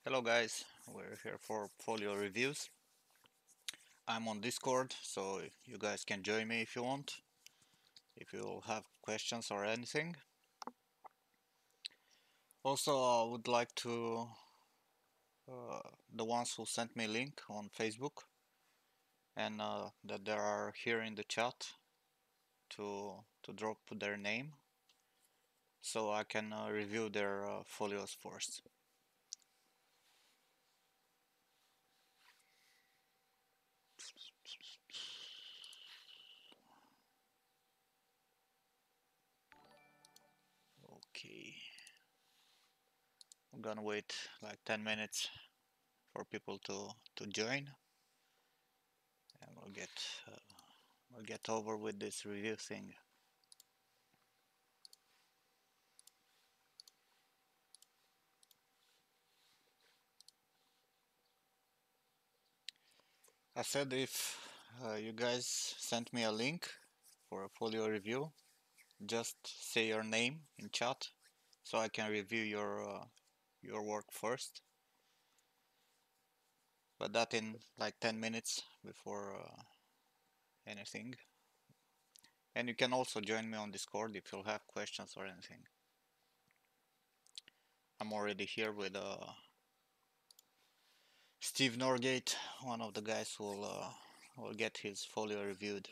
Hello guys, we're here for folio reviews. I'm on Discord, so you guys can join me if you want, if you have questions or anything. Also, I would like to the ones who sent me a link on Facebook and that they are here in the chat to drop their name so I can review their folios first. Okay, I'm gonna wait like 10 minutes for people to join, and we'll get over with this review thing. I said if you guys sent me a link for a folio review, just say your name in chat so I can review your work first. But that in like 10 minutes before anything. And you can also join me on Discord if you'll have questions or anything. I'm already here with Steve Norgate, one of the guys who will get his folio reviewed.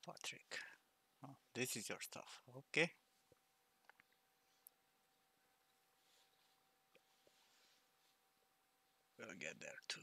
Patrick, oh, this is your stuff. Okay. We'll get there too.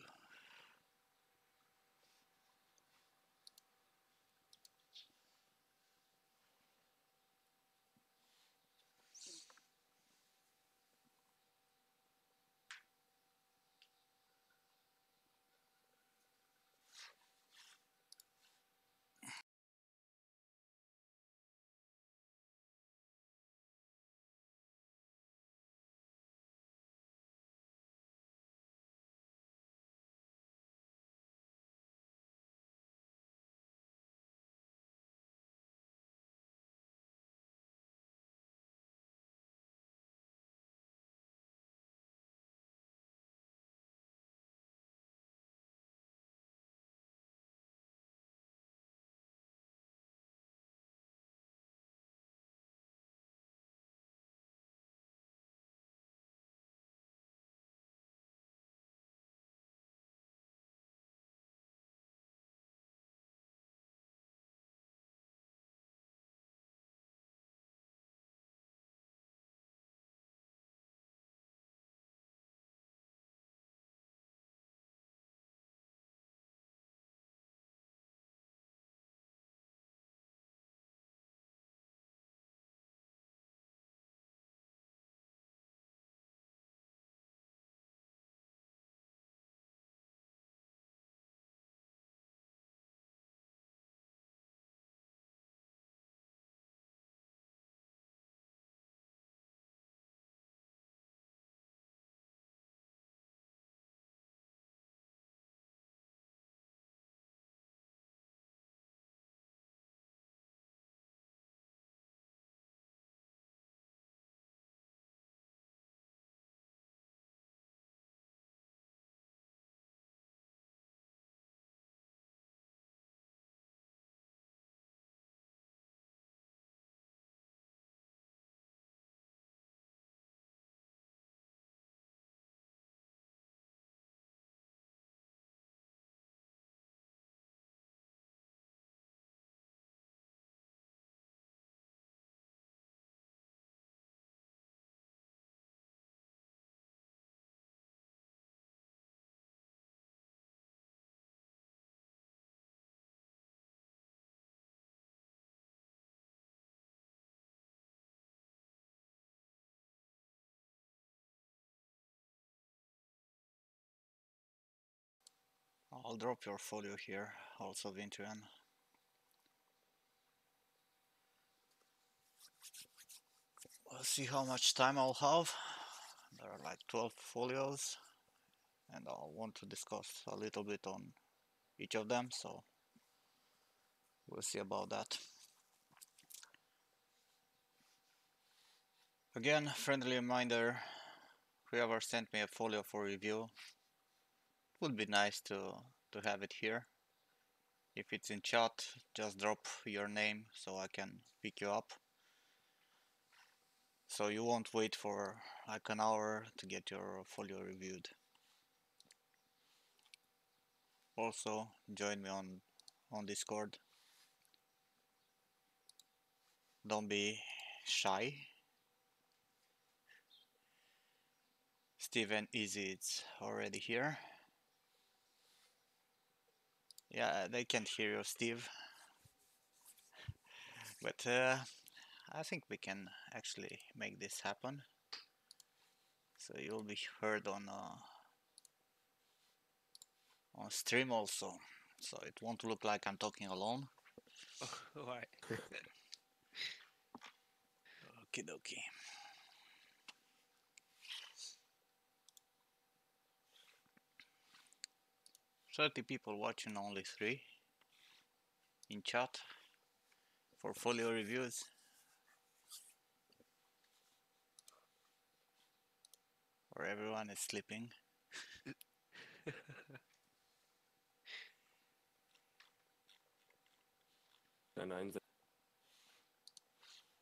I'll drop your folio here, also Vintrian. Let's see how much time I'll have. There are like 12 folios, and I'll want to discuss a little bit on each of them, so we'll see about that. Again, friendly reminder, whoever sent me a folio for review, it would be nice to have it here. If it's in chat, just drop your name so I can pick you up. So you won't wait for like an hour to get your folio reviewed. Also, join me on Discord. Don't be shy. Steve and Easy, it's already here. Yeah, they can't hear you, Steve. But I think we can actually make this happen. So you'll be heard on stream also. So it won't look like I'm talking alone. Why? Okie dokie. 30 people watching, only 3 in chat for folio reviews. Or everyone is sleeping.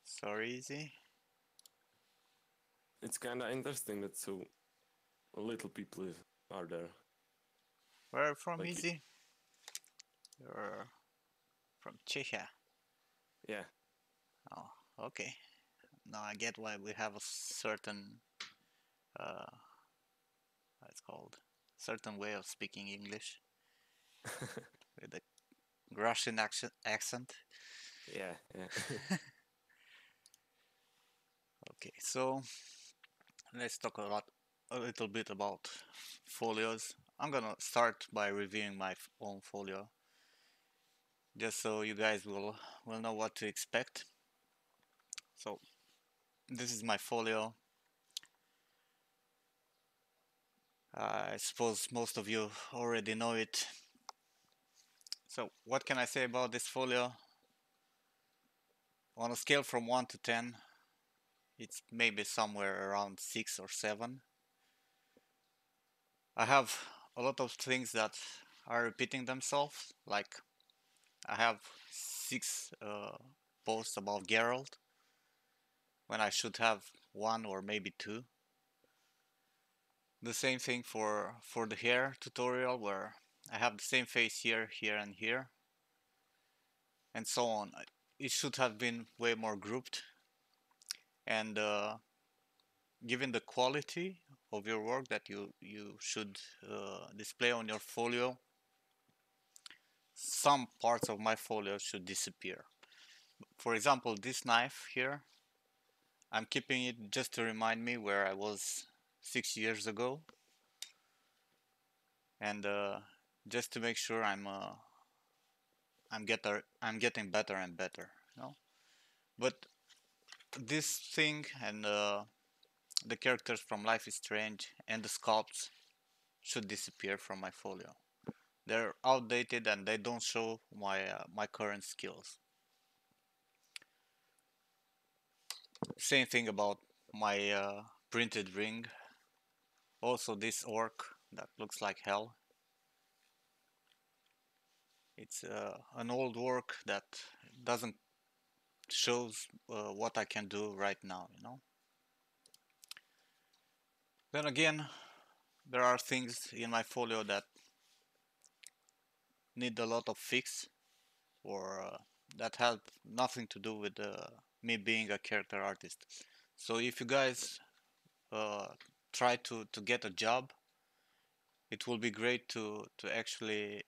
Sorry, Easy. It's kinda interesting that so little people are there. Where from, Like Easy? You're from Czechia. Yeah. Oh, okay. Now I get why we have a certain, it's called, certain way of speaking English with a Russian accent. Yeah. Okay, so let's talk a little bit about folios. I'm gonna start by reviewing my own folio, just so you guys will know what to expect. So this is my folio. I suppose most of you already know it. So what can I say about this folio? On a scale from 1 to 10, it's maybe somewhere around 6 or 7. I have a lot of things that are repeating themselves, like I have 6 posts about Geralt when I should have 1 or maybe 2. The same thing for the hair tutorial, where I have the same face here, here and here, and so on. It should have been way more grouped, and given the quality of your work that you should display on your folio, some parts of my folio should disappear. For example, this knife here, I'm keeping it just to remind me where I was 6 years ago, and just to make sure I'm getting better and better, you know. But this thing and the characters from Life is Strange and the sculpts should disappear from my folio. They're outdated and they don't show my current skills. Same thing about my printed ring. Also this orc that looks like hell. It's an old work that doesn't shows what I can do right now, you know. Then again, there are things in my folio that need a lot of fix, or that have nothing to do with me being a character artist. So if you guys uh, try to get a job, it will be great to actually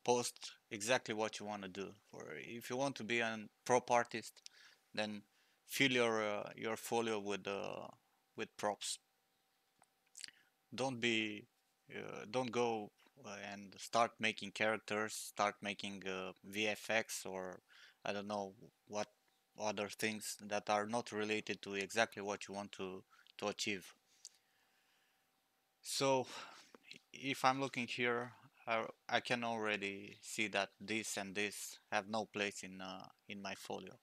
post exactly what you want to do. Or if you want to be a prop artist, then fill your folio with props. Don't be don't go and start making characters, start making VFX, or I don't know what other things that are not related to exactly what you want to achieve. So if I'm looking here, I can already see that this and this have no place in my folio.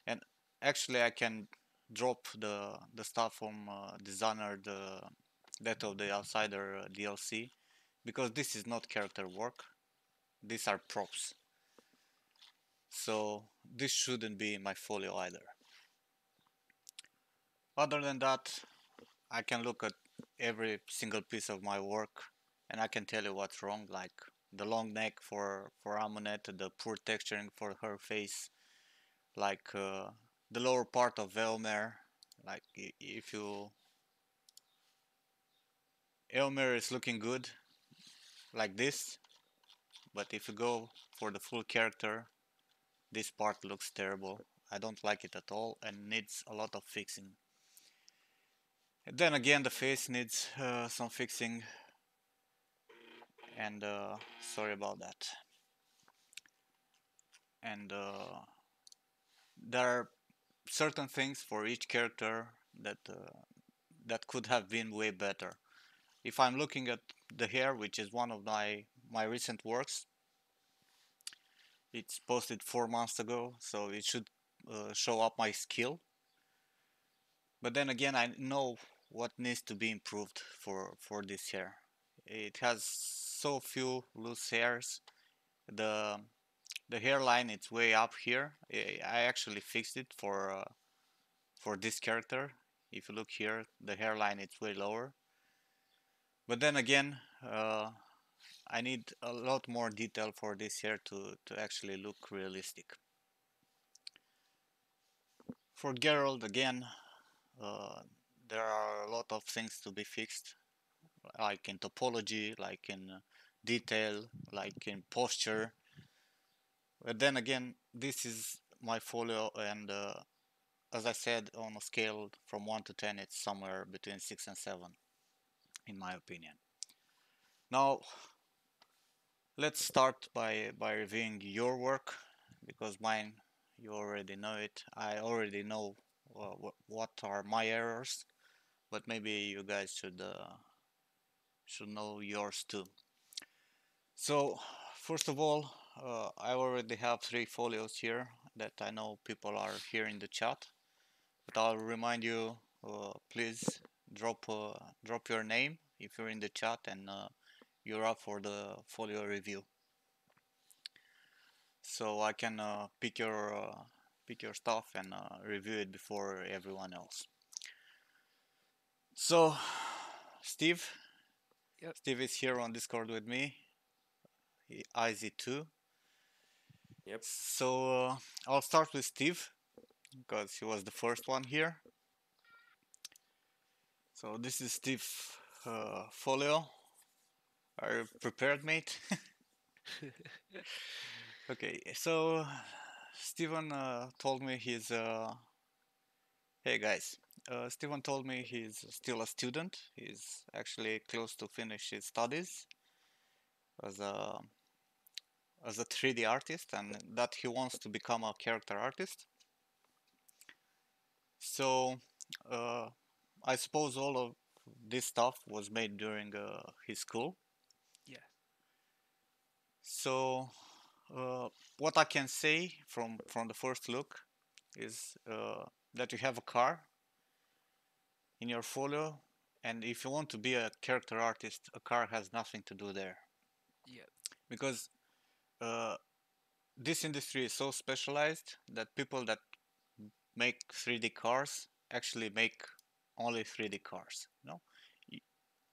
And actually, I can drop the stuff from Dishonored, Death of the Outsider DLC, because this is not character work. These are props. So this shouldn't be in my folio either. Other than that, I can look at every single piece of my work and I can tell you what's wrong, like the long neck for Amunet, the poor texturing for her face, like the lower part of Velmer. Like if you Elmer is looking good like this, but if you go for the full character, this part looks terrible. I don't like it at all and needs a lot of fixing. And then again, the face needs some fixing, and sorry about that. And there are certain things for each character that could have been way better. If I'm looking at the hair, which is one of my recent works, it's posted 4 months ago, so it should show up my skill. But then again, I know what needs to be improved for this hair. It has so few loose hairs. The the hairline it's way up here. I actually fixed it for this character. If you look here, the hairline it's way lower. But then again, I need a lot more detail for this hair to actually look realistic. For Geralt again, uh, there are a lot of things to be fixed, like in topology, like in detail, like in posture. But then again, this is my folio, and as I said, on a scale from 1 to 10, it's somewhere between 6 and 7, in my opinion. Now, let's start by reviewing your work, because mine, you already know it. I already know what are my errors, but maybe you guys should know yours too. So, first of all, I already have 3 folios here that I know people are here in the chat, but I'll remind you, please drop your name if you're in the chat and you're up for the folio review, so I can pick your stuff and review it before everyone else. So, Steve, Yep. Steve is here on Discord with me. IZ2. Yep. So I'll start with Steve because he was the first one here. So this is Steve folio. Are you prepared, mate? Okay, so Steven told me he's hey guys. Steven told me he's still a student. He's actually close to finish his studies as a 3D artist, and that he wants to become a character artist. So uh, I suppose all of this stuff was made during his school. Yeah. So what I can say from the first look is that you have a car in your folio, and if you want to be a character artist, a car has nothing to do there, Yeah. because uh, this industry is so specialized that people that make 3D cars actually make only 3D cars. You know,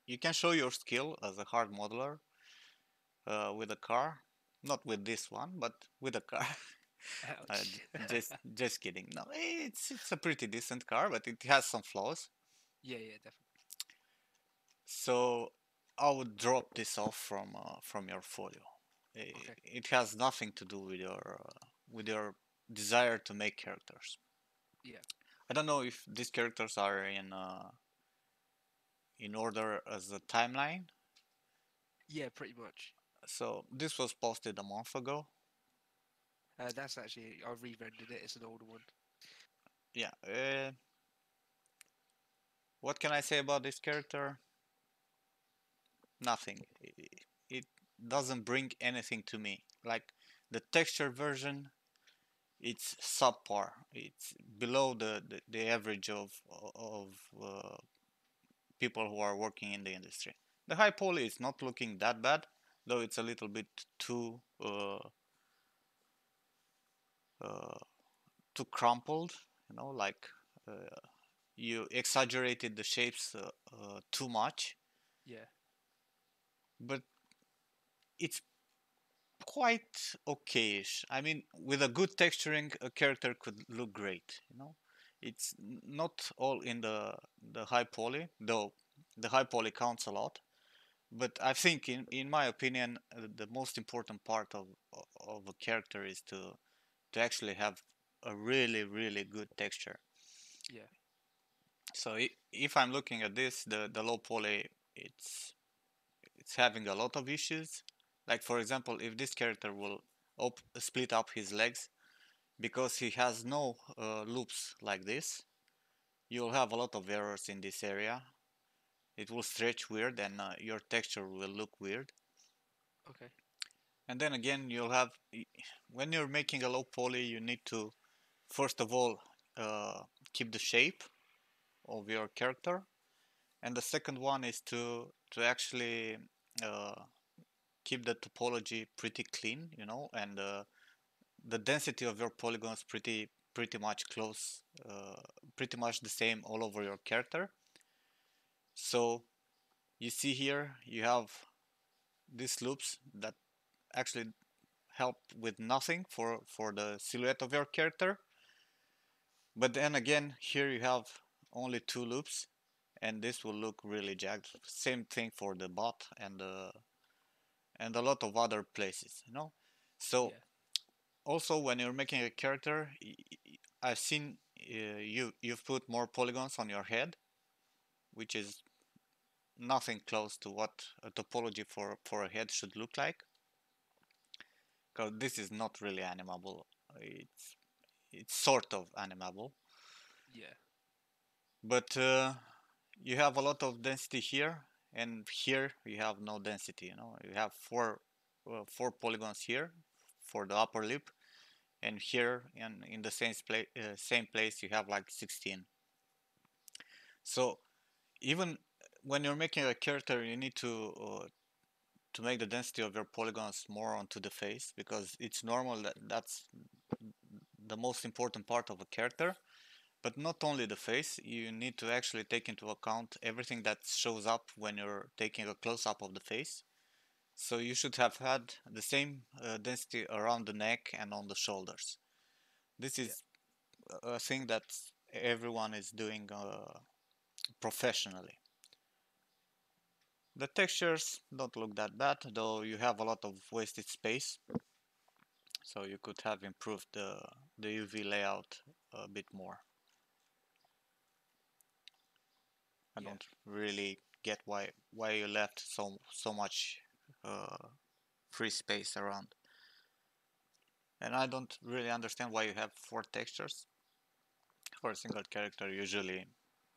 you can show your skill as a hard modeler with a car, not with this one, but with a car. Ouch. Just kidding. No, it's a pretty decent car, but it has some flaws. Yeah, yeah, definitely. So I would drop this off from your folio. Okay. It has nothing to do with your desire to make characters. Yeah. I don't know if these characters are in order as a timeline. Yeah, pretty much. So this was posted a month ago. That's actually I re-rendered it. It's an older one. Yeah. What can I say about this character? Nothing. It doesn't bring anything to me. Like the texture version, it's subpar. It's below the average of people who are working in the industry. The high poly is not looking that bad, though it's a little bit too uh, too crumpled. You know, like you exaggerated the shapes too much. Yeah. But it's quite okayish. I mean, with a good texturing, a character could look great. You know, it's not all in the high poly, though the high poly counts a lot. But I think, in my opinion, the most important part of a character is to actually have a really good texture. Yeah. So if I'm looking at this, the low poly, it's having a lot of issues. Like for example, if this character will split up his legs because he has no loops like this, you'll have a lot of errors in this area. It will stretch weird and your texture will look weird. Okay. And then again, you'll have, when you're making a low poly, you need to first of all uh, keep the shape of your character, and the second one is to actually uh, keep the topology pretty clean, you know, and the density of your polygons pretty much close, pretty much the same all over your character. So you see here you have these loops that actually help with nothing for the silhouette of your character. But then again, here you have only two loops, and this will look really jagged. Same thing for the bot and a lot of other places, you know. So Yeah. also when you're making a character, I've seen you've put more polygons on your head, which is nothing close to what a topology for a head should look like. Because this is not really animable. It's it's sort of animable, Yeah. but you have a lot of density here, and here you have no density. You know, you have four polygons here for the upper lip, and here in the same place you have like 16. So even when you're making a character, you need to make the density of your polygons more onto the face, because it's normal that's the most important part of a character. But not only the face, you need to actually take into account everything that shows up when you're taking a close-up of the face. So you should have had the same density around the neck and on the shoulders. This Yeah. is a thing that everyone is doing professionally. The textures don't look that bad, though you have a lot of wasted space. So you could have improved the UV layout a bit more. I Yeah. don't really get why you left so much uh, free space around, and I don't really understand why you have four textures for a single character. Usually,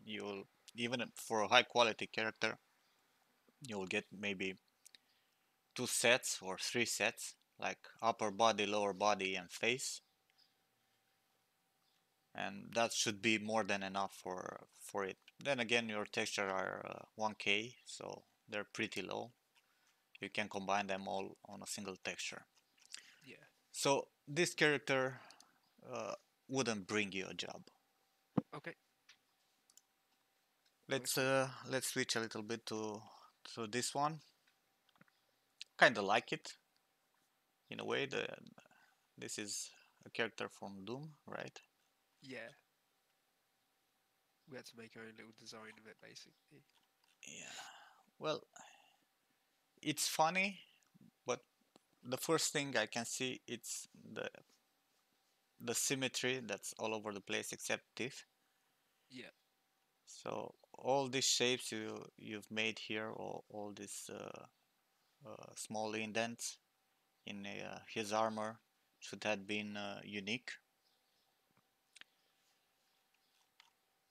you'll even for a high quality character, you'll get maybe two sets or three sets, like upper body, lower body, and face, and that should be more than enough for it. Then again, your textures are 1K, so they're pretty low. You can combine them all on a single texture. Yeah. So this character uh, wouldn't bring you a job. Okay. Let's Nice one. let's switch a little bit to this one. Kind of like it in a way. This is a character from Doom, right? Yeah. We had to make our own little design of it, basically. Yeah. Well, it's funny, but the first thing I can see it's the symmetry that's all over the place except teeth. Yeah. So all these shapes you've made here, all these small indents in his armor should have been unique.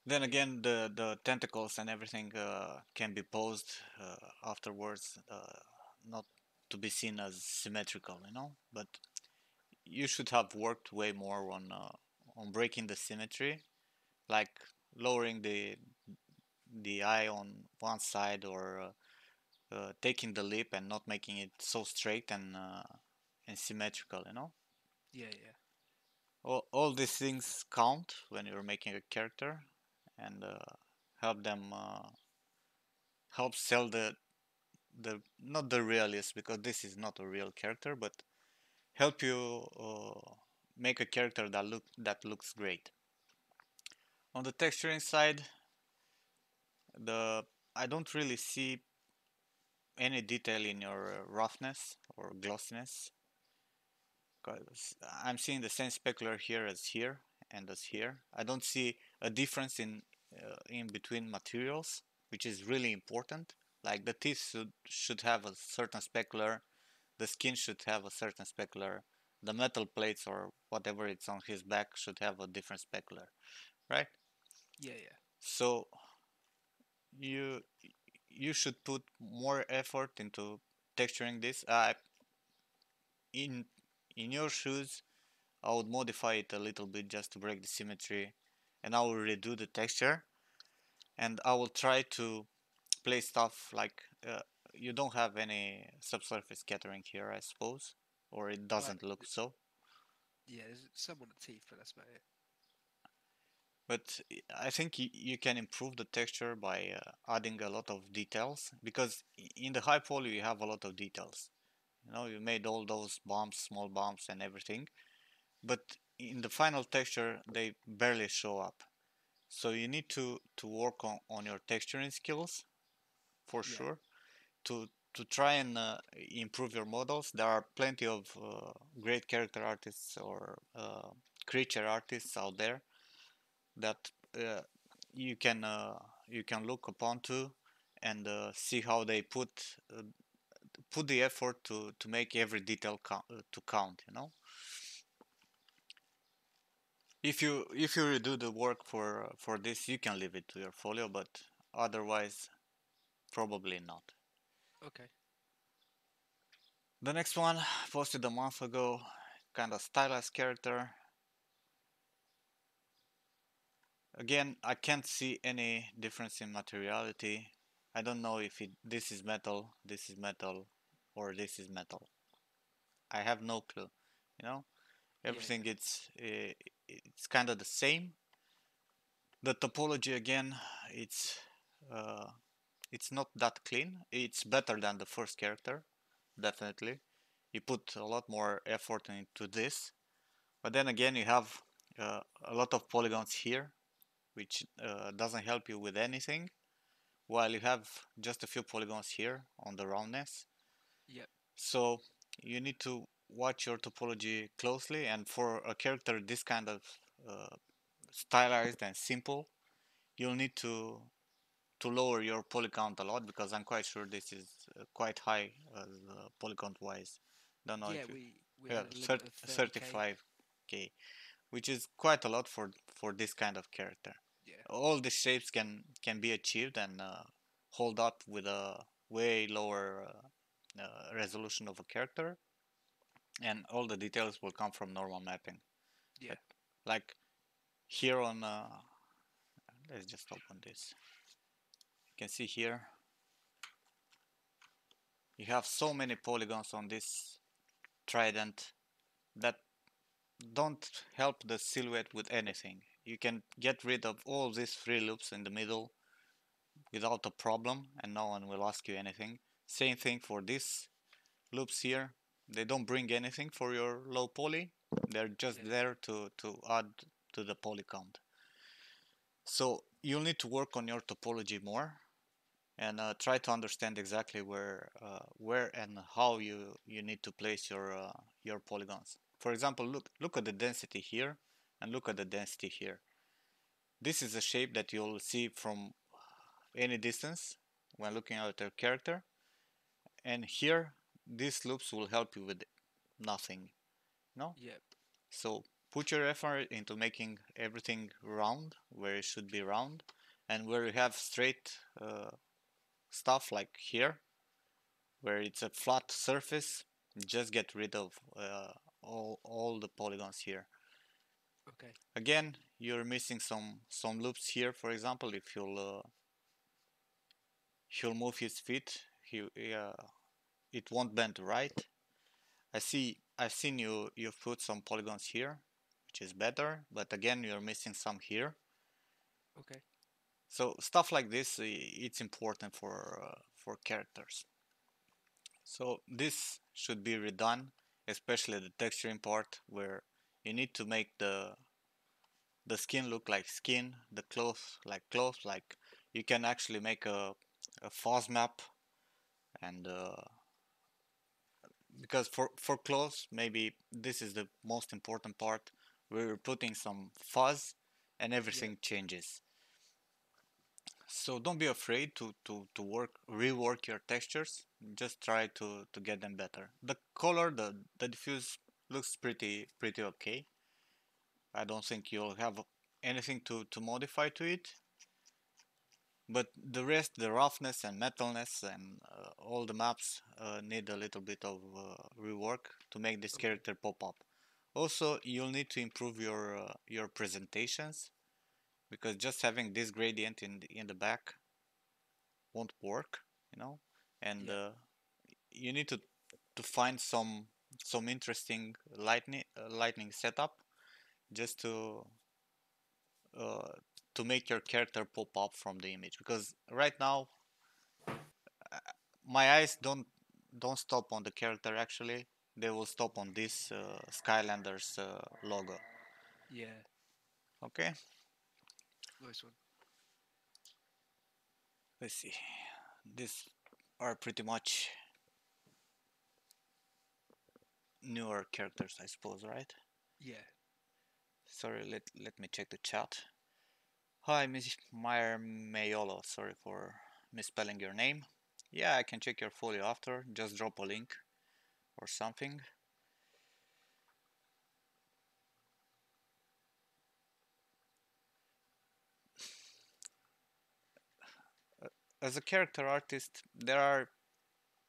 Then again, the tentacles and everything can be posed afterwards, not to be seen as symmetrical, you know. But you should have worked way more on breaking the symmetry, like lowering the eye on one side, or taking the lip and not making it so straight and symmetrical, you know. Yeah, yeah. All these things count when you're making a character, and help them help sell the not the realist, because this is not a real character, but help you make a character that looks great. On the texturing side, the I don't really see any detail in your roughness or glossiness, because I'm seeing the same specular here as here and as here. I don't see a difference in between materials, which is really important. Like the teeth should have a certain specular, the skin should have a certain specular, the metal plates or whatever it's on his back should have a different specular, right? Yeah, yeah. So you you should put more effort into texturing this. In in your shoes, I would modify it a little bit just to break the symmetry, and I will redo the texture, and I will try to play stuff like you don't have any subsurface scattering here, I suppose, or it Well, doesn't look so. yeah, there's some on the teeth, but that's about it. But I think you can improve the texture by adding a lot of details, because in the high poly you have a lot of details. You know, you made all those bumps, small bumps and everything, but in the final texture they barely show up. So you need to work on your texturing skills for Yeah, sure, to try and improve your models. There are plenty of great character artists or creature artists out there that uh, you can uh, you can look upon to, and see how they put the effort to make every detail to count. You know, if you redo the work for this, you can leave it to your folio, but otherwise, probably not. okay. The next one, posted a month ago, kind of stylized character. Again, I can't see any difference in materiality. I don't know if this is metal, or this is metal. I have no clue. You know, Yeah, everything yeah. it's kind of the same. The topology again, it's uh, it's not that clean. It's better than the first character, definitely. You put a lot more effort into this, but then again, you have a lot of polygons here, which doesn't help you with anything, while you have just a few polygons here on the roundness. Yep. So you need to watch your topology closely, and for a character this kind of uh, stylized and simple, you'll need to lower your poly count a lot, because I'm quite sure this is quite high poly count wise. Don't know Yeah, if you, we yeah, had a limit of 30k. 35k, which is quite a lot for this kind of character. Yeah, All the shapes can be achieved and hold up with a way lower resolution of a character, and all the details will come from normal mapping. yeah, But like here on, let's just open this. You can see here you have so many polygons on this trident that don't help the silhouette with anything. You can get rid of all these three loops in the middle without a problem, and no one will ask you anything. Same thing for these loops here. They don't bring anything for your low poly. They're just yeah, there to add to the poly count. So you'll need to work on your topology more, and try to understand exactly where and how you need to place your polygons. For example, look at the density here, and look at the density here. This is a shape that you'll see from any distance when looking at a character, and here these loops will help you with nothing, no? Yep. So put your effort into making everything round where it should be round, and where you have straight stuff like here, where it's a flat surface, just get rid of all the polygons here. Okay. Again, you're missing some loops here. For example, if he'll move his feet, it won't bend right. I've seen you've put some polygons here, which is better, but again you're missing some here. Okay. So stuff like this, it's important for characters. So this should be redone, especially the texturing part where you need to make the skin look like skin, the clothes like clothes. Like you can actually make a fuzz map, and because for clothes, maybe this is the most important part. We're putting some fuzz, and Yep. everything changes. So don't be afraid to rework your textures. Just try to get them better. The color, the diffuse looks pretty okay. I don't think you'll have anything to modify to it. But the rest, the roughness and metalness and all the maps need a little bit of rework to make this Okay. character pop up. Also, you'll need to improve your presentations, because just having this gradient in the back won't work, you know. And Yep. you need to find some interesting lightning setup just uh, to make your character pop up from the image, because right now my eyes don't stop on the character. Actually, they will stop on this Skylanders logo. Yeah. Okay, Nice one. let's see. These are pretty much newer characters, I suppose, right? Yeah. Sorry, let me check the chat. Hi, Miss Meyer Mayolo. Sorry for misspelling your name. Yeah, I can check your folio after. Just drop a link or something. As a character artist,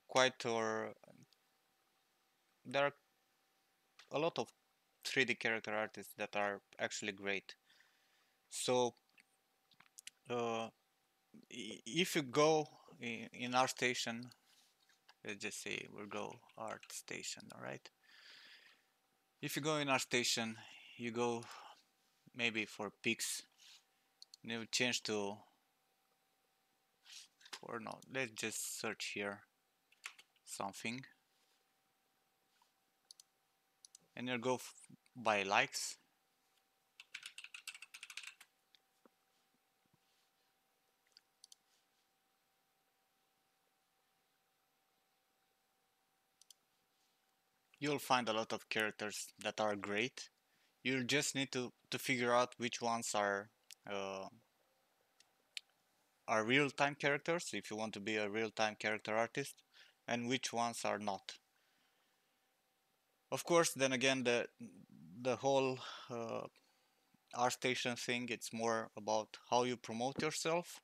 quite or there are a lot of 3D character artists that are actually great. So, uh, if you go in ArtStation, let's just say we'll go ArtStation, all right? If you go in ArtStation, you go maybe for pics, and you change to, or no, let's just search here something, and you'll go by likes. You'll find a lot of characters that are great. You'll just need to figure out which ones uh, are real-time characters if you want to be a real-time character artist, and which ones are not. Of course, then again, the whole ArtStation thing, it's more about how you promote yourself,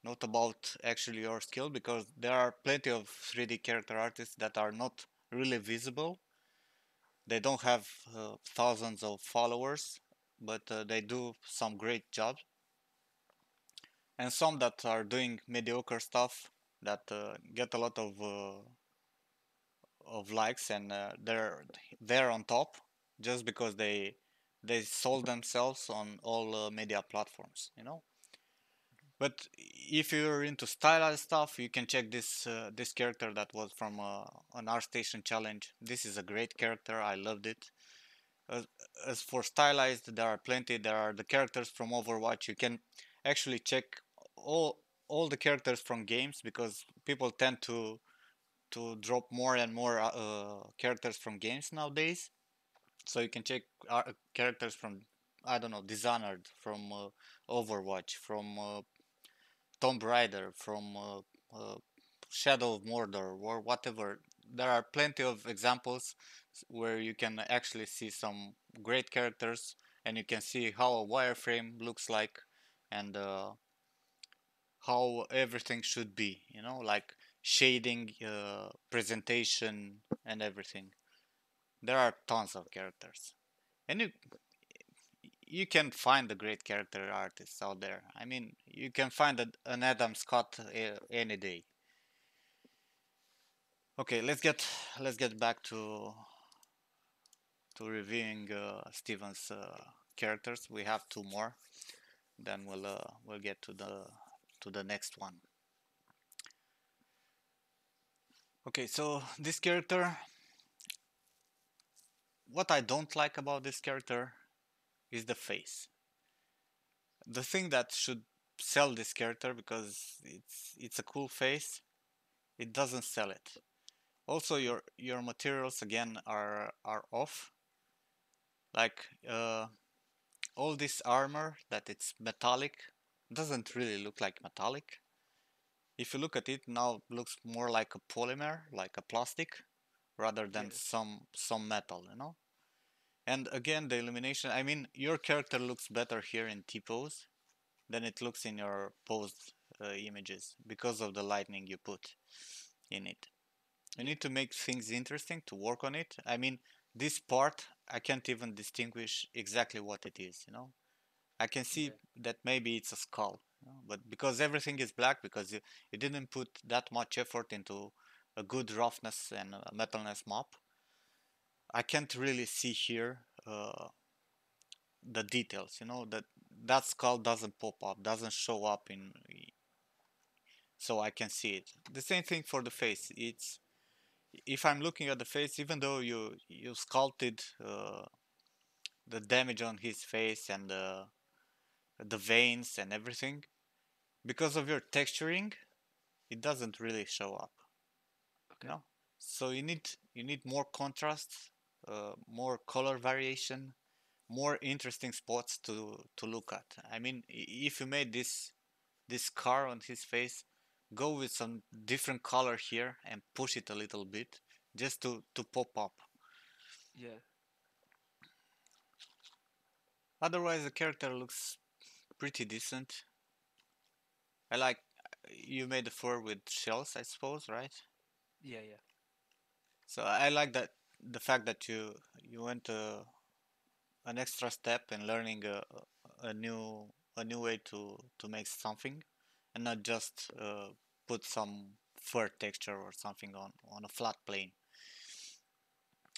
not about actually your skill, because there are plenty of 3D character artists that are not really visible. They don't have thousands of followers, but they do some great jobs, and some that are doing mediocre stuff that get a lot of likes, and they're on top just because they sold themselves on all media platforms, you know. But if you're into stylized stuff, you can check this character that was from an ArtStation challenge. This is a great character. I loved it. As, as for stylized, there are plenty. There are the characters from Overwatch. You can actually check all the characters from games, because people tend to drop more and more characters from games nowadays. So you can check characters from, I don't know, Dishonored, from Overwatch, from Tomb Raider, from Shadow of Mordor or whatever. There are plenty of examples where you can actually see some great characters, and you can see how a wireframe looks like, and how everything should be, like shading, presentation, and everything. There are tons of characters, and you can find the great character artists out there. I mean, you can find an Adam Scott any day. Okay, let's get back to reviewing Steven's characters. We have two more, then we'll get to the next one. Okay, so this character, what I don't like about this character is the face. The thing that should sell this character, because it's a cool face, it doesn't sell it. Also, your materials again are off. Like all this armor that it's metallic doesn't really look like metallic. If you look at it now, it looks more like a polymer, like a plastic, rather than Yeah. some metal. And again, the illumination. I mean, your character looks better here in T-pose than it looks in your posed images because of the lighting you put in it. You Yeah. need to make things interesting to work on it. I mean, this part I can't even distinguish exactly what it is. I can see Yeah. that maybe it's a skull, but because everything is black, because you didn't put that much effort into a good roughness and metalness map, I can't really see here the details. That skull doesn't pop up, doesn't show up so I can see it. The same thing for the face. It's If I'm looking at the face, even though you sculpted the damage on his face and the veins and everything, because of your texturing, it doesn't really show up. Okay. No. So you need more contrast, more color variation, more interesting spots to look at. I mean, if you made this scar on his face, go with some different color here and push it a little bit just to pop up. Yeah. Otherwise, the character looks pretty decent. I like you made the fur with shells, I suppose, right? Yeah. Yeah. So I like that the fact that you went an extra step in learning a new way to make something, and not just put some fur texture or something on a flat plane.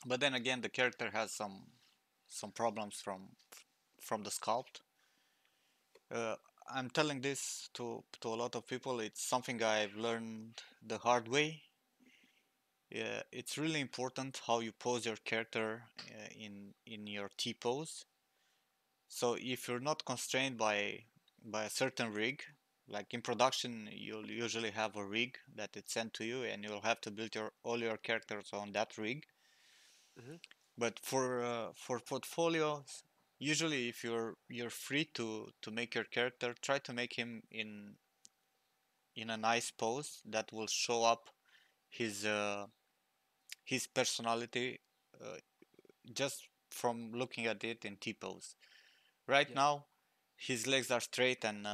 But then again, the character has some problems from the sculpt. Uh, I'm telling this to a lot of people. It's something I've learned the hard way. Yeah, it's really important how you pose your character in your T pose. So if you're not constrained by a certain rig, like in production, you'll usually have a rig that it's sent to you, and you'll have to build all your characters on that rig. Hmm. But for portfolios, usually if you're free to make your character, try to make him in a nice pose that will show up his his personality uh, just from looking at it in T pose. Right Yeah. now, his legs are straight and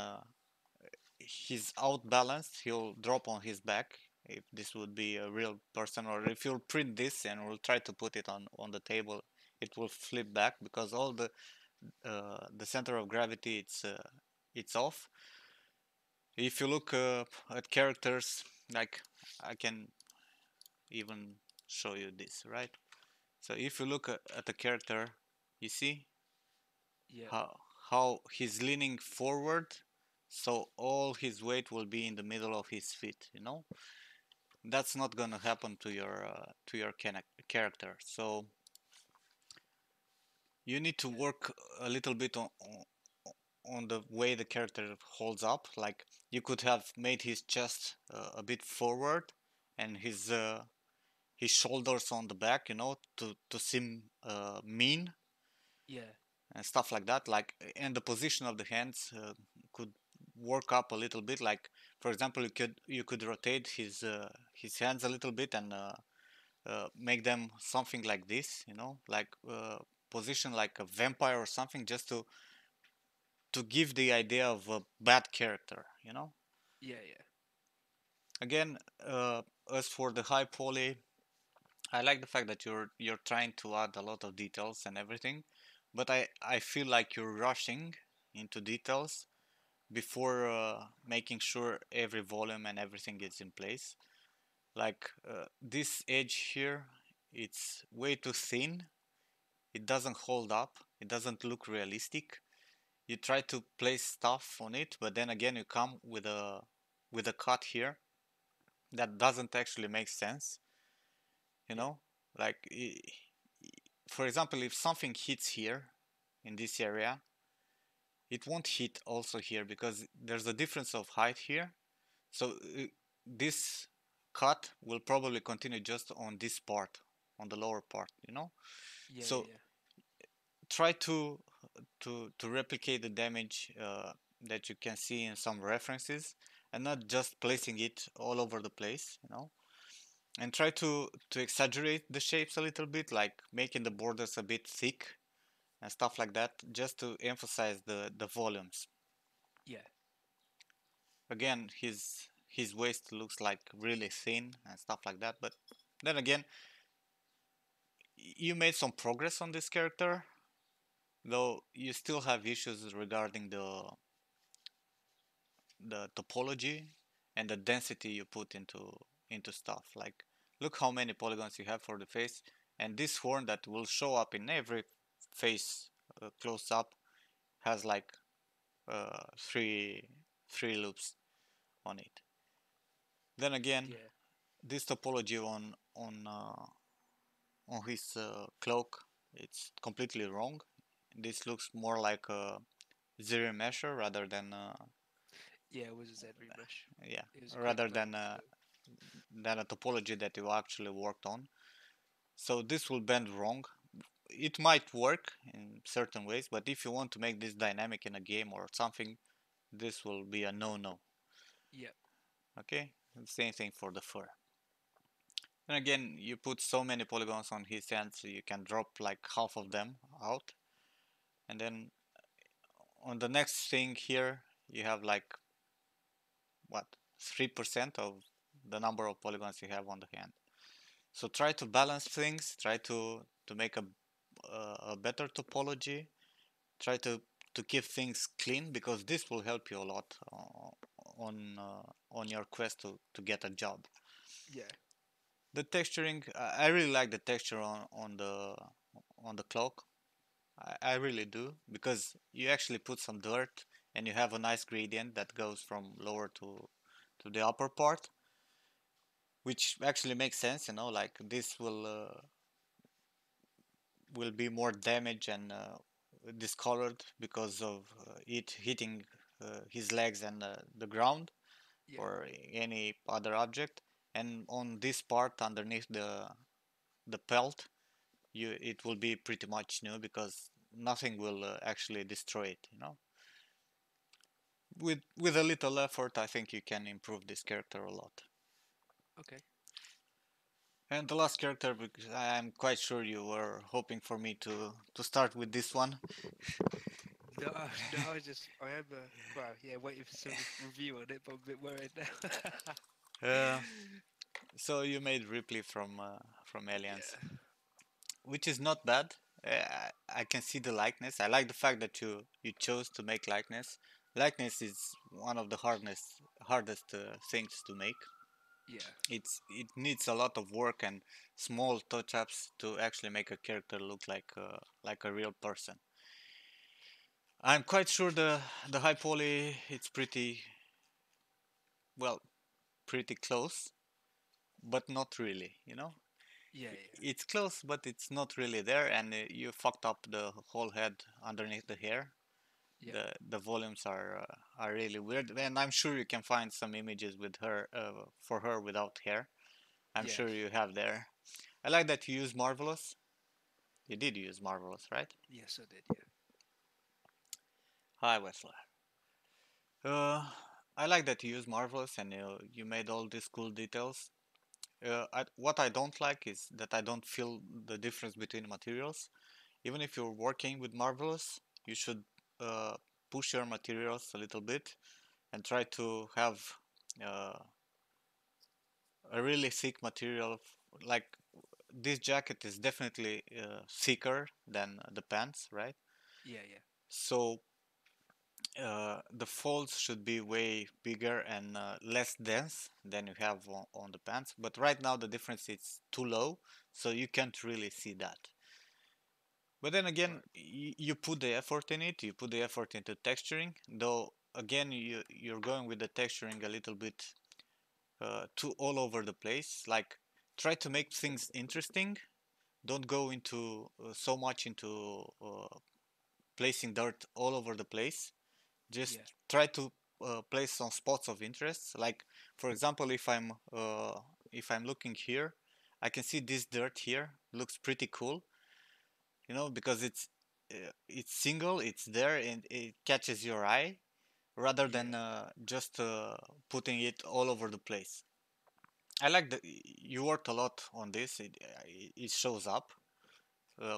he's outbalanced. He'll drop on his back if this would be a real person, or if you'll print this and we'll try to put it on the table, it will flip back because all the center of gravity it's off. If you look at characters, like I can even show you this, right? So if you look at the character, you see Yeah. how how he's leaning forward, so all his weight will be in the middle of his feet. That's not gonna happen to your character. So you need to work a little bit on the way the character holds up. Like you could have made his chest a bit forward and his shoulders on the back, to seem mean Yeah. and stuff like that. Like, and the position of the hands could work up a little bit. Like, For example, you could rotate his hands a little bit and make them something like this, you know, like position like a vampire or something, just to give the idea of a bad character, you know. Yeah, yeah. Again, as for the high poly, I like the fact that you're trying to add a lot of details and everything, but I feel like you're rushing into details before making sure every volume and everything is in place. Like this edge here, it's way too thin. It doesn't hold up. It doesn't look realistic. You try to place stuff on it, but then again you come with a cut here that doesn't actually make sense. You Yeah. know, like for example, if something hits here in this area, it won't hit also here because there's a difference of height here. So this cut will probably continue just on this part, on the lower part, you know. Yeah, So yeah, try to replicate the damage that you can see in some references, and not just placing it all over the place, you know. And try to exaggerate the shapes a little bit, like making the borders a bit thick and stuff like that, just to emphasize the volumes. yeah, Again, his waist looks like really thin and stuff like that, but then again, you made some progress on this character, though you still have issues regarding the topology and the density you put into stuff. Like, look how many polygons you have for the face, and this horn that will show up in every face close up has like three loops on it. Then again, yeah, this topology on his cloak, it's completely wrong. This looks more like a zero mesher rather than yeah. It was a Z remesh. yeah, It was a quick rather blend. So than a topology that you actually worked on. So this will bend wrong. It might work in certain ways, but if you want to make this dynamic in a game or something, this will be a no-no. yeah, Okay, same thing for the fur. And again, you put so many polygons on his hands, so you can drop like half of them out. And then on the next thing here, you have like what, 3% of the number of polygons you have on the hand. So try to balance things, try to make a better topology, try to keep things clean, because this will help you a lot on your quest to get a job. yeah, The texturing, I really like the texture on the cloak. I really do, because you actually put some dirt and you have a nice gradient that goes from lower to the upper part, which actually makes sense, you know, like this will be more damage and discolored because of it hitting his legs and the ground yeah, or any other object. And on this part underneath the pelt, it will be pretty much new, because nothing will actually destroy it, you know. With a little effort, I think you can improve this character a lot. okay. And the last character, because I'm quite sure you were hoping for me to start with this one. No, no, I am, well, yeah, waiting for some review on it, but I'm a bit worried now. Uh, so you made Ripley from Aliens, Yeah, which is not bad. I can see the likeness. I like the fact that you chose to make likeness. Likeness is one of the hardest things to make. yeah, It needs a lot of work and small touch-ups to actually make a character look like a real person. I'm quite sure the high poly it's well pretty close, but not really. You know, yeah, yeah, it's close, but it's not really there, and you fucked up the whole head underneath the hair. yeah, The volumes are really weird, and I'm sure you can find some images with her for her without hair. I'm yeah. sure you have there. I like that you use Marvelous. You did use Marvelous, right? Yes, I did. Yeah, Hi, Wesley. Uh, I like that you use Marvelous and you made all these cool details. What I don't like is that I don't feel the difference between materials. Even if you're working with Marvelous, you should uh, push your materials a little bit and try to have uh, a really thick material. Like this jacket is definitely thicker than the pants, right? Yeah, yeah, So the folds should be way bigger and less dense than you have on the pants. But right now the difference is too low, so you can't really see that. But then again, right. you put the effort in it. You put the effort into texturing, though. Again, you're going with the texturing a little bit too all over the place. Like, try to make things interesting. Don't go into so much into placing dirt all over the place. Just Yeah, try to place some spots of interest. Like, for example, if I'm looking here, I can see this dirt here looks pretty cool, because it's single, it's there, and it catches your eye rather yeah, than just putting it all over the place. I like that you worked a lot on this. It shows up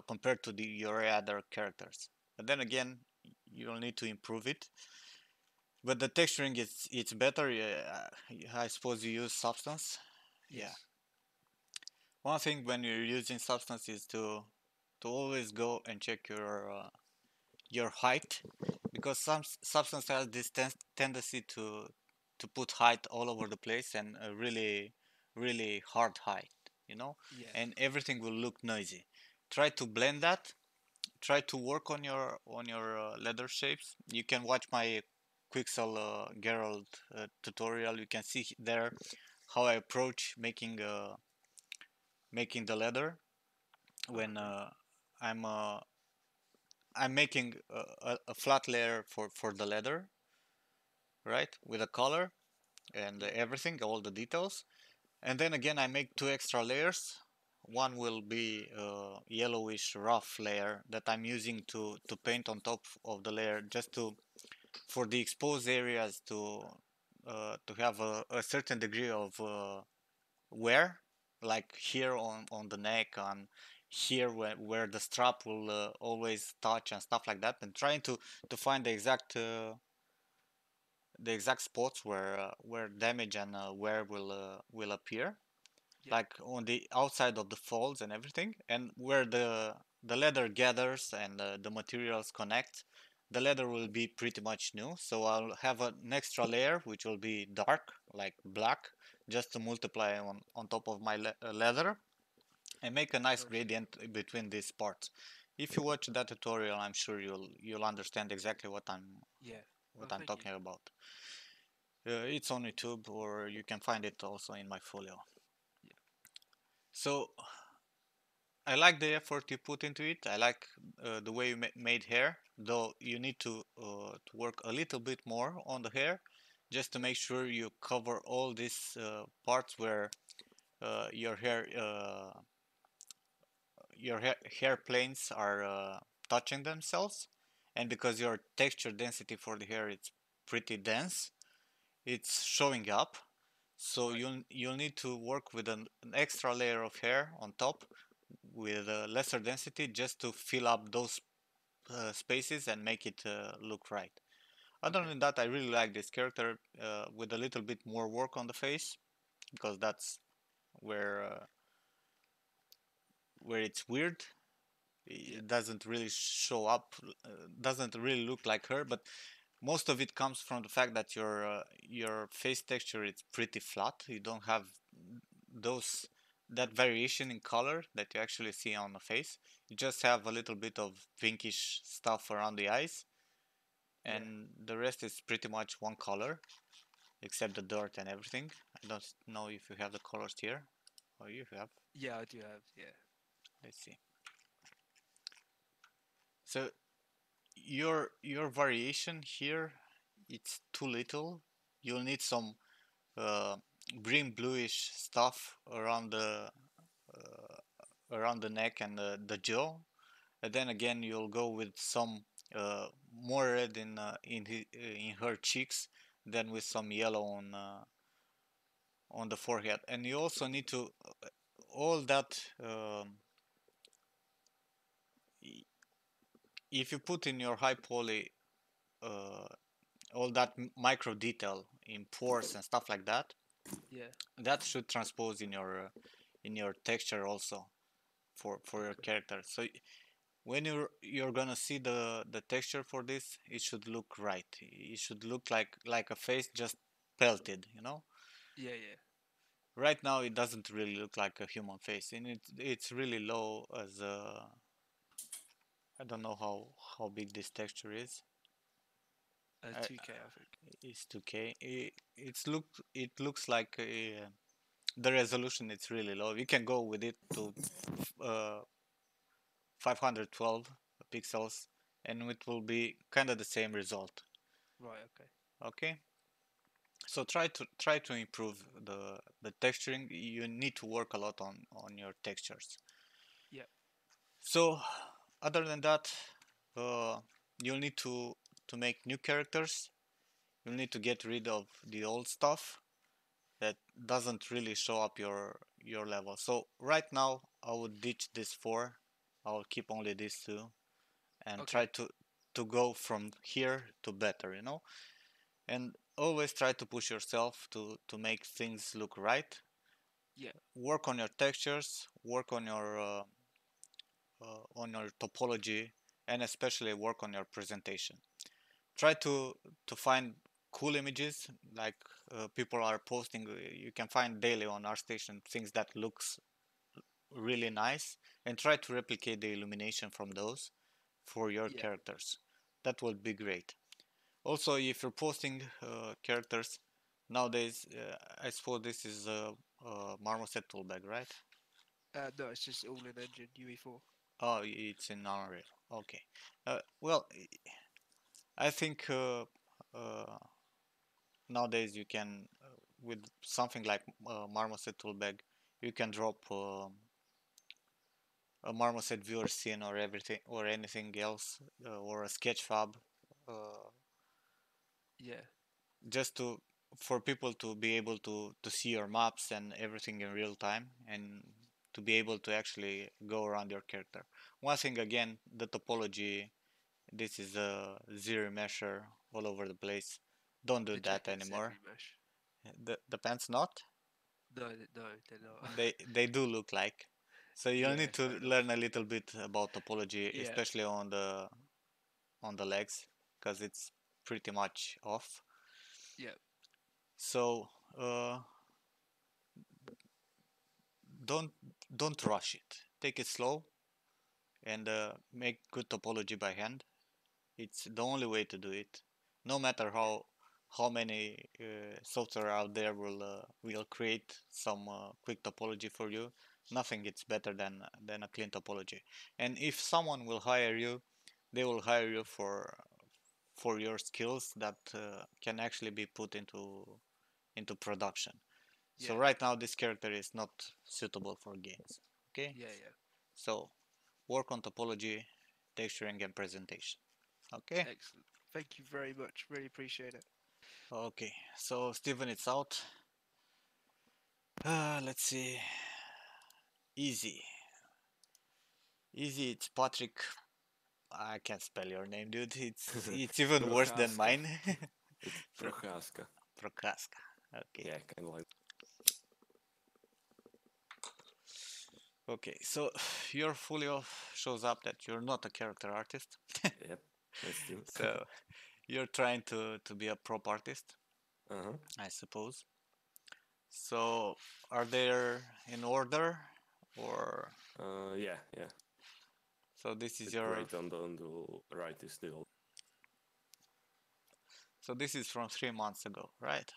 compared to your other characters. But then again, you'll need to improve it. But the texturing is it's better. I suppose you use Substance. Yeah. yes. One thing when you're using Substance is to always go and check your height, because some Substance has this tendency to put height all over the place and a really hard height, Yeah, and everything will look noisy. Try to blend that. Try to work on your leather shapes. You can watch my Quixel Geralt tutorial. You can see there how I approach making the leather when okay. I'm uh, I'm making a flat layer for the leather, right, with a color and Yeah, everything, all the details. And then again, I make two extra layers. One will be a yellowish rough layer that I'm using to paint on top of the layer, just for the exposed areas to have a certain degree of wear, like here on the neck, on here where the strap will always touch and stuff like that, and trying to find the exact spots where damage and wear will appear, yeah, like on the outside of the folds and everything, and where the leather gathers and the materials connect. The leather will be pretty much new, so I'll have an extra layer which will be dark, like black, just to multiply on top of my leather and make a nice perfect. gradient between these parts. If you watch that tutorial, I'm sure you'll understand exactly what I'm Yeah. Oh, what I'm thank you. talking about. It's on YouTube, or you can find it also in my folio. Yeah, So I like the effort you put into it. I like the way you made hair, though you need to work a little bit more on the hair, just to make sure you cover all these parts where your hair planes are touching themselves, and because your texture density for the hair is pretty dense, it's showing up. So right. you'll need to work with an extra layer of hair on top with lesser density, just to fill up those spaces and make it look right. Other Okay. than that, I really like this character with a little bit more work on the face, because that's where uh, where it's weird. Yeah, It doesn't really show up, doesn't really look like her, but most of it comes from the fact that your face texture is pretty flat. You don't have those that variation in color that you actually see on the face. You just have a little bit of pinkish stuff around the eyes, yeah, and the rest is pretty much one color, except the dirt and everything. I don't know if you have the colors here. Oh, you have. yeah. I do have. Yeah, Let's see. So your variation here, it's too little. You'll need some uh, green bluish stuff around the neck and the jaw. And then again, you'll go with some more red in her cheeks, then with some yellow on the forehead. And you also need to all that if you put in your high poly all that micro detail in pores and stuff like that, Yeah. that should transpose in your texture also for your Okay. character. So when you're gonna see the texture for this, it should look right. It should look like a face just pelted, you know. Yeah, yeah. Right now it doesn't really look like a human face, and it's really low as I don't know how big this texture is. 2K, I think. It's 2K. It looks like the resolution is really low. You can go with it to 512 pixels, and it will be kind of the same result. Right. Okay. Okay. So try to improve the texturing. You need to work a lot on your textures. Yeah. So other than that, uh, you'll need to make new characters. You'll need to get rid of the old stuff that doesn't really show up your level. So right now I would ditch this four. I will keep only these two and Okay. try to go from here to better, you know. And always try to push yourself to make things look right. Yeah. Work on your textures, work on your topology, and especially work on your presentation. Try to find cool images like people are posting. You can find daily on ArtStation things that looks really nice, and try to replicate the illumination from those for your Yeah. characters. That would be great. Also, if you're posting characters nowadays, I suppose this is a Marmoset toolbag, right? No, it's just all in engine UE4. Oh, it's in Unreal. Okay. Well, I think nowadays you can, with something like Marmoset toolbag, you can drop a Marmoset viewer scene or everything or anything else or a sketch fab. Uh, Yeah. just to for people to be able to see your maps and everything in real time and to be able to actually go around your character. One thing again, the topology, this is a zero mesher all over the place. Don't do The that jacket's anymore. every mesh. The pants not? No, no, they're not. They do look like. So you'll Yeah, need to fair enough. learn a little bit about topology, Yeah. especially on the legs, because it's pretty much off. Yeah. So don't don't rush it. Take it slow and make good topology by hand. It's the only way to do it. No matter Yeah. how many software out there will create some quick topology for you. Nothing gets better than a clean topology. And if someone will hire you, they will hire you for your skills that can actually be put into production. So Yeah. right now this character is not suitable for games. Okay, Yeah. Yeah. so work on topology, texturing, and presentation. Okay. Excellent. Thank you very much. Really appreciate it. Okay, so Steven, it's out. Let's see. Easy. Easy, it's Patrick. I can't spell your name, dude. It's even worse than Prochaska. mine. It's Pro- Prochaska. Prokaska. Okay. Yeah, kind of like. Okay, so your folio shows up that you're not a character artist. Yep, that's true. So you're trying to be a prop artist, Uh-huh. I suppose. So are they in order or Yeah, yeah. so this is The your great on the right is still. so this is from 3 months ago, right?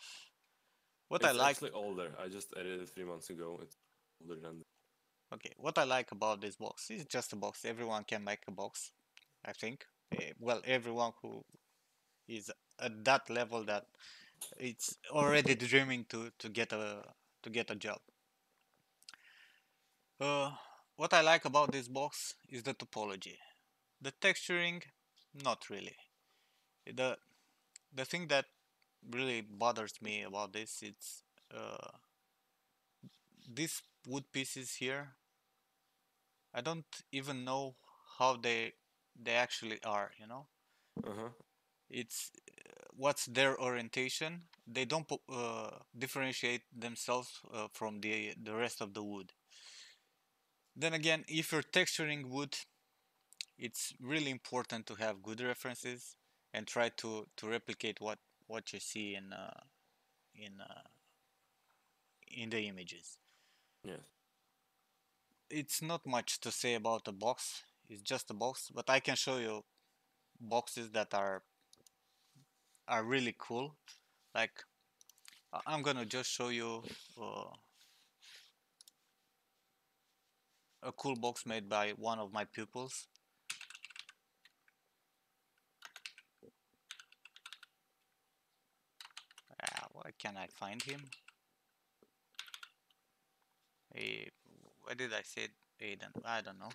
What I It's like actually older. I just edited it 3 months ago. It's older than. Okay, what I like about this box is just a box. Everyone can make a box, I think. Well, everyone who is at that level that it's already dreaming to get a job. Uh, what I like about this box is the topology. The texturing, not really. The the thing that really bothers me about this, it's these wood pieces here. I don't even know how they actually are, you know. Uh-huh. It's what's their orientation. They don't differentiate themselves from the rest of the wood. Then again, if you're texturing wood, it's really important to have good references and try to replicate what you see in in the images. Yes. It's not much to say about a box. It's just a box, but I can show you boxes that are really cool. Like I'm gonna just show you uh, a cool box made by one of my pupils. Why can I find him? Eh, why did I say Aiden? I don't know.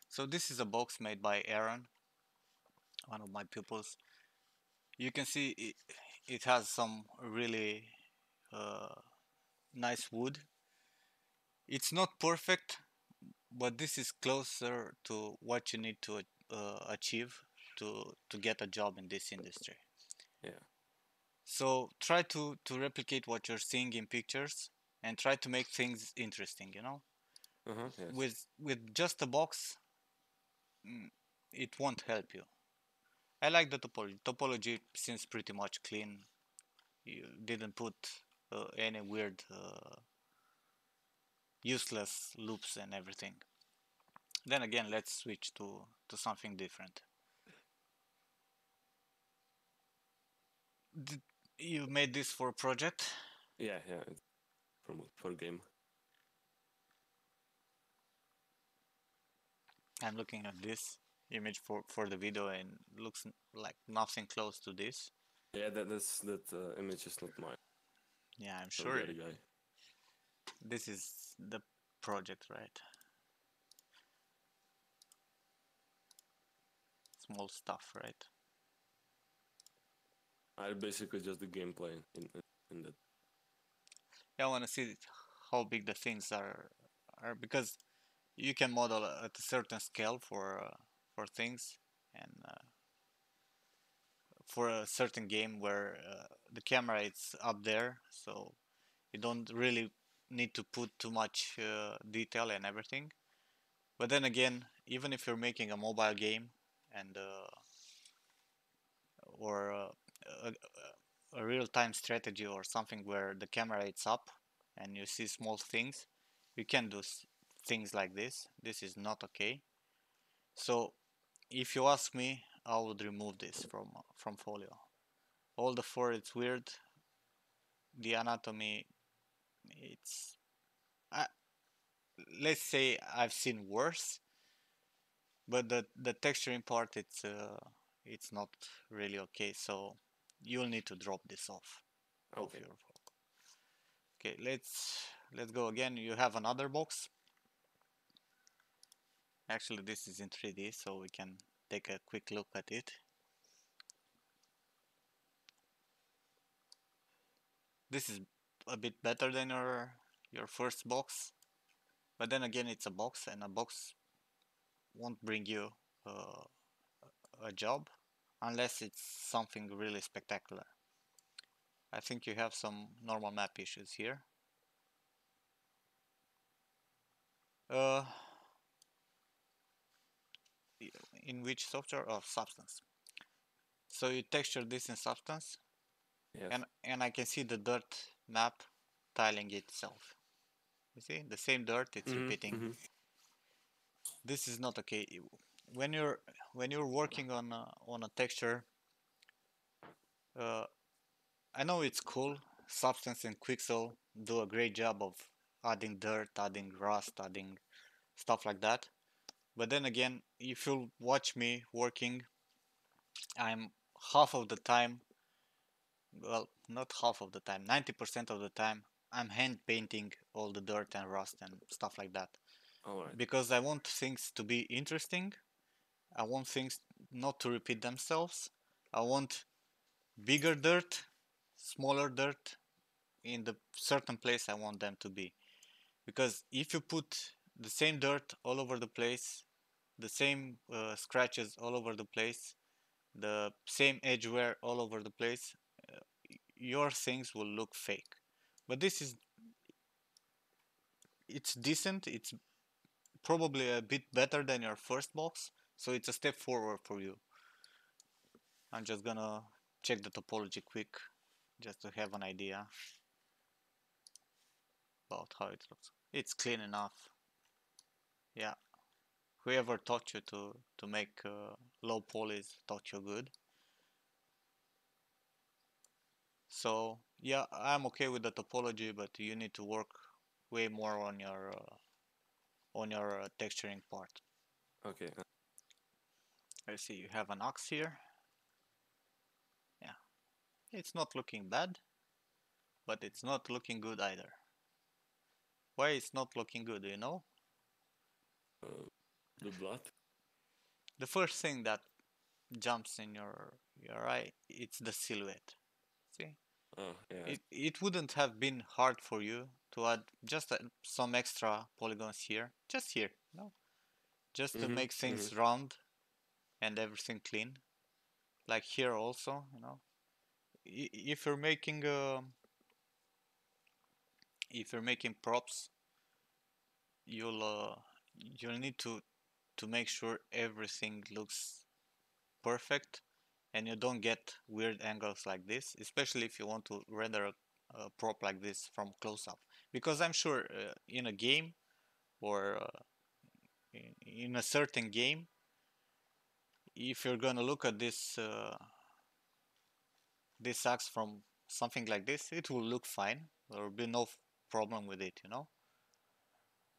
So this is a box made by Aaron, one of my pupils. You can see it has some really uh, nice wood. It's not perfect, but this is closer to what you need to achieve to get a job in this industry. Yeah. So try to replicate what you're seeing in pictures and try to make things interesting, you know. Uh-huh. Yes. With just a box, it won't help you. I like the topology. Topology seems pretty much clean. You didn't put any weird useless loops and everything. Then again, let's switch to something different. Did you made this for a project? Yeah, yeah. It's for game. I'm looking at this image for the video and looks like nothing close to this. Yeah, that image is not mine. Yeah, I'm For sure the other guy. this is the project, right? Small stuff, right? I basically just the gameplay in that. Yeah, I want to see how big the things are because you can model at a certain scale for things and for a certain game where the camera is up there, so you don't really need to put too much detail and everything. But then again, even if you're making a mobile game and or a real-time strategy or something where the camera is up and you see small things, you can do things like this. This is not okay. So if you ask me, I would remove this from folio. All the four, it's weird. The anatomy, it's uh, let's say I've seen worse, but the texturing part, it's not really okay. So you'll need to drop this off of Okay. your. Okay, let's go again. You have another box. Actually, this is in 3D, so we can take a quick look at it. This is a bit better than your first box, but then again, it's a box, and a box won't bring you uh, a job unless it's something really spectacular. I think you have some normal map issues here. Uh, in which software? Of Substance. So you texture this in Substance, Yes. and I can see the dirt map tiling itself. You see the same dirt, it's repeating. Mm-hmm. This is not okay. When you're working on a texture, uh, I know it's cool. Substance and Quixel do a great job of adding dirt, adding rust, adding stuff like that. But then again, if you watch me working, I'm half of the time, well, not half of the time, 90% of the time, I'm hand painting all the dirt and rust and stuff like that. All right. Because I want things to be interesting. I want things not to repeat themselves. I want bigger dirt smaller dirt in the certain place I want them to be. Because if you put the same dirt all over the place, the same scratches all over the place, the same edge wear all over the place, your things will look fake. But this is, it's decent. It's probably a bit better than your first box, so it's a step forward for you. I'm just gonna check the topology quick, just to have an idea about how it looks. It's clean enough. Yeah, whoever taught you to make low polys taught you good. So yeah, I'm okay with the topology, but you need to work way more on your texturing part. Okay. Let's see, you have an ox here. Yeah, it's not looking bad, but it's not looking good either. Why it's not looking good, do you know? The blood. The first thing that jumps in your eye, it's the silhouette. See? Oh yeah. It wouldn't have been hard for you to add just some extra polygons here, just here, you know, just to make things round and everything clean. Like here also, you know, if you're making props, you'll need to make sure everything looks perfect and you don't get weird angles like this, especially if you want to render a prop like this from close up. Because I'm sure in a game or in a certain game, if you're gonna look at this axe from something like this, it will look fine. There will be no problem with it, you know,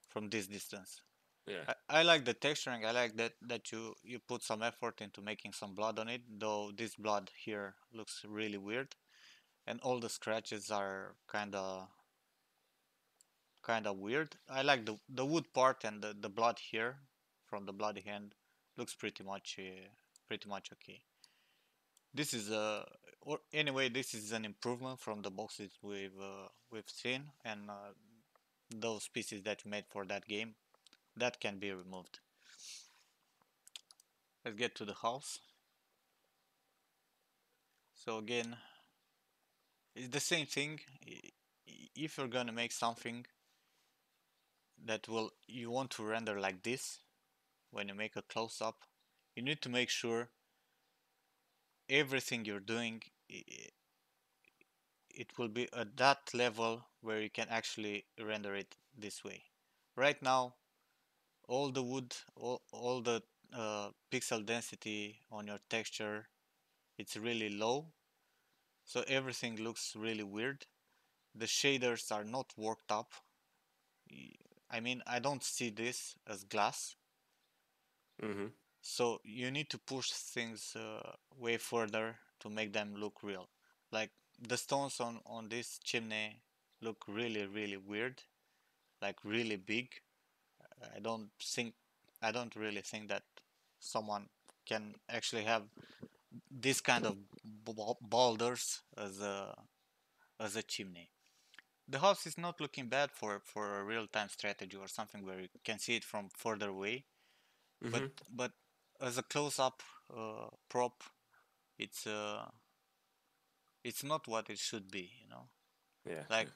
from this distance. Yeah. I like the texturing. I like that you put some effort into making some blood on it, though this blood here looks really weird, and all the scratches are kinda weird. I like the wood part, and the blood here from the bloody hand looks pretty much okay. This is or anyway, this is an improvement from the boxes we've seen, and those pieces that we made for that game that can be removed. Let's get to the house. So again, it's the same thing. If you're gonna make something that will you want to render like this, when you make a close-up, you need to make sure everything you're doing it will be at that level where you can actually render it this way. Right now, all the wood, all the pixel density on your texture, it's really low, so everything looks really weird. The shaders are not worked up. I mean, I don't see this as glass, so you need to push things way further to make them look real. Like the stones on this chimney look really weird, like really big. I don't think I don't really think that someone can actually have this kind of boulders as a chimney. The house is not looking bad for a real-time strategy or something where you can see it from further away, but as a close-up prop, it's uh, it's not what it should be, you know. Yeah. Like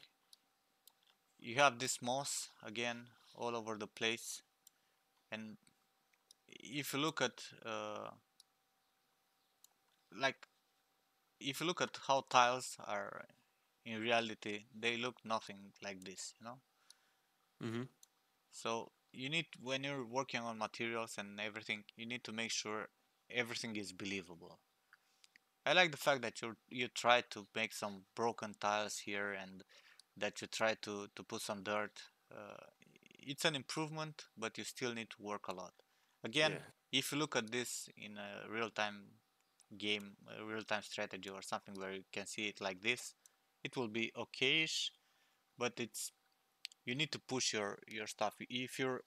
you have this moss again all over the place, and if you look at like if you look at how tiles are in reality, they look nothing like this, you know. So you need, when you're working on materials and everything, you need to make sure everything is believable. I like the fact that you try to make some broken tiles here and that you try to put some dirt. It's an improvement, but you still need to work a lot. Again, Yeah. if you look at this in a real-time game, a real-time strategy or something where you can see it like this, it will be okayish, but it's you need to push your stuff. If you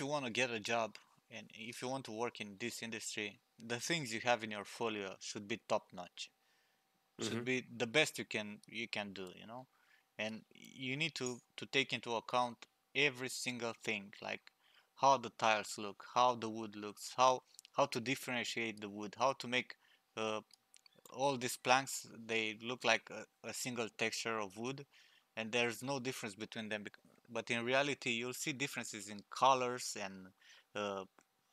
want to get a job and if you want to work in this industry, the things you have in your folio should be top notch. should Mm-hmm. be the best you can do, you know. And you need to take into account every single thing, like how the tiles look, how the wood looks, how to differentiate the wood, how to make uh, all these planks, they look like a single texture of wood, and there's no difference between them. But in reality, you'll see differences in colors and uh,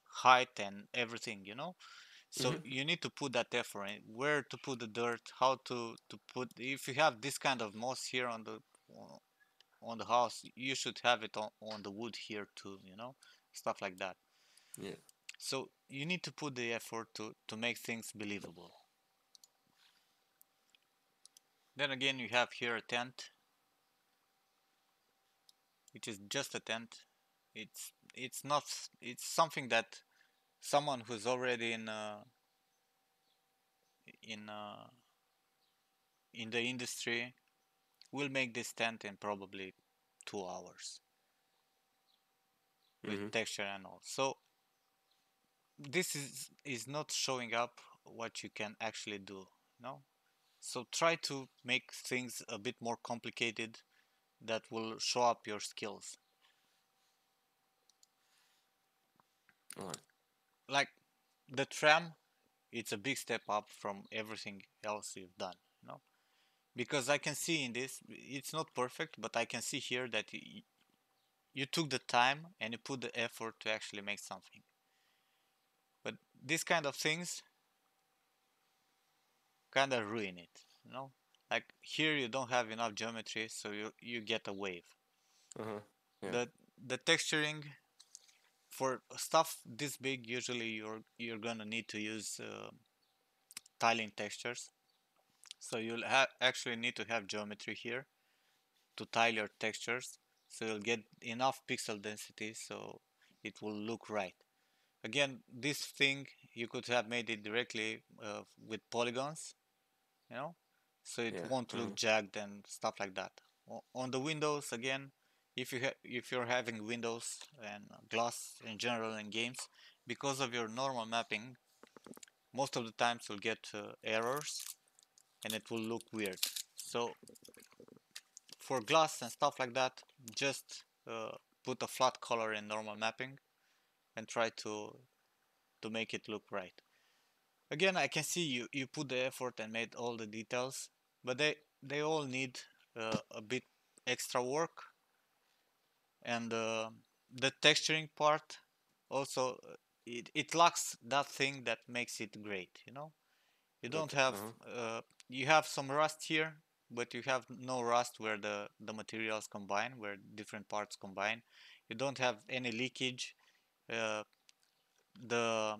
height and everything, you know. So Mm-hmm. you need to put that effort in, where to put the dirt, how to put. If you have this kind of moss here on the house, you should have it on the wood here too, you know, stuff like that. Yeah. So you need to put the effort to make things believable. Then again, you have here a tent, which is just a tent. It's not. It's something that someone who's already in uh, in the industry will make this tent in probably 2 hours with Mm-hmm. texture and all. So this is not showing up what you can actually do. No. So try to make things a bit more complicated that will show up your skills. All right. Like the tram, it's a big step up from everything else you've done, you know? Because I can see in this, it's not perfect, but I can see here that you took the time and you put the effort to actually make something. But these kind of things kind of ruin it, you know? Like here you don't have enough geometry, so you get a wave. Uh-huh. Yeah. The texturing for stuff this big, usually you're gonna need to use tiling textures. So you'll actually need to have geometry here to tile your textures, so you'll get enough pixel density so it will look right. Again, this thing you could have made it directly with polygons, you know, so it Yeah. won't Uh-huh. look jagged and stuff like that. On the windows, again, if you're having windows and glass in general in games, because of your normal mapping, most of the times you'll get errors and it will look weird. So for glass and stuff like that, just put a flat color in normal mapping and try to make it look right. Again, I can see you put the effort and made all the details, but they all need a bit extra work, and the texturing part also it lacks that thing that makes it great, you know. You don't Okay. have Uh-huh. you have some rust here, but you have no rust where the materials combine, where different parts combine. You don't have any leakage. uh, the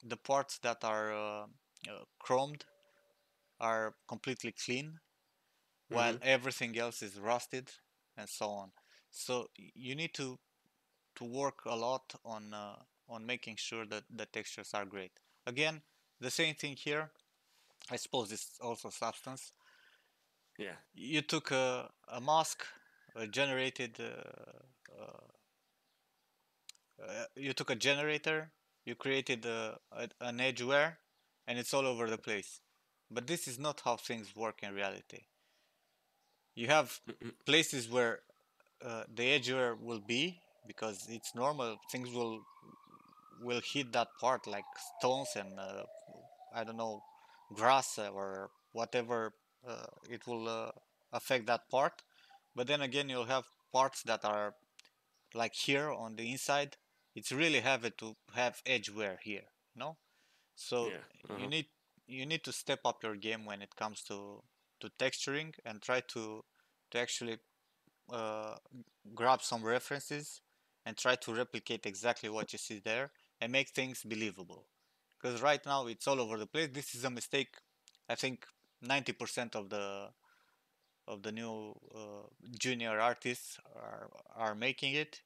the parts that are chromed are completely clean, while Mm-hmm. everything else is rusted, and so on. So you need to work a lot on making sure that the textures are great. Again, the same thing here. I suppose it's also substance. Yeah. You took a mask, generated. You took a generator. You created an edgeware, and it's all over the place. But this is not how things work in reality. You have Mm-hmm. places where the edgeware will be, because it's normal. Things will hit that part, like stones and I don't know, grass or whatever. It will affect that part. But then again, you'll have parts that are like here on the inside. It's really heavy to have edgeware here, no? So Yeah. you Uh-huh. need you need to step up your game when it comes to texturing, and try to actually uh, grab some references and try to replicate exactly what you see there and make things believable. Because right now it's all over the place. This is a mistake. I think 90% of the new junior artists are making it.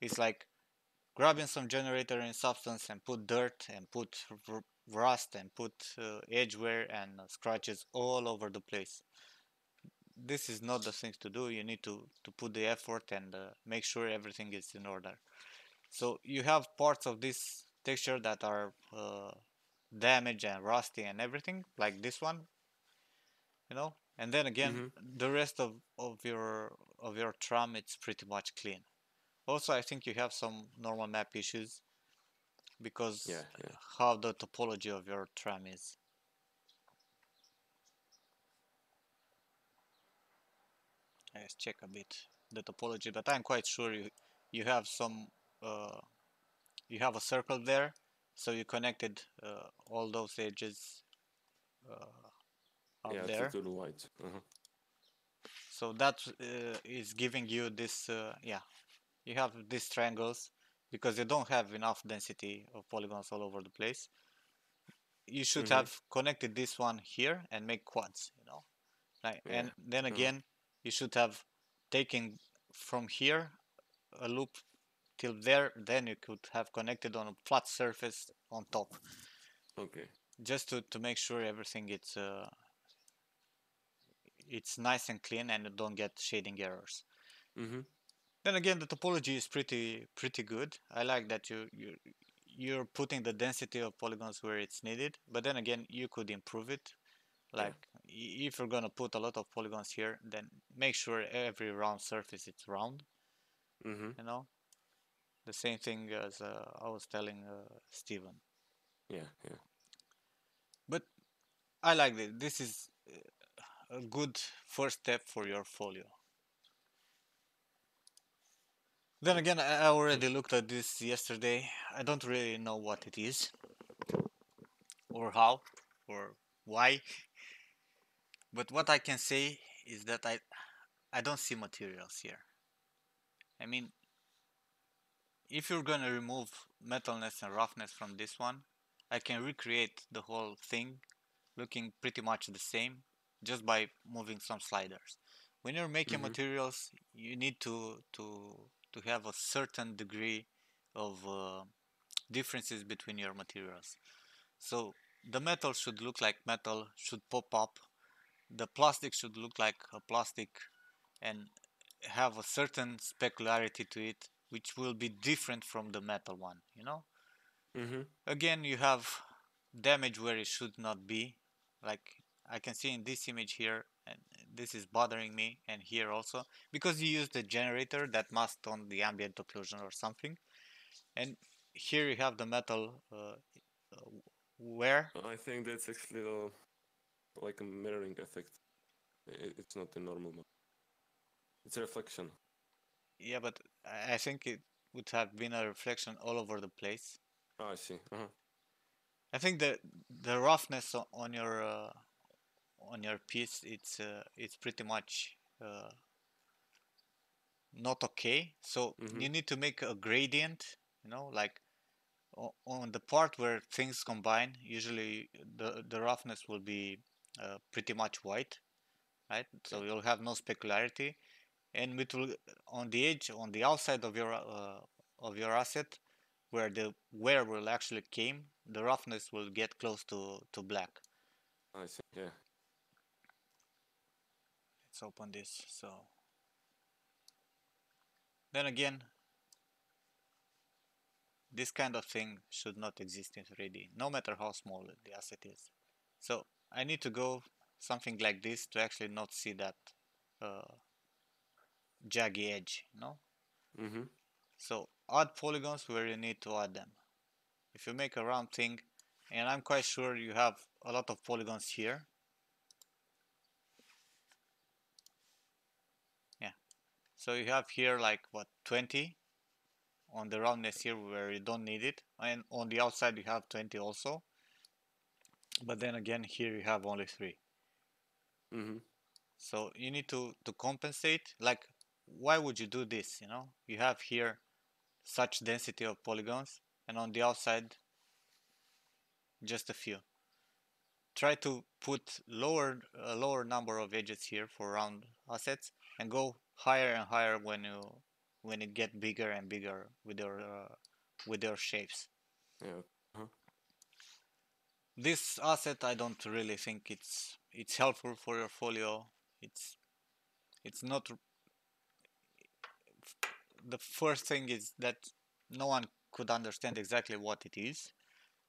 It's like grabbing some generator in substance and put dirt and put rust and put edgeware and scratches all over the place. This is not the thing to do. You need to put the effort and make sure everything is in order. So you have parts of this texture that are damaged and rusty and everything, like this one. you know. And then again, Mm-hmm. the rest of your tram, it's pretty much clean. Also, I think you have some normal map issues because Yeah, yeah. how the topology of your tram is. Let's check a bit the topology, but I'm quite sure you have some you have a circle there, so you connected all those edges up Yeah, there. to the white. Uh-huh. So that is giving you this, yeah, you have these triangles because you don't have enough density of polygons all over the place. You should Mm-hmm. have connected this one here and make quads, you know. Like, Yeah. and then Uh-huh. again, you should have taken from here a loop till there, then you could have connected on a flat surface on top, Okay. just to make sure everything it's nice and clean and you don't get shading errors. Mm-hmm. Then again, the topology is pretty good. I like that you're putting the density of polygons where it's needed, but then again, you could improve it. Yeah. Like if you're gonna put a lot of polygons here, then make sure every round surface it's round. Mm-hmm. You know, the same thing as I was telling Steven. Yeah, yeah. But I like this. This is a good first step for your folio. Then again, I already looked at this yesterday. I don't really know what it is, or how, or why. But what I can say is that I don't see materials here. I mean, if you're gonna remove metalness and roughness from this one, I can recreate the whole thing looking pretty much the same just by moving some sliders. When you're making Mm-hmm. materials, you need to have a certain degree of differences between your materials. So the metal should look like metal, should pop up. The plastic should look like a plastic and have a certain specularity to it, which will be different from the metal one, you know? Mm-hmm. Again, you have damage where it should not be. Like I can see in this image here, and this is bothering me, and here also, because you use the generator that masked on the ambient occlusion or something. And here you have the metal wear. I think that's actually like a mirroring effect. It's not a normal one. It's a reflection. Yeah, but I think it would have been a reflection all over the place. Oh, I see. Uh-huh. I think the roughness on your piece it's pretty much not okay. So Mm-hmm. you need to make a gradient, you know, like on the part where things combine. Usually the roughness will be pretty much white, right? Yeah. So you'll have no specularity, and it will on the edge, on the outside of your asset, where the wear will actually came, the roughness will get close to black. I see. Yeah. Let's open this. So then again, this kind of thing should not exist in 3D, no matter how small the asset is. So I need to go something like this to actually not see that uh, jaggy edge, you know? Mm-hmm. So add polygons where you need to add them. If you make a round thing, and I'm quite sure you have a lot of polygons here. Yeah. So you have here like what 20 on the roundness here where you don't need it, and on the outside you have 20 also. But then again here you have only 3. Mm-hmm. So you need to compensate. Like, why would you do this? You know, you have here such density of polygons, and on the outside, just a few. Try to put a lower number of edges here for round assets, and go higher and higher when it get bigger and bigger with your shapes. Yeah. Uh-huh. This asset, I don't really think it's helpful for your folio. It's not the first thing is that no one could understand exactly what it is.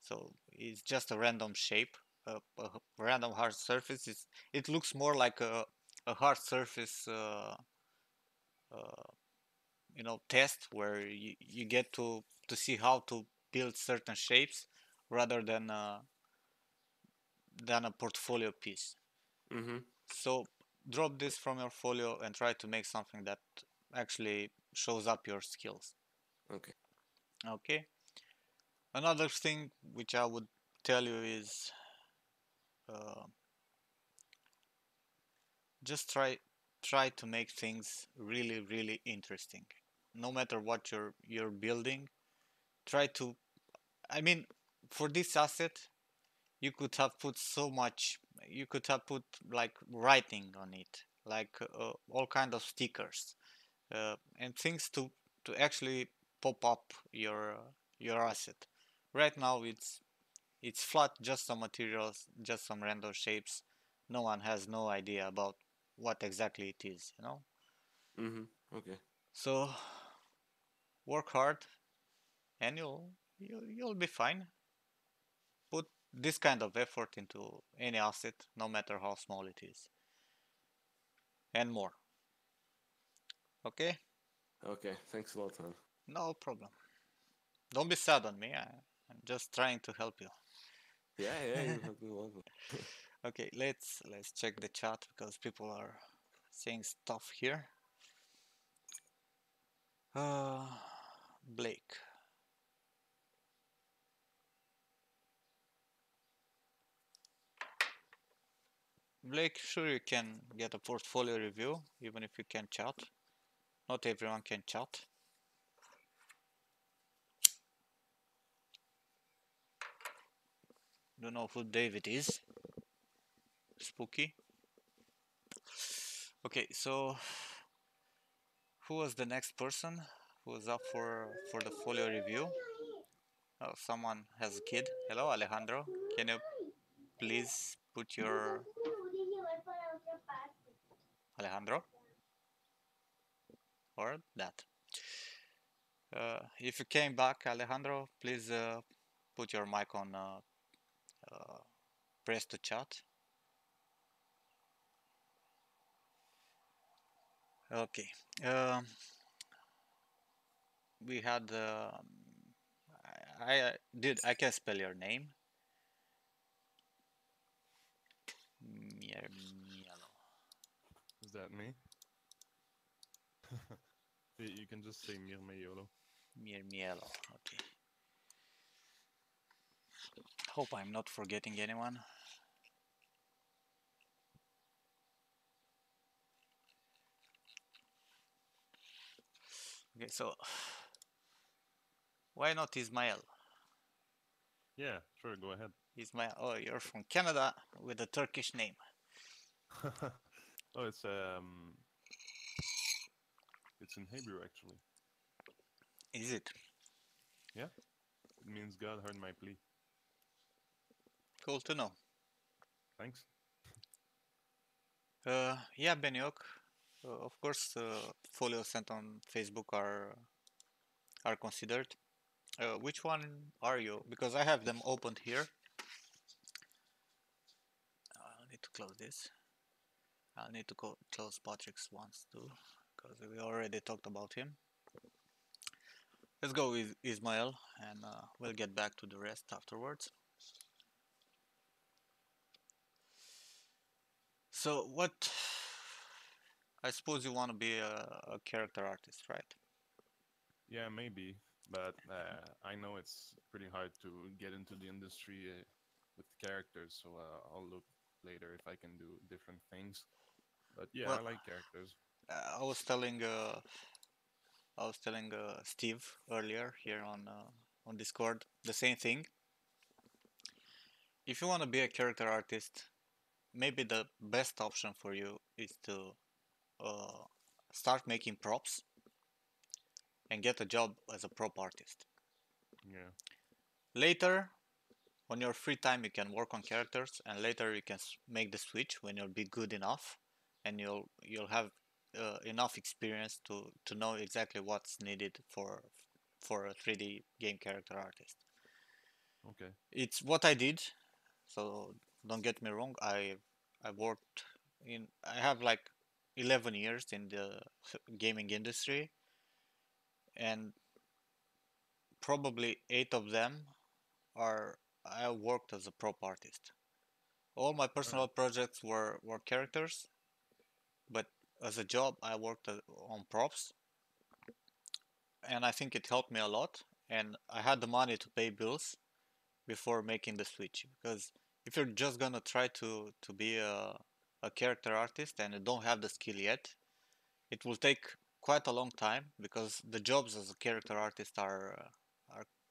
So it's just a random shape. a random hard surface. It looks more like a hard surface, uh, test where you get to see how to build certain shapes rather than a portfolio piece. Mm-hmm. So drop this from your folio and try to make something that actually shows up your skills. Okay. Okay. Another thing which I would tell you is uh, just try to make things really interesting. No matter what you're building, try to. I mean, for this asset, you could have put so much. You could have put like writing on it, like all kind of stickers and things to actually pop up your asset. Right now, it's flat, just some materials, just some random shapes. No one has no idea about what exactly it is. Mm-hmm. Okay. So work hard, and you'll be fine. Put this kind of effort into any asset, no matter how small it is, and more. Okay? Okay. Thanks a lot, man. No problem. Don't be sad on me. I'm just trying to help you. Yeah, yeah, you have been welcome. Okay, let's check the chat because people are saying stuff here. Uh, Blake. Blake, sure you can get a portfolio review even if you can chat. Not everyone can chat. Don't know who David is. Spooky. Okay, so who was the next person who was up for the folio review? Oh, someone has a kid. Hello, Alejandro. Can you please put your Alejandro or that? If you came back, Alejandro, please put your mic on. Press to chat. Okay. Um, we had. Dude, I can spell your name. Miermielo. Is that me? You can just say Mirmeyolo. Miermielo. Okay. Hope I'm not forgetting anyone. Okay, so why not Ismael? Yeah, sure, go ahead. Ismael. Oh, you're from Canada with a Turkish name. Oh, it's in Hebrew actually. Is it? Yeah, it means God heard my plea. Cool to know. Thanks. Yeah, Benyok. Of course, folios sent on Facebook are considered. Which one are you? Because I have them opened here. I'll need to close this. I'll need to close Patrick's ones too, because we already talked about him. Let's go with Ismail, and we'll get back to the rest afterwards. So what? I suppose you want to be a character artist, right? Yeah, maybe, but I know it's pretty hard to get into the industry with characters, so I'll look later if I can do different things. But yeah, I Well, like characters. I was telling Steve earlier here on Discord the same thing. If you want to be a character artist, maybe the best option for you is to uh, start making props and get a job as a prop artist. Yeah. Later, on your free time, you can work on characters, and later you can make the switch when you'll be good enough, and you'll have enough experience to know exactly what's needed for a 3D game character artist. Okay. It's what I did. So don't get me wrong. I worked I have like 11 years in the gaming industry, and probably 8 of them are I worked as a prop artist. All my personal projects were characters, but as a job I worked on props, and I think it helped me a lot. And I had the money to pay bills before making the switch, because if you're just gonna try to be a character artist and you don't have the skill yet, it will take quite a long time, because the jobs as a character artist are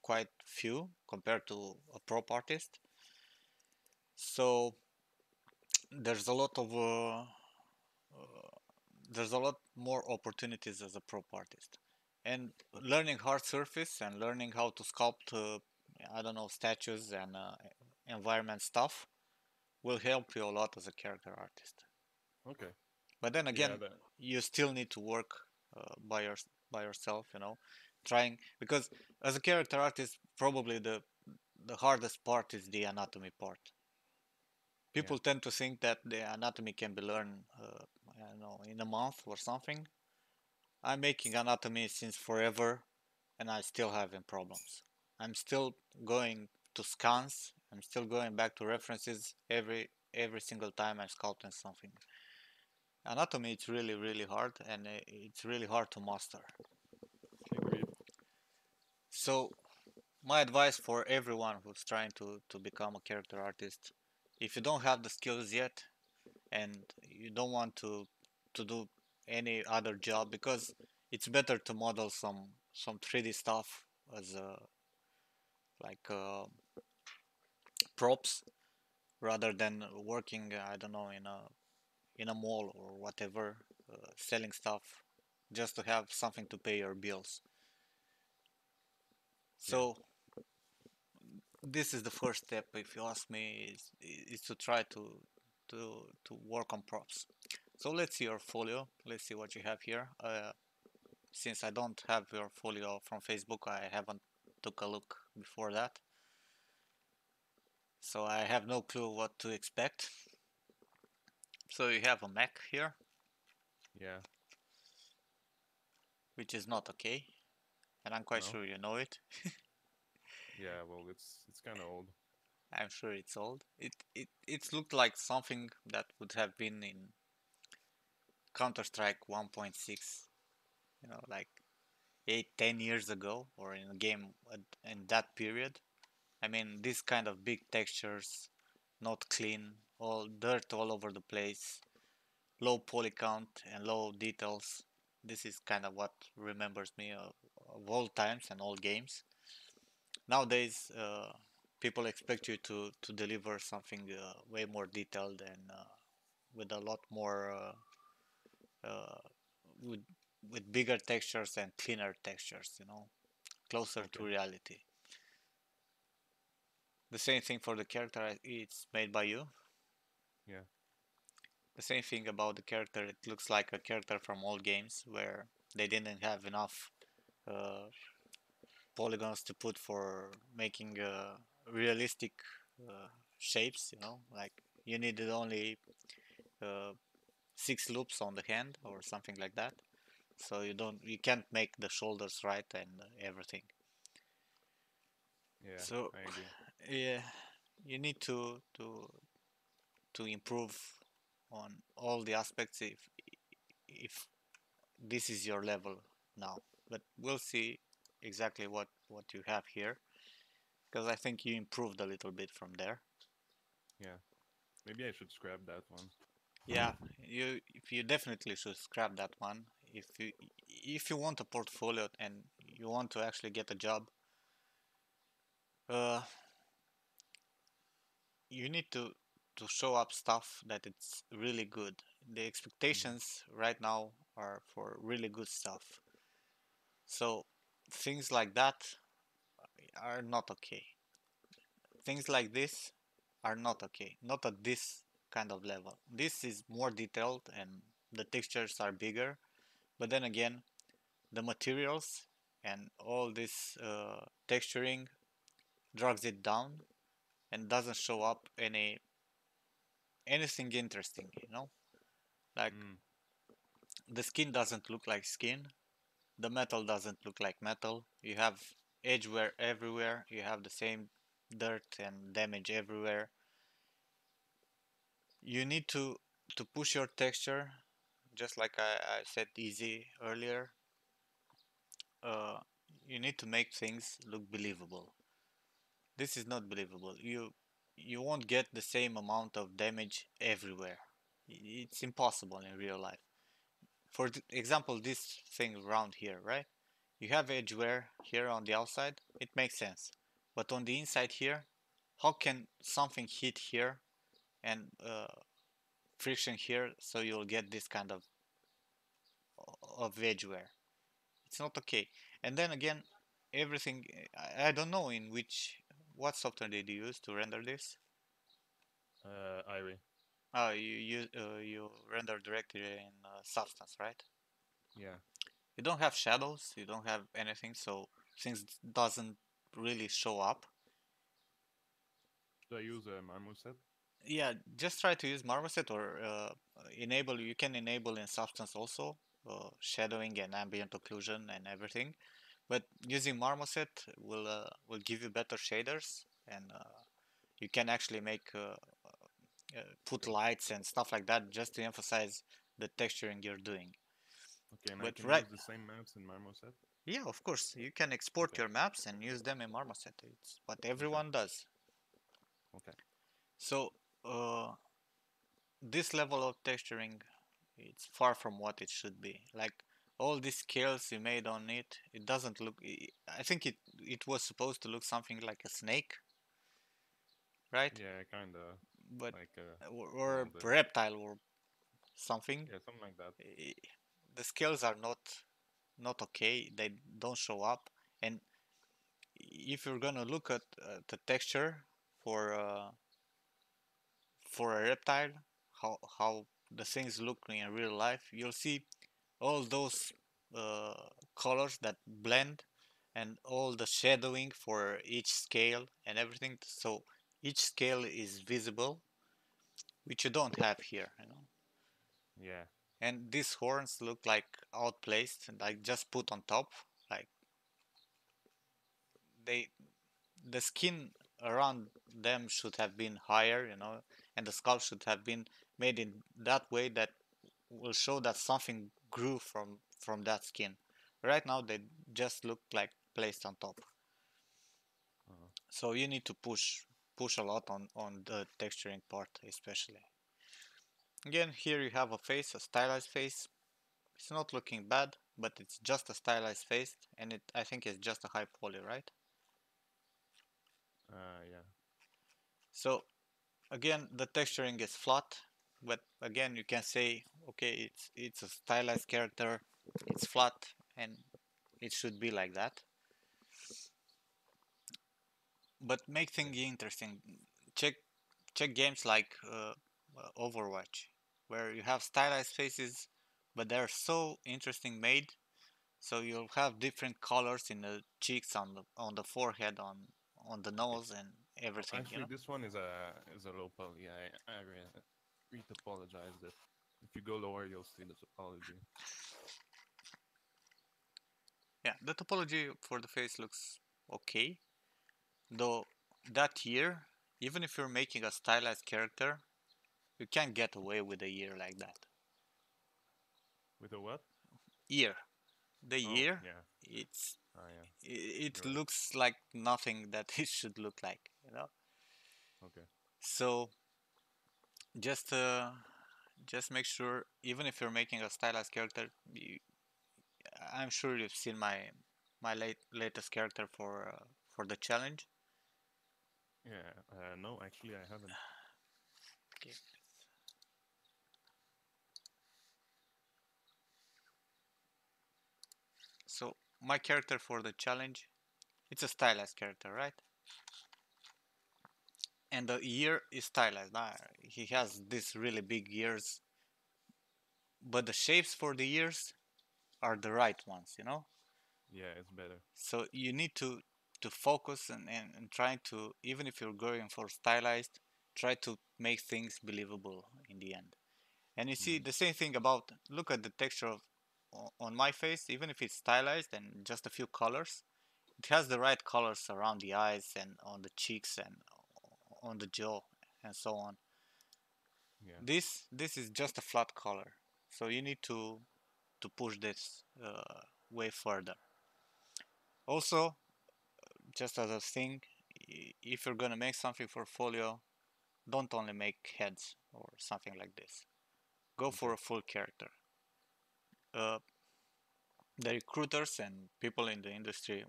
quite few compared to a prop artist. So there's a lot of there's a lot more opportunities as a prop artist, and learning hard surface and learning how to sculpt I don't know, statues and environment stuff will help you a lot as a character artist. Okay. But then Yeah. again, you still need to work by yourself, you know, trying, because as a character artist, probably the hardest part is the anatomy part. People tend to think that the anatomy can be learned, I don't know, in a month or something. I'm making anatomy since forever, and I still having problems. I'm still going to scans. I'm still going back to references every single time I'm sculpting something. Anatomy it's really hard, and it's really hard to master. Agreed. So my advice for everyone who's trying to become a character artist, if you don't have the skills yet and you don't want to do any other job, because it's better to model some 3D stuff as like props, rather than working I don't know, in a mall or whatever, selling stuff just to have something to pay your bills. So this is the first step, if you ask me, is to try to work on props. So let's see your folio. Let's see what you have here. Since I don't have your folio from Facebook, I haven't took a look before that, so I have no clue what to expect. So you have a Mac here, Yeah. which is not okay, and I'm quite No. sure you know it. Yeah. Well, it's kind of old. I'm sure it's old. It looked like something that would have been in Counter-Strike 1.6, you know, like 8, 10 years ago, or in a game in that period. I mean, this kind of big textures, not clean, all dirt all over the place, low poly count and low details. This is kind of what remembers me of old times and old games. Nowadays, people expect you to deliver something way more detailed and with a lot more uh, with with bigger textures and cleaner textures, you know, closer to Okay. reality. The same thing for the character, it's made by you. Yeah. The same thing about the character, it looks like a character from old games where they didn't have enough uh, polygons to put for making realistic uh, shapes, you know, like you needed only uh, 6 loops on the hand or something like that, so you can't make the shoulders right and everything. Yeah. So I agree. yeah, you need to improve on all the aspects if this is your level now. But we'll see exactly what you have here, because I think you improved a little bit from there. Yeah. Maybe I should scrap that one. Yeah, you definitely should scrap that one. If you want a portfolio and you want to actually get a job, uh, you need to show up stuff that it's really good. The Mm-hmm. expectations right now are for really good stuff. So things like that are not okay. Things like this are not okay. Not at this kind of level. This is more detailed and the textures are bigger. But then again, the materials and all this texturing drags it down and doesn't show up any. anything interesting, you know? Like Mm. the skin doesn't look like skin, the metal doesn't look like metal. You have edge wear everywhere, you have the same dirt and damage everywhere. You need to push your texture, just like I said easy earlier. uh, you need to make things look believable. This is not believable. You won't get the same amount of damage everywhere. It's impossible in real life. For example, this thing around here, right? You have edge wear here on the outside, it makes sense. But on the inside here, how can something hit here and friction here so you'll get this kind of edge wear? It's not okay. And then again, everything, I don't know in what software did you use to render this? Irie. Oh, you render directly in Substance, right? Yeah. You don't have shadows, you don't have anything, so things doesn't really show up. Do I use a marmoset? Yeah, just try to use Marmoset or enable. You can enable in Substance also shadowing and ambient occlusion and everything. But using Marmoset will give you better shaders, and you can actually make put Okay. lights and stuff like that just to emphasize the texturing you're doing. Okay, and I But can right, use the same maps in marmoset? yeah, of course, you can export Okay. your maps and use them in Marmoset. It's what Okay. everyone does. Okay. So uh, this level of texturing, it's far from what it should be. Like all these scales you made on it, it doesn't look. I think it was supposed to look something like a snake, right? Yeah, kinda But like or rounded. reptile or something. Yeah, something like that. Eh, The scales are not okay. They don't show up. And if you're gonna look at the texture for uh, for a reptile, how the things look in real life, you'll see all those uh, colors that blend and all the shadowing for each scale and everything. So each scale is visible, which you don't have here, you know. Yeah. And these horns look like outplaced, like just put on top. Like they, the skin around them should have been higher, you know, and the skull should have been made in that way that will show that something grew from that skin. Right now they just look like placed on top. Uh, So you need to push a lot on the texturing part especially. Again, here you have a face, a stylized face. It's not looking bad, but it's just a stylized face, and it I think it's just a high poly, right? yeah. So again, the texturing is flat, but again you can say, okay, it's a stylized character, it's flat, and it should be like that. But make Okay. things interesting. Check check games like Overwatch, where you have stylized faces, but they're so interesting made. So you'll have different colors in the cheeks, on the forehead, on the Okay. nose, and Oh, everything. You actually, know. this one is a low poly. I retopologized it. If you go lower, you'll see the topology. Yeah, the topology for the face looks okay, though that ear, even if you're making a stylized character, you can't get away with a ear like that. With a what? Ear, the Oh, ear, yeah. it's Ah, yeah. it You're right. looks like nothing that it should look like, you know. Okay. So just just make sure, even if you're making a stylized character, I'm sure you've seen my latest character for the challenge. Yeah. No, actually, I haven't. Okay. So my character for the challenge, it's a stylized character, right? And the ear is stylized. He has these really big ears, but the shapes for the ears are the right ones, you know. Yeah, it's better. So you need to focus and trying to, even if you're going for stylized, try to make things believable in the end. And you see the same thing about, look at the texture of on my face, even if it's stylized and just a few colors, it has the right colors around the eyes and on the cheeks and on the jaw and so on. Yeah. This is just a flat color, so you need to push this way further. Also, just as a thing, if you're gonna make something for folio, don't only make heads or something like this. Go for Okay. a full character. Uh, the recruiters and people in the industry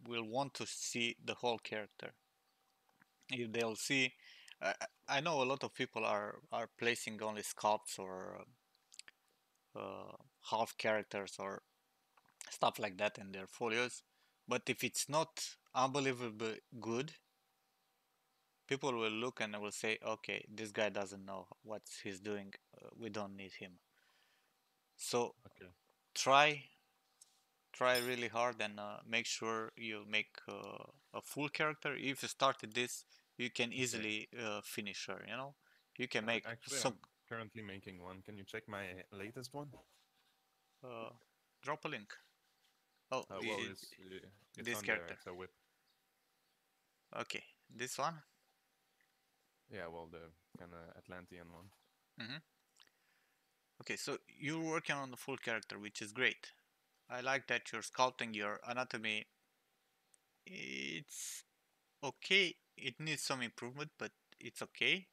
will want to see the whole character. If they'll see, I know a lot of people are placing only sculpts or half characters or stuff like that in their folios, but if it's not unbelievably good, people will look and will say, okay, this guy doesn't know what he's doing, we don't need him. So Okay. try really hard and make sure you make a full character. If you started this, you can Okay. easily finish her, you know. You can make Actually, some I'm currently making one. Can you check my latest one? uh, drop a link. Oh, Well, it's this on there. character. It's a whip. Okay, this one. Yeah, well, the kind of Atlantean one. Mm-hmm. Okay, so you're working on the full character, which is great. I like that you're sculpting your anatomy. It's okay. It needs some improvement, but it's okay.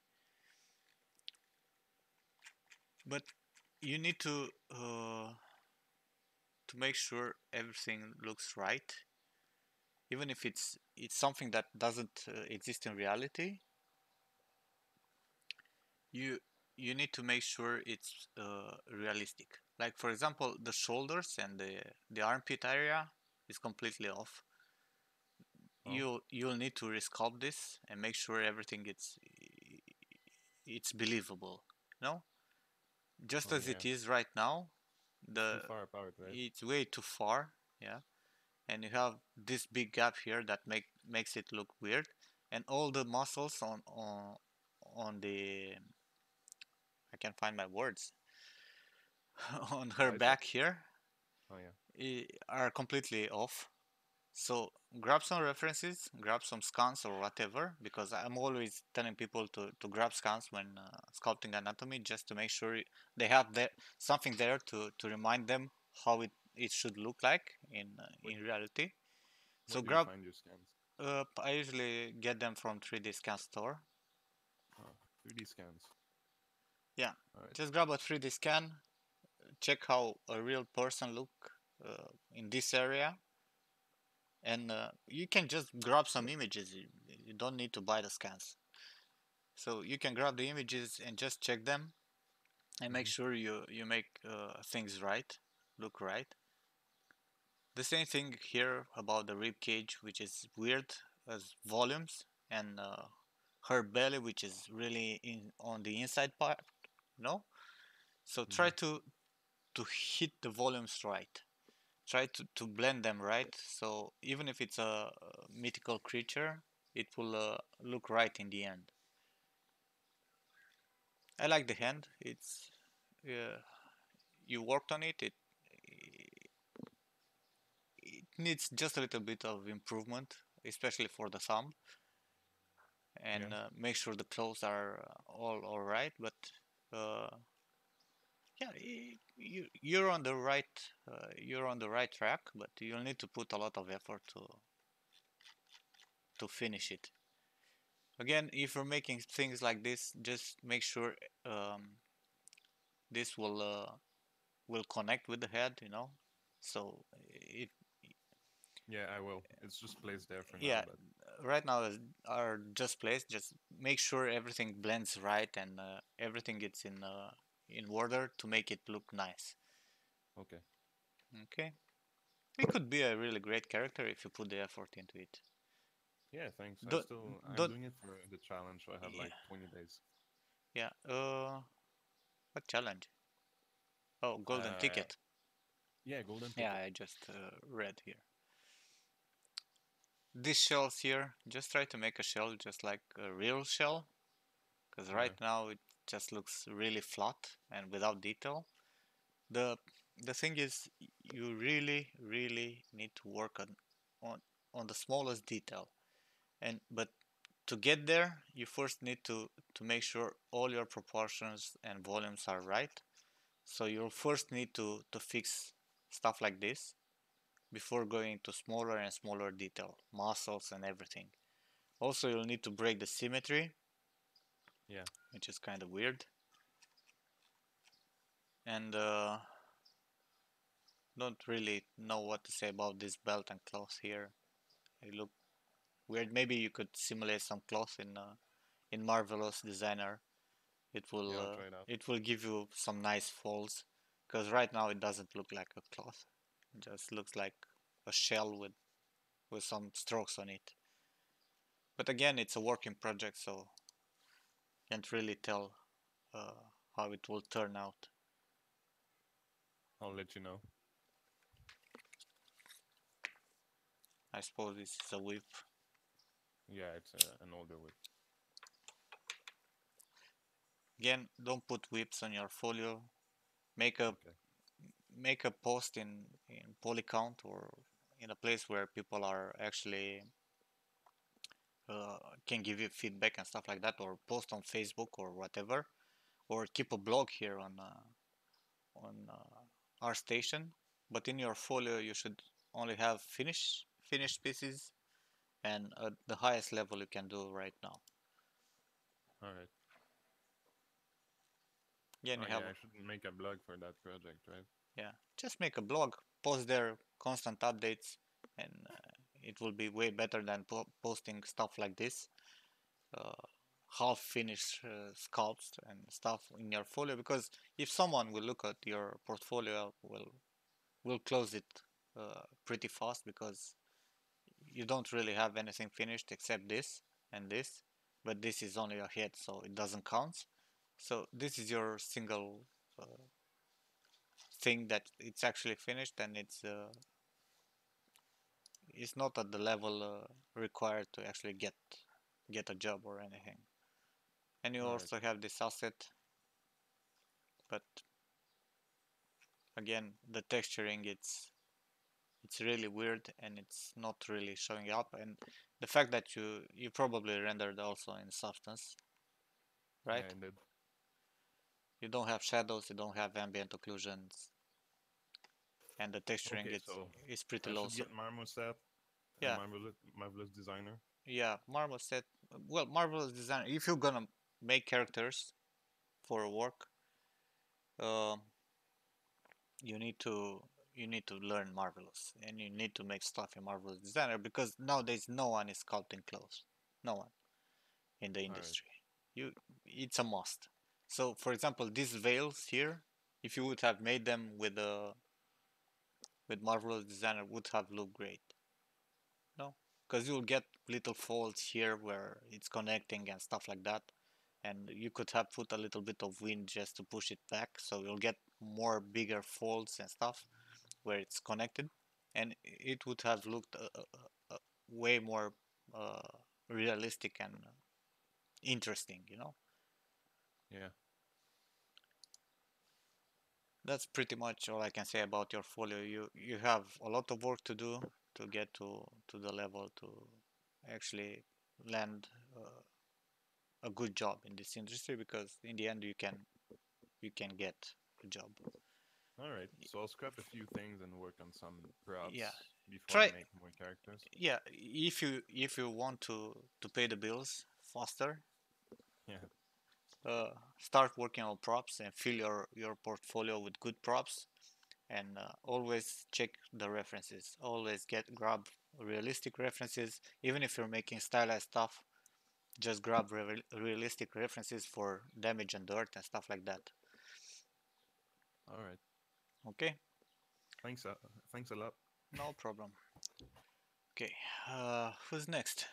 But you need to make sure everything looks right, even if it's something that doesn't exist in reality. You you need to make sure it's realistic. Like for example, the shoulders and the armpit area is completely off. Oh, You'll need to resculpt this and make sure everything it's believable. No, just oh as yeah. it is right now, It's too the far apart, right? it's way too far. Yeah, and you have this big gap here that makes it look weird, and all the muscles on the, I can't find my words, on her back Biceps? here Oh yeah. are completely off. So grab some references, grab some scans or whatever, because I'm always telling people to grab scans when sculpting anatomy, just to make sure they have something there to remind them how it should look like Where, in reality. where So do you grab, find your scans? I usually get them from 3D Scan Store. Oh, 3D scans. Yeah, All right. just grab a 3D scan, check how a real person look in this area, and you can just grab some images. You don't need to buy the scans. So you can grab the images and just check them and make Mm-hmm. sure you make things right, look right. The same thing here about the rib cage, which is weird as volumes, and her belly, which is really in on the inside part. No, so Mm-hmm. try to hit the volumes right. Try to blend them right. So even if it's a mythical creature, it will look right in the end. I like the hand. It's you worked on it. It needs just a little bit of improvement, especially for the thumb, and Yeah. make sure the clothes are all right. But uh, yeah, you're on the right track. But you'll need to put a lot of effort to finish it. Again, if you're making things like this, just make sure this will connect with the head. You know, so it Yeah, I will. It's just placed there for now, yeah, but right now are just placed. Just make sure everything blends right and everything is in order to make it look nice. okay. Okay, it could be a really great character if you put the effort into it. Yeah, thanks. Don't I'm don't doing it for the challenge, so I have yeah like 20 days. yeah. What challenge? Oh, golden Uh, ticket. yeah, golden Yeah, ticket. I just read here. these shells here, just try to make a shell just like a real shell, because right now it just looks really flat and without detail. The the thing is, you really need to work on on the smallest detail, but to get there, you first need to make sure all your proportions and volumes are right. So you'll first need to fix stuff like this before going to smaller and smaller detail, muscles and everything. Also, you'll need to break the symmetry, Yeah. which is kind of weird. And don't really know what to say about this belt and cloth here. They look weird. Maybe you could simulate some cloth in Marvelous Designer. It will Yeah, I'll try it out. it will give you some nice folds, because right now it doesn't look like a cloth. It just looks like a shell with some strokes on it. But again, it's a working project, so can't really tell uh, how it will turn out. I'll let you know. I suppose this is a whip. Yeah, it's an older whip. Again, don't put whips on your folio. Make a Okay. make a post in Polycount or in a place where people are actually can give you feedback and stuff like that, or post on Facebook or whatever, or keep a blog here on our station. But in your folio, you should only have finished pieces and at the highest level you can do right now. All right. Again, Oh you have yeah, I should make a blog for that project, right? yeah, just make a blog, post there constant updates, and it will be way better than posting stuff like this, uh, half finished sculpts and stuff in your folio. Because if someone will look at your portfolio, will close it pretty fast, because you don't really have anything finished except this and this, but this is only a head, so it doesn't count. So this is your single uh, thing that it's actually finished, and it's not at the level required to actually get a job or anything. And you All right. also have this asset, but again, the texturing, it's really weird and it's not really showing up. And the fact that you probably rendered also in Substance, Yeah, right? I did. You don't have shadows, you don't have ambient occlusions, and the texturing Okay, it's so is pretty I low. should So get Marmoset and yeah, Marvelous Designer. yeah, Marmoset. Well, Marvelous Design. If you're gonna make characters for work, um, you need to you need to learn Marvelous, and you need to make stuff in Marvelous Designer, because nowadays no one is sculpting clothes. No one in the All right. industry. You, it's a must. So, for example, these veils here, if you would have made them with Marvelous Designer, would have looked great. No, because you'll get little folds here where it's connecting and stuff like that, and you could have put a little bit of wind just to push it back, so you'll get more bigger folds and stuff where it's connected, and it would have looked way more uh, realistic and interesting, you know. Yeah. That's pretty much all I can say about your folio. You have a lot of work to do to get to the level to actually land a good job in this industry, because in the end you can get a job. All right. So I'll scrap a few things and work on some Yeah, props before I try. make more characters. Yeah, if you want to pay the bills faster, Yeah. start working on props and fill your portfolio with good props, and always check the references. Always grab realistic references, even if you're making stylized stuff. Just grab realistic references for damage and dirt and stuff like that. All right. Okay, Thanks. Thanks a lot. no problem. Okay, who's next?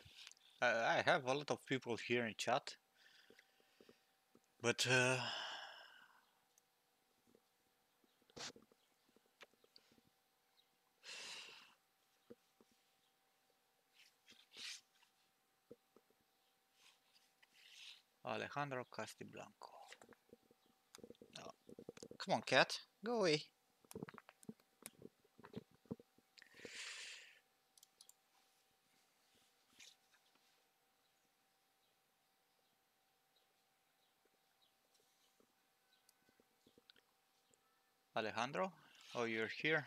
I have a lot of people here in chat, but Alejandro Castiblanco. Oh, come on, cat, go away. Alejandro, oh, you're here.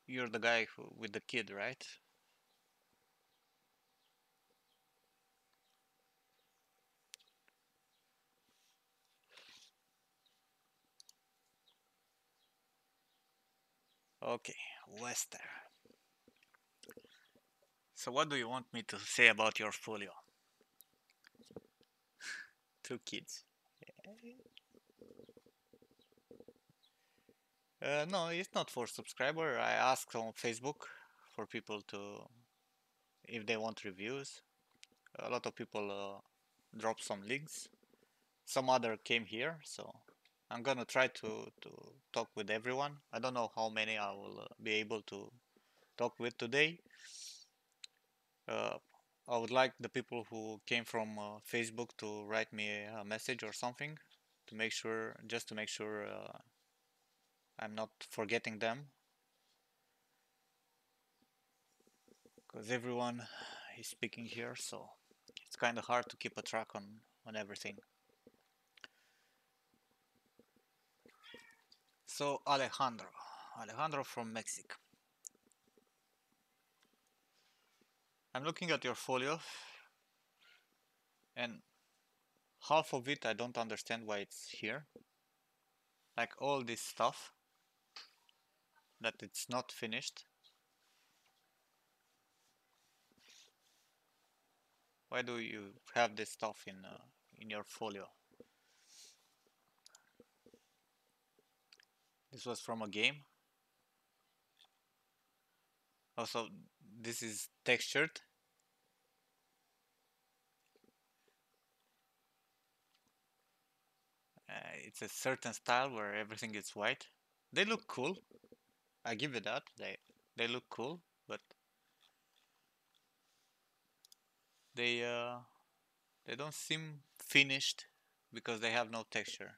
You're the guy with the kid, right? Okay, Wester. So what do you want me to say about your folio? 2 kids. No, it's not for subscriber. I asked on Facebook for people to, if they want reviews. A lot of people dropped some links. Some other came here, so I'm gonna try to talk with everyone. I don't know how many I will be able to talk with today. I would like the people who came from Facebook to write me a message or something to make sure, just to make sure I'm not forgetting them, because everyone is speaking here, so it's kind of hard to keep a track on everything. So Alejandro from Mexico. I'm looking at your folio, and half of it I don't understand why it's here. Like all this stuff that it's not finished. Why do you have this stuff in your folio? This was from a game. Also, this is textured. It's a certain style where everything is white. They look cool. I give it that. They look cool, but they don't seem finished because they have no texture.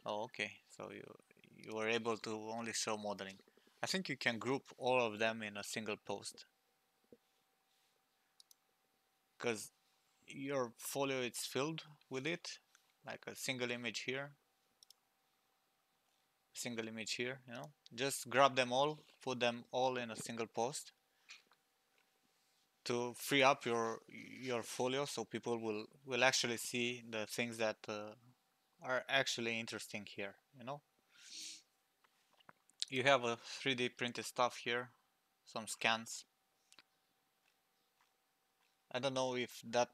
Oh, okay. So you were able to only show modeling. I think you can group all of them in a single post, because your folio is filled with it, like a single image here, single image here, you know. Just grab them all, put them all in a single post to free up your folio, so people will actually see the things that are actually interesting here, you know. You have a 3D printed stuff here, some scans. I don't know if that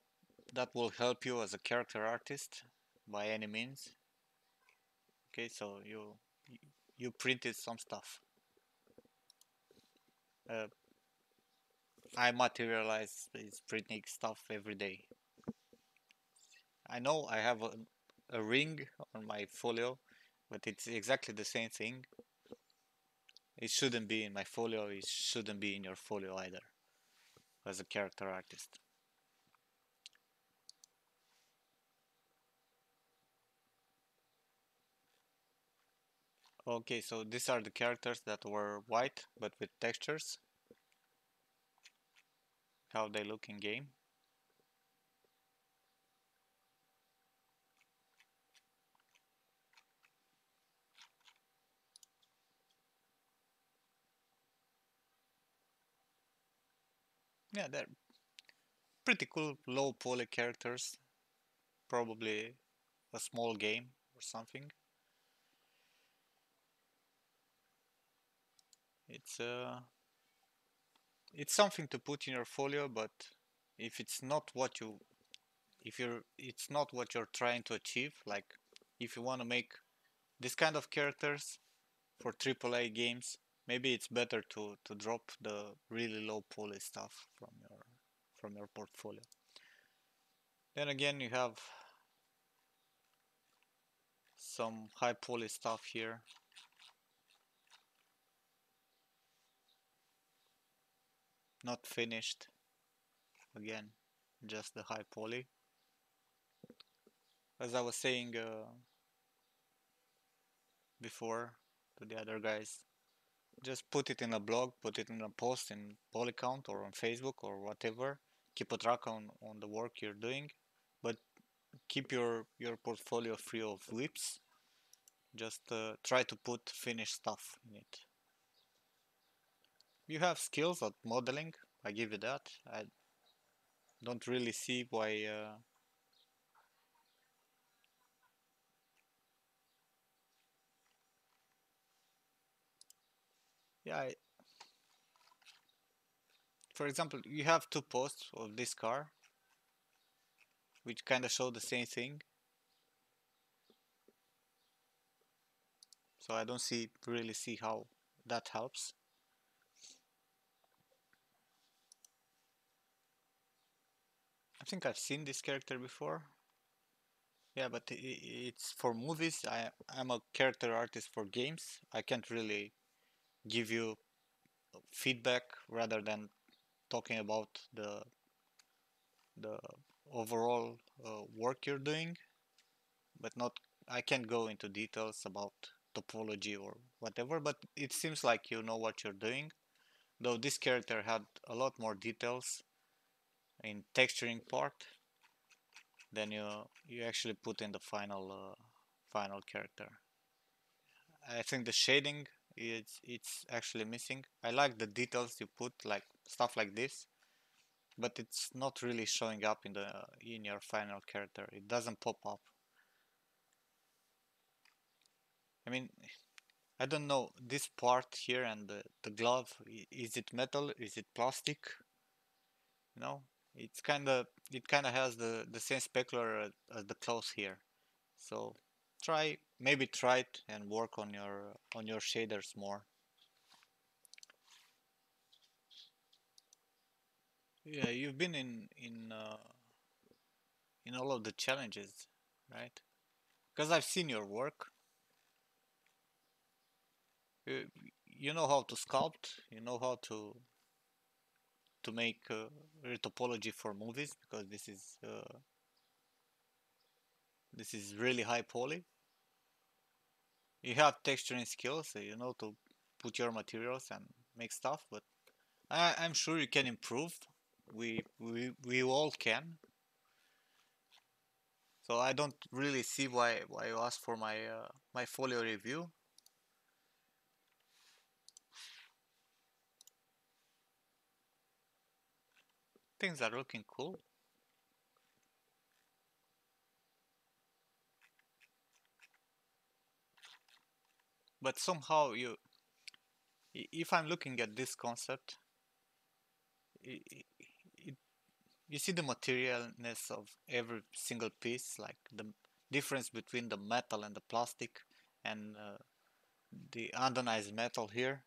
will help you as a character artist by any means. Okay, so you printed some stuff. I materialize this printing stuff every day. I know I have a ring on my folio, but it's exactly the same thing. It shouldn't be in my folio, it shouldn't be in your folio either, as a character artist. Okay, so these are the characters that were white, but with textures. How they look in game. Yeah, they're pretty cool, low poly characters. Probably a small game or something. It's something to put in your folio, but if it's not what it's not what you're trying to achieve, like if you want to make this kind of characters for AAA games, maybe it's better to drop the really low poly stuff from your portfolio. Then again, you have some high poly stuff here. not finished. Again, just the high poly. As I was saying before to the other guys, just put it in a blog, put it in a post in Polycount or on Facebook or whatever. Keep a track on the work you're doing, but keep your portfolio free of whips. Just try to put finished stuff in it. You have skills at modeling, I give you that. I don't really see why yeah, for example, you have two posts of this car which kind of show the same thing. So I don't really see how that helps. I think I've seen this character before. Yeah, but it's for movies. I'm a character artist for games. I can't really give you feedback rather than talking about the overall work you're doing, but not I can't go into details about topology or whatever, but it seems like you know what you're doing, though this character had a lot more details in texturing part than you actually put in the final character. I think the shading it's actually missing. I like the details you put, like stuff like this, but it's not really showing up in your final character. It doesn't pop up. I mean, I don't know this part here and the glove. Is it metal? Is it plastic? You know, it kind of has the same specular as the clothes here. So maybe try it and work on your shaders more. Yeah, you've been in all of the challenges, right? Because I've seen your work. You know how to sculpt. You know how to make topology for movies, because this is really high poly. You have texturing skills, so you know to put your materials and make stuff, but I'm sure you can improve. We all can. So I don't really see why you asked for my folio review. Things are looking cool. But somehow if I'm looking at this concept, you see the materialness of every single piece, like the difference between the metal and the plastic and the anodized metal here.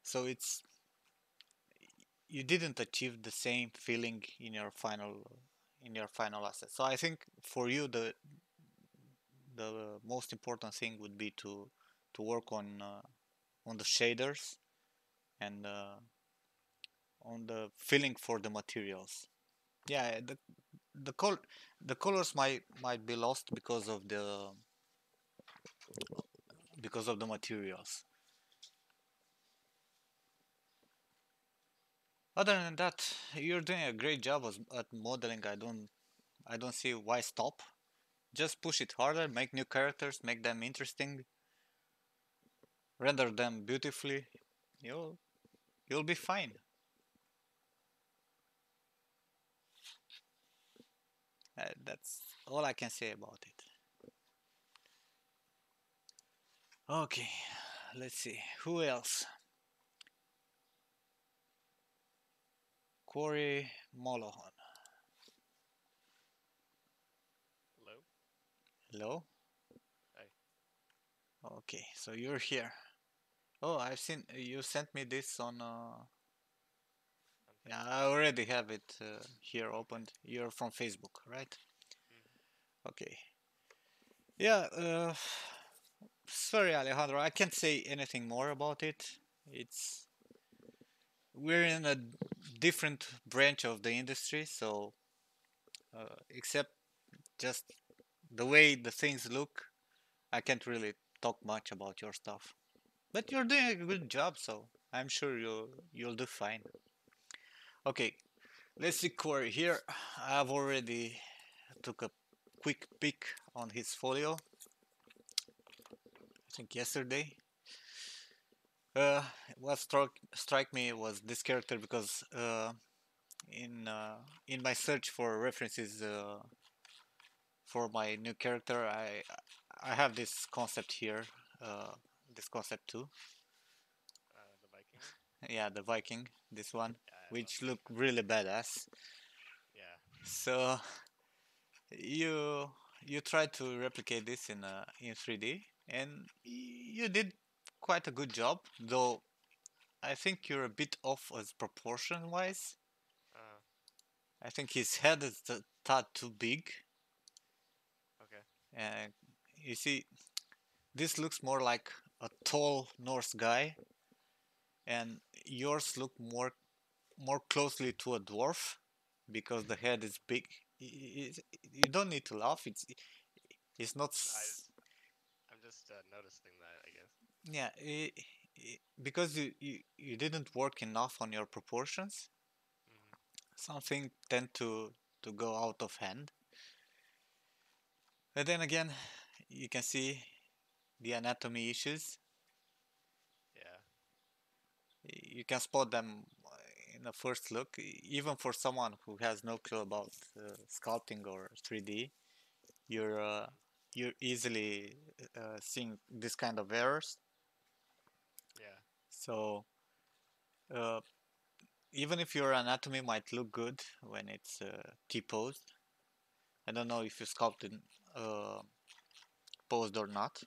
So you didn't achieve the same feeling in your final asset. So I think for you the most important thing would be to work on the shaders and on the feeling for the materials. Yeah, the colors might be lost because of the materials. Other than that, you're doing a great job at modeling. I don't see why stop. Just push it harder, make new characters, make them interesting, render them beautifully. You'll be fine. That's all I can say about it. Okay, let's see. Who else? Corey Molohan. Hello? Hello? Hi. Okay, so you're here. Oh, I've seen you sent me this on. Yeah, I already have it here opened. You're from Facebook, right? Mhm. Okay. Yeah. Sorry, Alejandro. I can't say anything more about it. It's we're in a different branch of the industry, so except just the way the things look, I can't really talk much about your stuff. But you're doing a good job, so I'm sure you'll do fine. Okay, let's see Corey here. I've already took a quick peek on his folio. I think yesterday. What struck me was this character because in my search for references for my new character, I have this concept here, this concept too. The Viking one? Yeah, the Viking, this one, Yeah, I which love look really badass. Yeah. So you you tried to replicate this in 3D, and you did quite a good job. Though I think you're a bit off as proportion wise. Uh, I think his head is a tad too big. okay. And you see, this looks more like a tall Norse guy, and yours look more closely to a dwarf because the head is big. You don't need to laugh. It's not. No, I'm just noticing that, I guess. Yeah, because you didn't work enough on your proportions. Mm-hmm. Something tend to go out of hand. But then again, you can see the anatomy issues. Yeah. You can spot them in a first look, even for someone who has no clue about sculpting or 3D. You're uh, you're easily seeing this kind of errors. Yeah. So uh, even if your anatomy might look good when it's T-posed, I don't know if you sculpted uh, posed or not.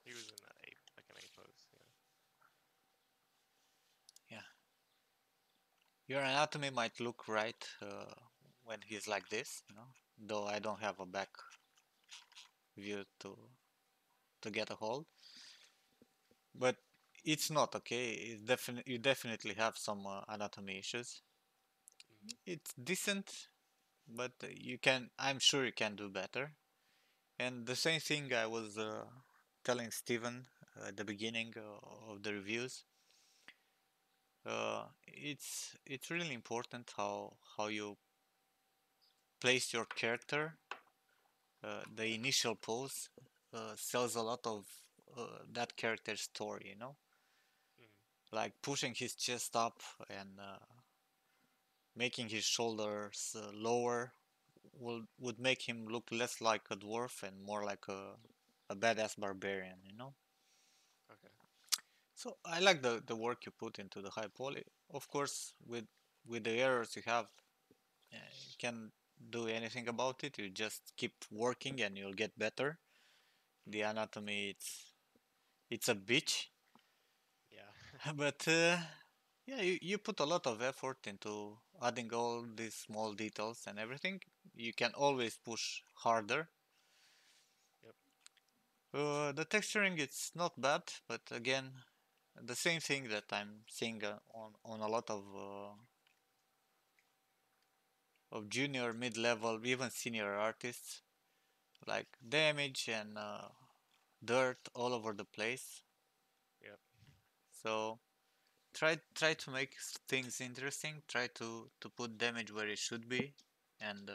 He was in like an A pose. Yeah, your anatomy might look right when he's like this, though I don't have a back view to get a hold. But it's not okay. You definitely have some anatomy issues. Mm-hmm. It's decent, but you can. I'm sure you can do better. And the same thing I was telling Steven at the beginning of the reviews. It's really important how you place your character. The initial pose sells a lot of that character's story. Mm-hmm. Like pushing his chest up and making his shoulders lower would make him look less like a dwarf and more like a badass barbarian. Okay. So I like the work you put into the high poly. Of course, with the errors you have, you can't do anything about it. You just keep working and you'll get better. The anatomy, it's a bitch, Yeah. but yeah, you put a lot of effort into adding all these small details and everything. You can always push harder. Yep. The texturing it's not bad, but again, the same thing that I'm seeing on a lot of junior, mid-level, even senior artists, like damage and dirt all over the place. Yep. So try to make things interesting. Try to put damage where it should be, and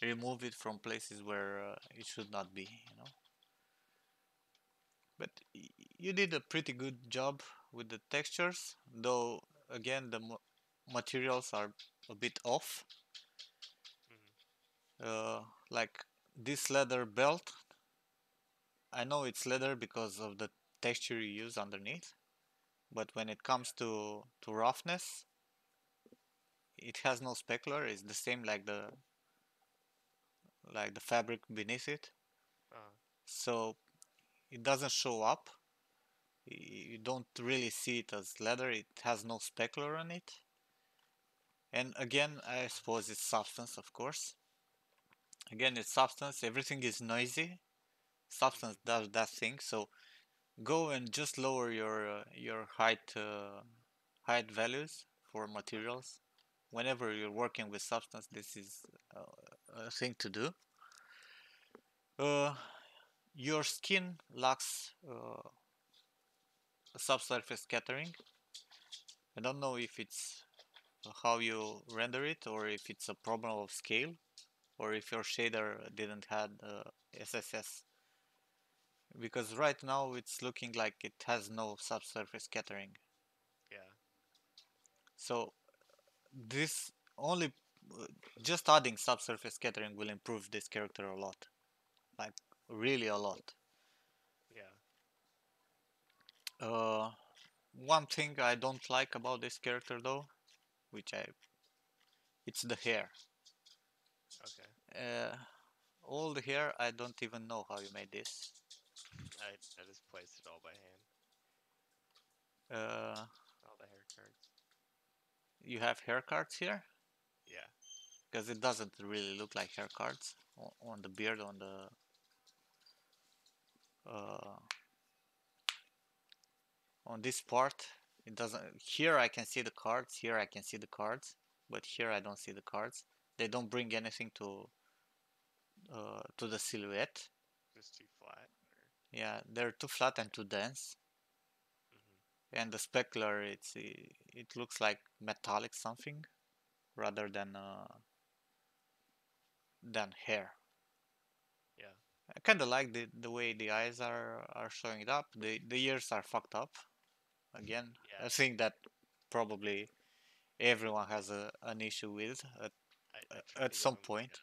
remove it from places where it should not be. But you did a pretty good job with the textures, though again the materials are a bit off. Mm-hmm. Like this leather belt, I know it's leather because of the texture you use underneath, but when it comes Yeah. to roughness, it has no specular. It's the same like the fabric beneath it, Uh-huh. so it doesn't show up. You don't really see it as leather. It has no specular on it. And again, I suppose it's substance, of course. Again, it's substance. Everything is noisy. Substance Mm-hmm. does that thing. So go and just lower your height values for materials. Whenever you're working with substance, this is a thing to do. Your skin lacks subsurface scattering. I don't know if it's how you render it, or if it's a problem of scale, or if your shader didn't had SSS. Because right now it's looking like it has no subsurface scattering. Yeah. So this only just adding subsurface scattering will improve this character a lot, like really a lot. Yeah. One thing I don't like about this character though, it's the hair. Okay. All the hair, I don't even know how you made this. I just placed it all by hand. Uh, All the hair cards. you have hair cards here? Yeah. Because it doesn't really look like hair cards on the beard, uh, on this part. It doesn't. Here I can see the cards. Here I can see the cards, but here I don't see the cards. They don't bring anything to the silhouette. Just too flat. Or... Yeah, they're too flat and too dense. And the specular, it looks like metallic something rather than hair. Yeah. I kind of like the way the eyes are showing it up. The ears are fucked up. Again, Yeah. I think that probably everyone has an issue with I tried at to some give him point.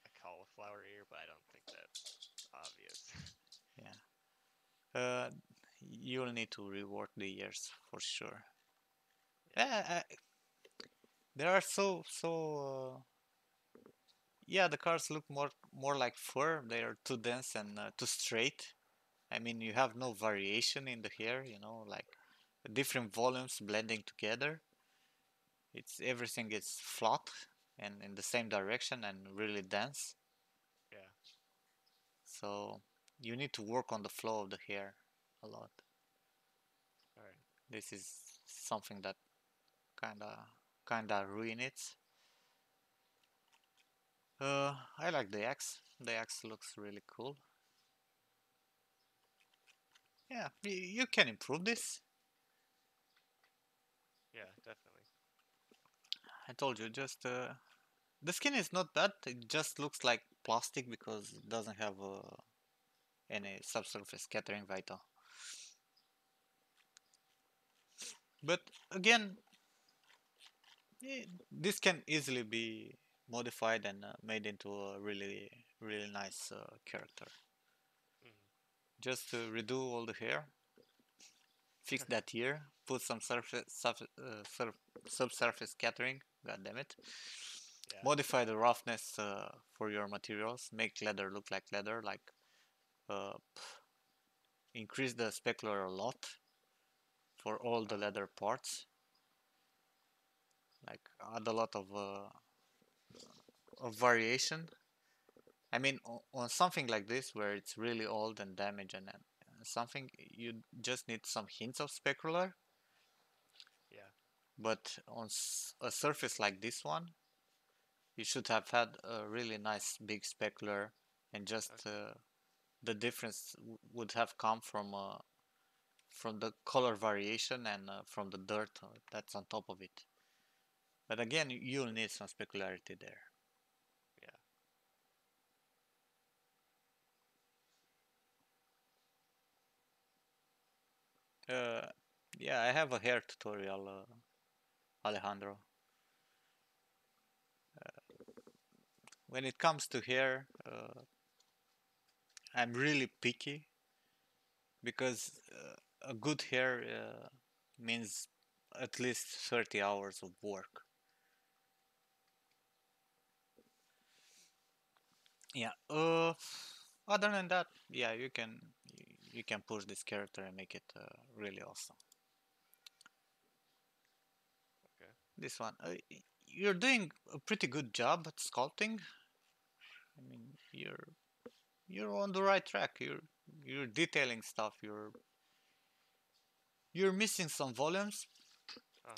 a cauliflower ear, but I don't think that's obvious. Yeah. You'll need to rework the ears for sure. Yeah. There are yeah, the cars look more like fur. They are too dense and too straight. I mean, you have no variation in the hair, like different volumes blending together. It's everything is flat and in the same direction and really dense. Yeah. So you need to work on the flow of the hair a lot. All right. This is something that kinda ruin it. I like the axe. The axe looks really cool. Yeah, you can improve this. Yeah, definitely. I told you, just the skin is not bad. It just looks like plastic because it doesn't have any subsurface scattering vital. But again, this can easily be modified and made into a really nice character. Just to redo all the hair, fix that ear, put some subsurface scattering. God damn it! Yeah. Modify the roughness for your materials. Make leather look like leather. Like increase the specular a lot for all the leather parts. Like add a lot of variation. I mean, on something like this where it's really old and damaged and something, you just need some hints of specular. Yeah. But on a surface like this one, you should have had a really nice big specular, and just the difference would have come from the color variation and from the dirt that's on top of it. But again, you'll need some specularity there. Yeah, I have a hair tutorial, Alejandro. When it comes to hair, I'm really picky because a good hair means at least 30 hours of work. Yeah. Other than that, yeah, you can push this character and make it really awesome. Okay. This one, you're doing a pretty good job at sculpting. I mean, you're on the right track. You're detailing stuff. You're you're missing some volumes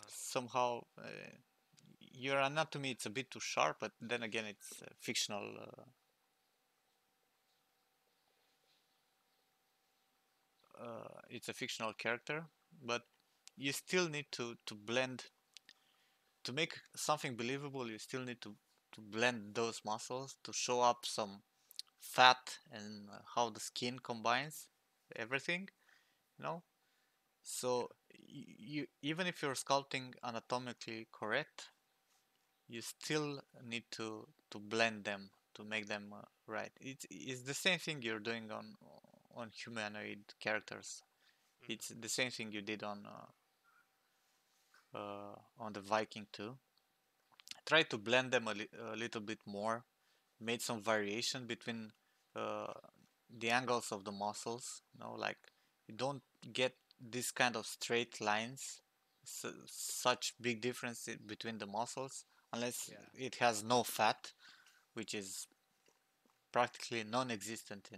somehow. Your anatomy, it's a bit too sharp, but then again, it's fictional. It's a fictional character, but you still need to blend to make something believable. You still need to blend those muscles to show up some fat and how the skin combines everything, you know. So you even if you're sculpting anatomically correct, you still need to blend them to make them right. It's the same thing you're doing on humanoid characters. It's the same thing you did on the Viking too. Try to blend them a little bit more. Made some variation between uh, the angles of the muscles. You know, like you don't get this kind of straight lines, such big difference between the muscles, unless it has no fat, which is practically non-existent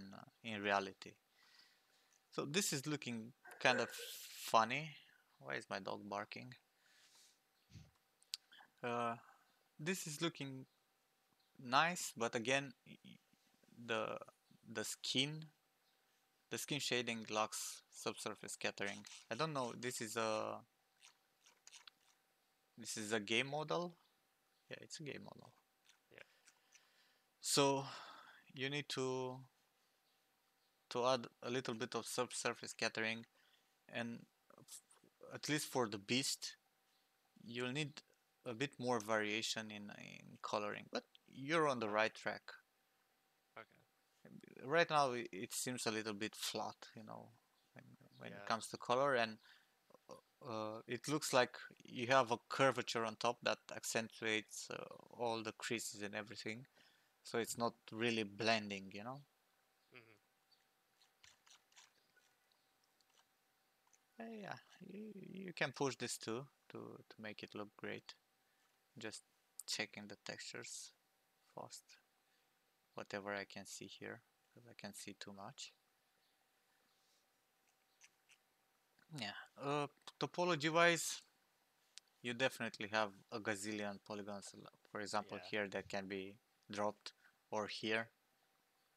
in reality. So this is looking kind of funny. Why is my dog barking? Uh, this is looking nice, but again, the the skin the skin shading lacks subsurface scattering. I don't know. This is a game model. Yeah, it's a game model. Yeah. So you need to add a little bit of subsurface scattering, and at least for the beast, you'll need a bit more variation in coloring. But you're on the right track. Okay. Right now, it seems a little bit flat, you know, when it comes to color, and it looks like you have a curvature on top that accentuates all the creases and everything, so it's not really blending, you know. Yeah, you can push this too to make it look great. Just checking the textures fast, whatever I can see here, because I can see too much. Yeah, topology wise, you definitely have a gazillion polygons, for example, here that can be dropped, or here.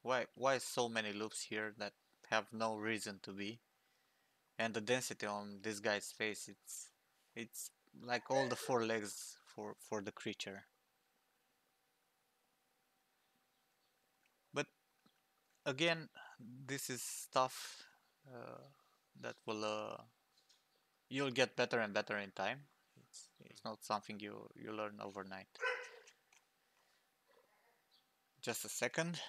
Why so many loops here that have no reason to be? And the density on this guy's face, it's like all the four legs for the creature. But again, this is stuff that will you'll get better and better in time. It's not something you learn overnight. Just a second.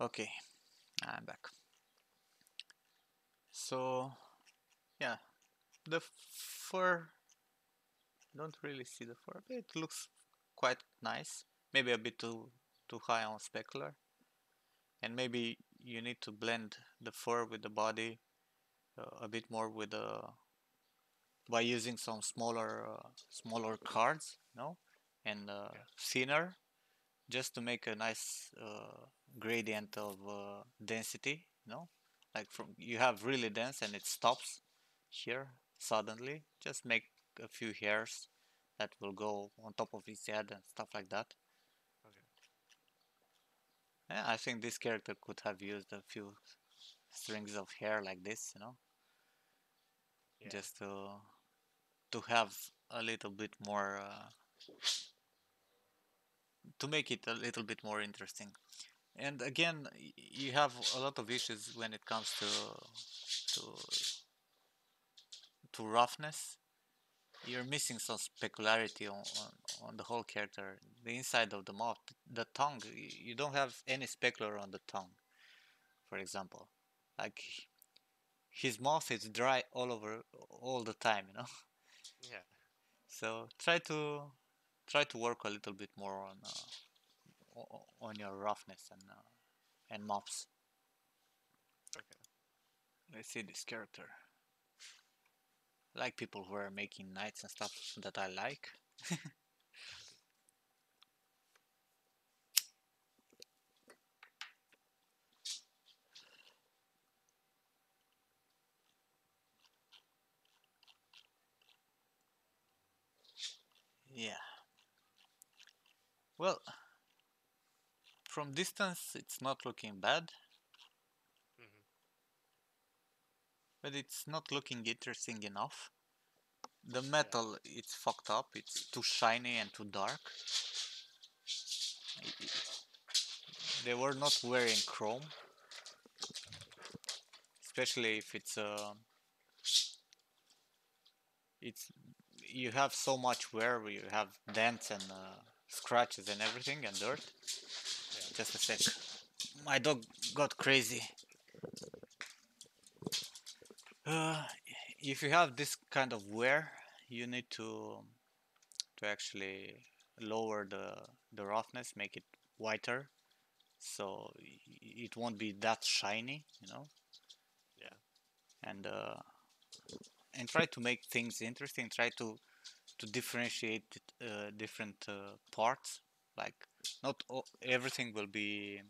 Okay, I'm back. So yeah, the fur, don't really see the fur, but it looks quite nice. Maybe a bit too high on specular, and maybe you need to blend the fur with the body a bit more with by using some smaller cards, you know, and thinner, just to make a nice gradient of density, you know, like from you have really dense and it stops here suddenly. Just make a few hairs that will go on top of his head and stuff like that. Yeah, I think this character could have used a few strings of hair like this, you know, just to have a little bit more to make it a little bit more interesting. And again, you have a lot of issues when it comes to to roughness. You're missing some specularity on the whole character. The inside of the mouth, the tongue, you don't have any specular on the tongue, for example. Like his mouth is dry all over all the time, you know. Yeah. So try to work a little bit more on your roughness and mops. Okay. Let's see this character. I like people who are making knights and stuff that I like. Well, from distance it's not looking bad, Mm-hmm. but it's not looking interesting enough. The Yeah. metal, it's fucked up. It's too shiny and too dark. They were not wearing chrome, especially if it's you have so much wear. You have dents and scratches and everything and dirt. Yeah. Just a sec. My dog got crazy. Uh, if you have this kind of wear, you need to actually lower the roughness, make it whiter, so it won't be that shiny, you know. Yeah. And try to make things interesting. Try to differentiate different parts. Like everything will be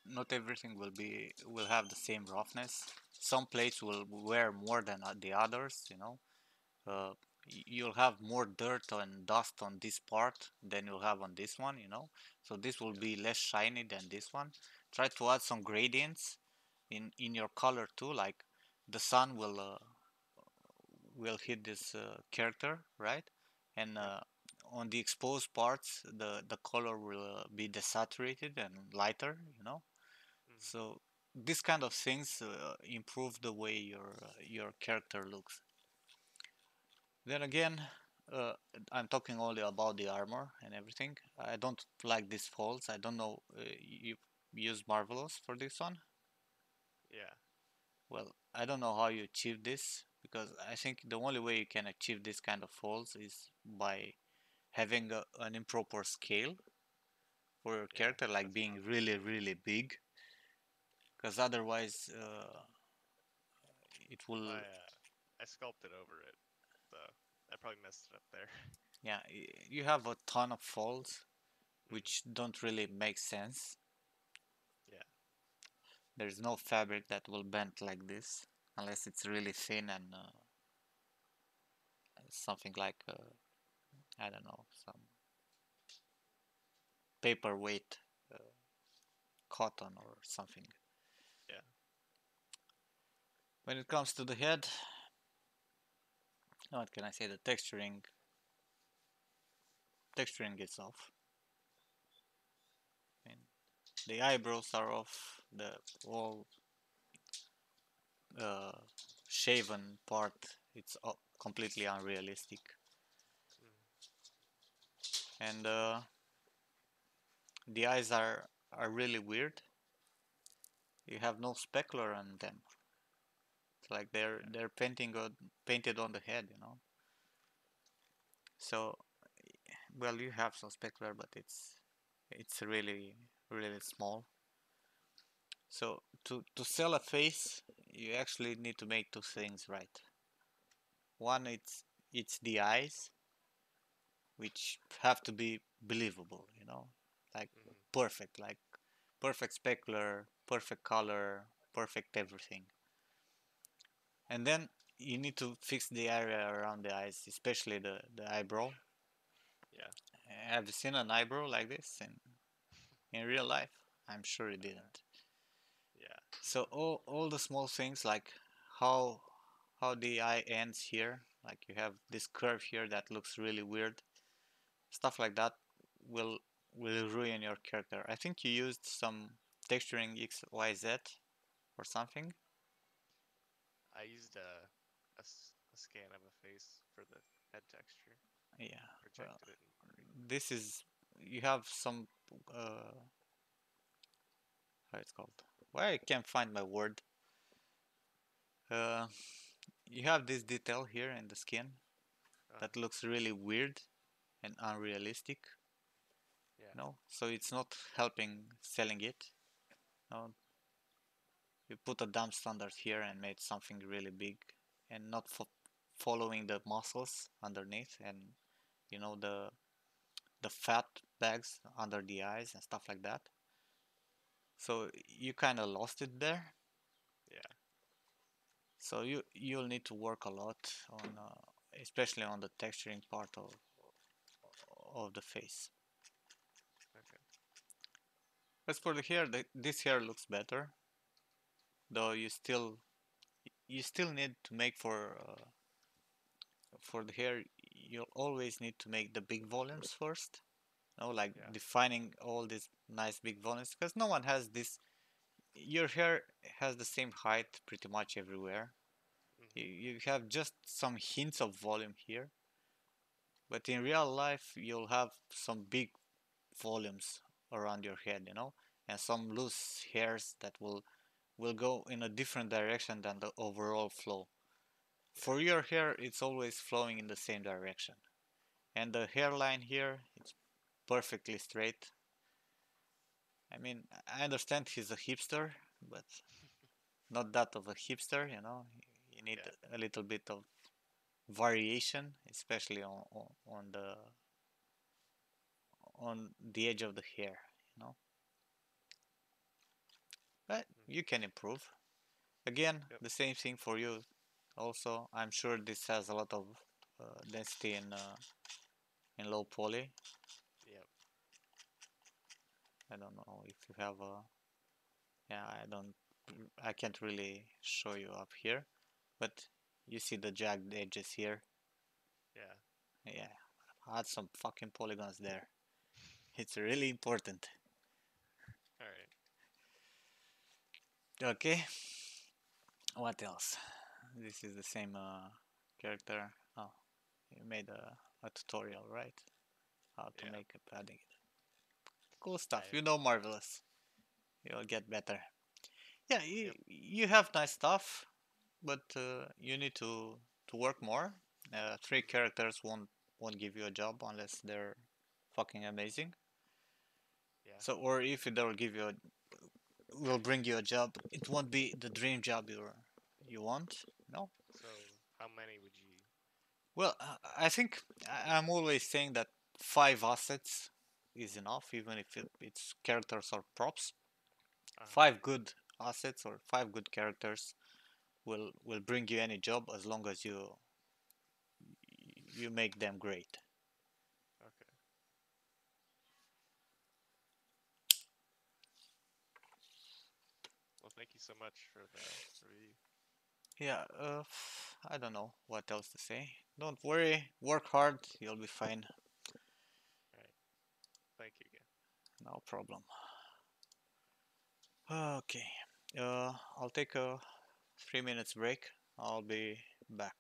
not everything will have the same roughness. Some plates will wear more than the others, you know. uh, you'll have more dirt and dust on this part than you'll have on this one, you know. So this will be less shiny than this one. Try to add some gradients in your color too, like the sun will hit this character, right? And on the exposed parts, the color will be desaturated and lighter, you know. Mm-hmm. So this kind of things improve the way your character looks. Then again, uh, I'm talking only about the armor and everything. I don't like these folds. I don't know. You use Marvelous for this one? Yeah. Well, I don't know how you achieve this, because I think the only way you can achieve this kind of folds is by having an improper scale for your Yeah. character, like That's being what really, really big. Because otherwise, it will, I sculpted over it, so I probably messed it up there. yeah, you have a ton of folds, Mm-hmm. which don't really make sense. Yeah. There's no fabric that will bend like this unless it's really thin and something like I don't know, some paperweight uh, cotton or something. Yeah. When it comes to the head, what can I say? The texturing is off. I mean, the eyebrows are off. The whole uh, shaven part, it's completely unrealistic. Mm-hmm. And the eyes are really weird. You have no specular on them. It's like they're painted on the head, you know. So, well, you have some specular, but it's really really small. So to sell a face, you actually need to make two things right. One, it's the eyes, which have to be believable, you know, like Mm-hmm. perfect, like perfect specular, perfect color, perfect everything. And then you need to fix the area around the eyes, especially the eyebrow. Yeah. Have you seen an eyebrow like this in real life? I'm sure you didn't. Yeah. So all the small things, like how how the eye ends here, like you have this curve here that looks really weird. Stuff like that will will ruin your character. I think you used some texturing XYZ or something. I used a scan of a face for the head texture, Yeah. Well, projected it, and this is you have some uh how it's called. Why I can't find my word. Uh, you have this detail here in the skin that looks really weird and unrealistic. yeah. No, so it's not helping selling it. No, you put a dumb standard here and made something really big, and not following the muscles underneath, and you know the fat bags under the eyes and stuff like that. So you kind of lost it there. Yeah. So you'll need to work a lot on, especially on the texturing part of the face. Okay. As for the hair, this hair looks better, though you still need to make for the hair. You'll always need to make the big volumes first. You know, like Yeah. defining all these nice big volumes, because no one has this. Your hair has the same height pretty much everywhere. You have just some hints of volume here, but in real life you'll have some big volumes around your head, you know, and some loose hairs that will go in a different direction than the overall flow. For your hair, it's always flowing in the same direction, and the hairline here, it's perfectly straight. I mean, I understand he's a hipster, but not that of a hipster, you know. You need Yeah. a little bit of variation, especially on the edge of the hair, you know. But you can improve. Again, Yep. the same thing for you. Also, I'm sure this has a lot of density in low poly. Yep. I don't know if you have a. Yeah, I can't really show you up here, but you see the jagged edges here. Yeah. Yeah, add some fucking polygons there. It's really important. All right. Okay, what else? This is the same character. Oh, you made a tutorial, right? How to Yeah. make a padding. Cool stuff. I You know, marvelous. You'll get better. Yeah, Yep. you have nice stuff, but you need to work more. Three characters won't give you a job unless they're fucking amazing. Yeah. So, or if they'll give you will bring you a job, it won't be the dream job you want. No. So how many would you? Well, I think I'm always saying that 5 assets is enough, even if it's characters or props. Uh-huh. 5 good assets or 5 good characters will bring you any job as long as you make them great. Okay. Well, thank you so much for the review. Yeah, I don't know what else to say. Don't worry, work hard, you'll be fine. All right. Thank you again. No problem. Okay, I'll take a 3 minutes break. I'll be back.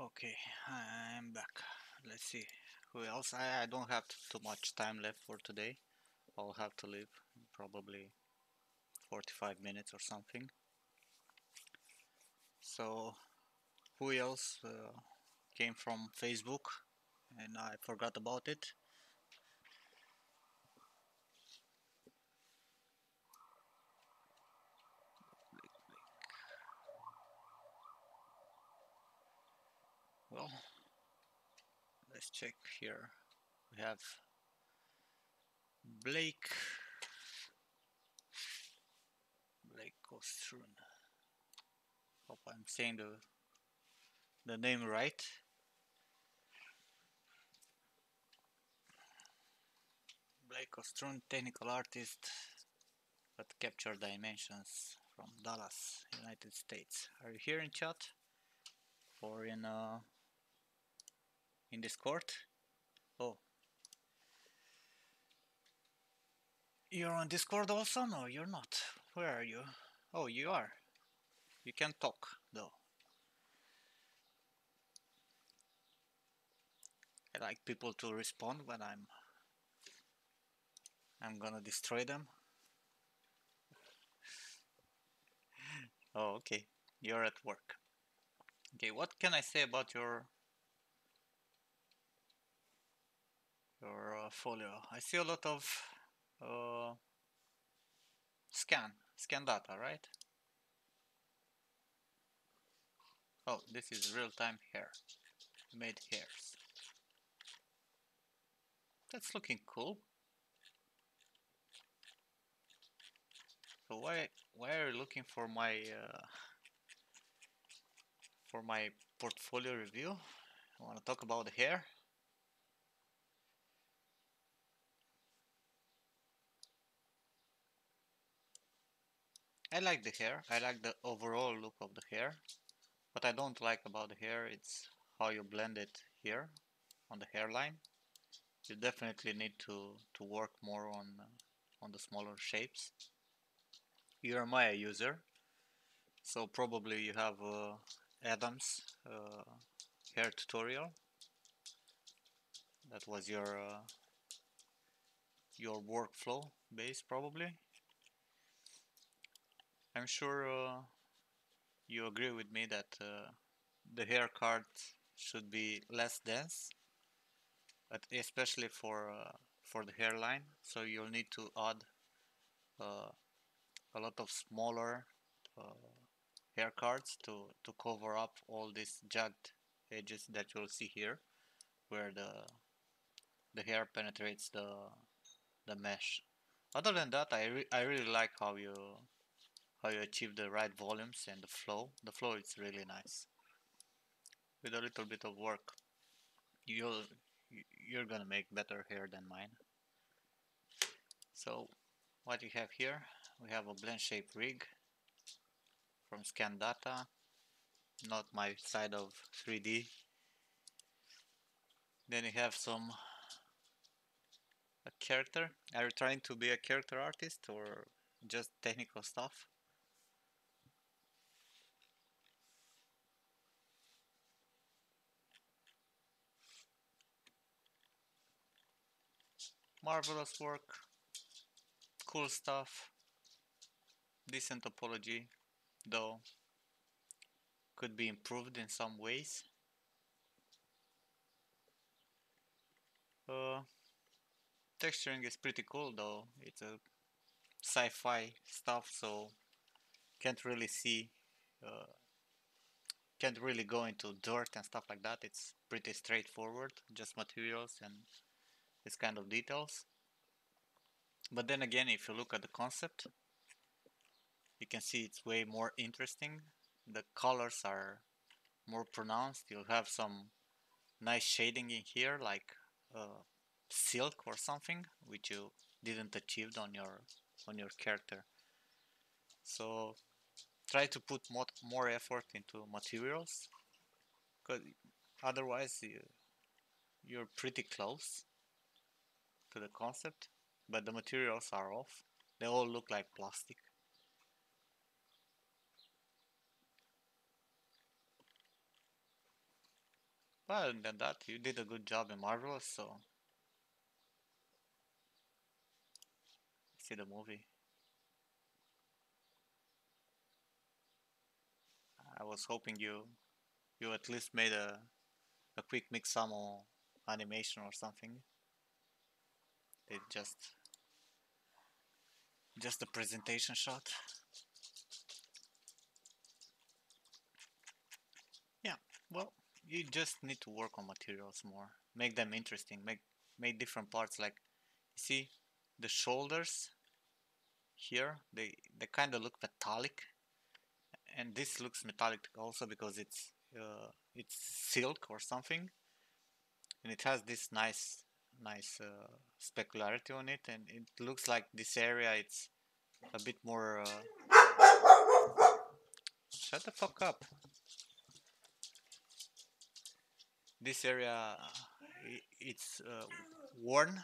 Okay, I'm back. Let's see who else. I don't have too much time left for today. I'll have to leave probably 45 minutes or something. So who else came from Facebook and I forgot about it? Well, let's check here. We have Blake Ostrun. Hope I'm saying the name right. Blake Ostrun, technical artist at Capture Dimensions from Dallas, United States. Are you here in chat or in Discord? Oh, you're on Discord also? No, you're not. Where are you? Oh, you are. You can talk though. I like people to respond when I'm gonna destroy them. Oh, okay. You're at work. Okay, what can I say about your folio? I see a lot of uh, scan data, right? Oh, this is real-time hair, made hairs. That's looking cool. So why are you looking for my portfolio review? I want to talk about the hair. I like the hair. I like the overall look of the hair. What I don't like about the hair, it's how you blend it here on the hairline. You definitely need to work more on the smaller shapes. You're a Maya user, so probably you have Adam's hair tutorial. That was your workflow base probably. I'm sure you agree with me that the hair card should be less dense, but especially for the hairline. So you'll need to add uh, a lot of smaller hair cards to cover up all these jagged edges that you'll see here, where the hair penetrates the mesh. Other than that, I really like how you achieve the right volumes and the flow. The flow is really nice. With a little bit of work, you're gonna make better hair than mine. So what you have here, we have a blend shape rig from Scan Data, not my side of 3D. Then you have a character. Are you trying to be a character artist or just technical stuff? Marvelous work, cool stuff, decent topology, though could be improved in some ways. Uh, Texturing is pretty cool though. It's a sci-fi stuff, so can't really see, uh, can't really go into dirt and stuff like that. It's pretty straightforward, just materials and this kind of details. But then again, if you look at the concept, you can see it's way more interesting. The colors are more pronounced. You'll have some nice shading in here, like silk or something, which you didn't achieve on your character. So try to put more effort into materials, because otherwise you're pretty close to the concept, but the materials are off. They all look like plastic. But other than that, you did a good job in Marvelous, so see the movie. I was hoping you at least made a quick Mixamo animation or something. It just a presentation shot. Yeah, well, you just need to work on materials more. Make them interesting. Make different parts. Like, you see, the shoulders here, they kind of look metallic, and this looks metallic also because it's silk or something, and it has this nice specularity on it, and it looks like this area it's a bit more. Shut the fuck up. This area it's worn,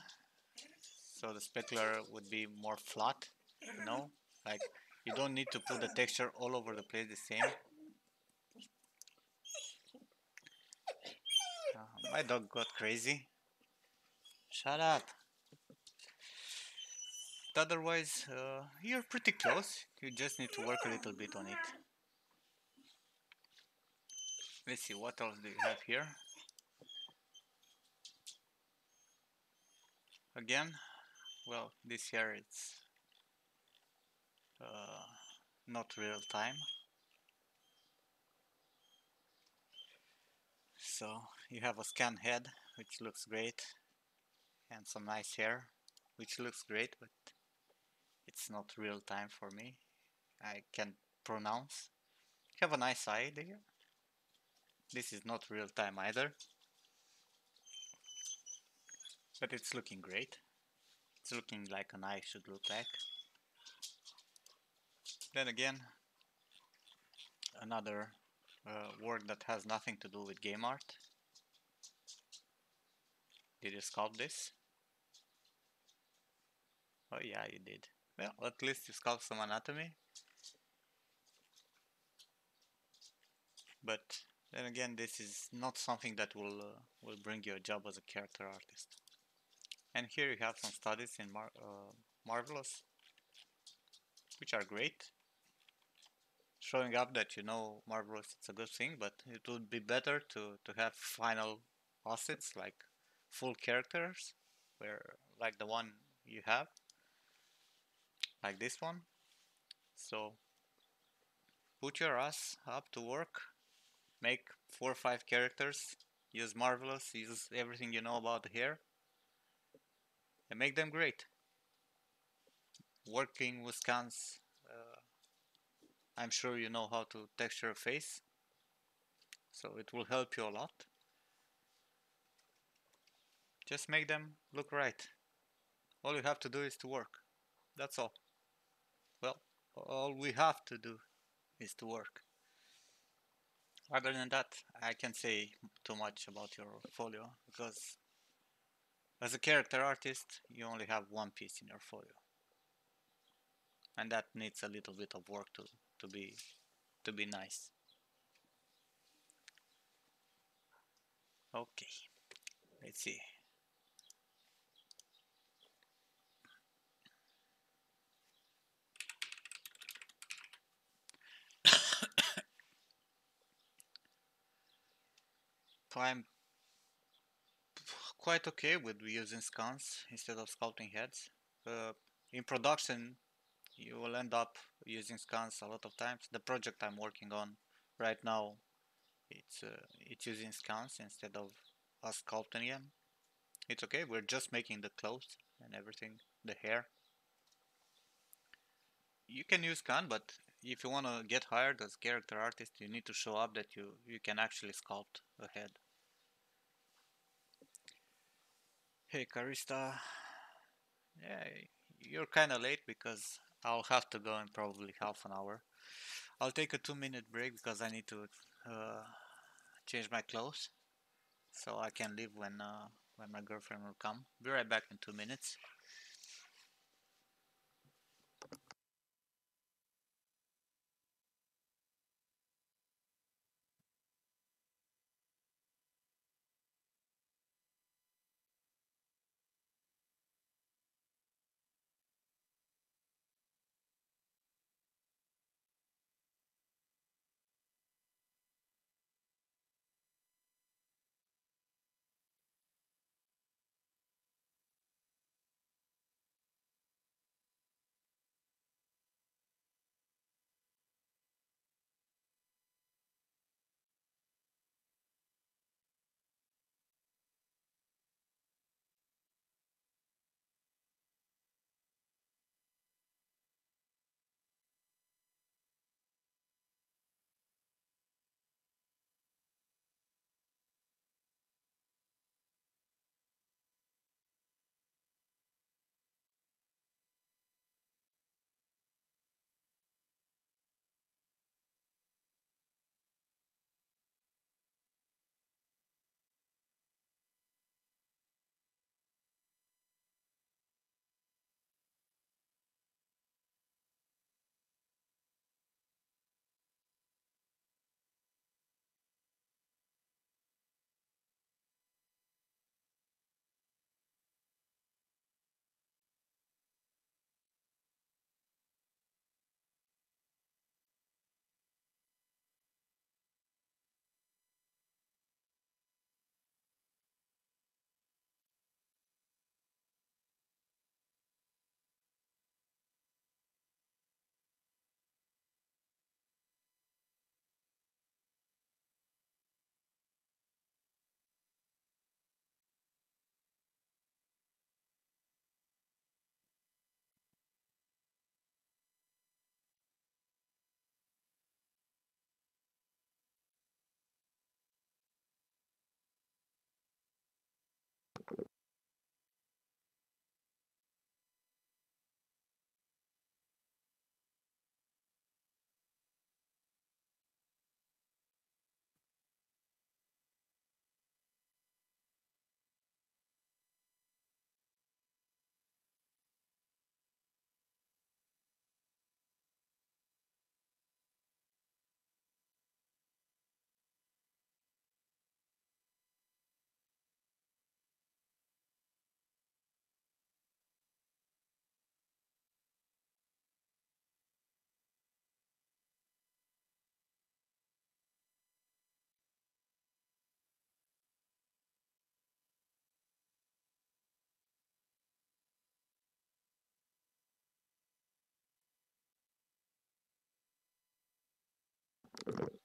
so the specular would be more flat, you know, like you don't need to put the texture all over the place the same. My dog got crazy. Shut up. But otherwise, you're pretty close. You just need to work a little bit on it. Let's see, what else do you have here? Again, well, this here it's not real time. So you have a scan head, which looks great, and some nice hair, which looks great, but it's not real time for me. I can't pronounce. You have a nice eye there. This is not real time either, but it's looking great. It's looking like an eye should look like. Then again, another work that has nothing to do with game art. Did you sculpt this? Oh yeah, you did. Well, at least you sculpt some anatomy. But then again, this is not something that will bring you a job as a character artist. And here you have some studies in Marvelous, which are great. Showing up that you know Marvelous, it's a good thing, but it would be better to have final assets like full characters, where like the one you have, like this one. So put your ass up to work, make 4 or 5 characters, use Marvelous, use everything you know about the hair, and make them great. Working with scans, I'm sure you know how to texture a face, so it will help you a lot. Just make them look right. All you have to do is to work. That's all. Well, all we have to do is to work. Other than that, I can't say too much about your folio, because as a character artist, you only have one piece in your folio, and that needs a little bit of work to be nice. Okay, let's see. So I'm quite okay with using scans instead of sculpting heads. In production, you will end up using scans a lot of times. The project I'm working on right now, it's using scans instead of us sculpting them. It's okay. We're just making the clothes and everything, the hair. You can use scan, but if you want to get hired as character artist, you need to show up that you can actually sculpt a head. Hey Karista, yeah, you're kinda late because I'll have to go in probably half an hour. I'll take a 2-minute break because I need to change my clothes so I can leave when my girlfriend will come. Be right back in 2 minutes.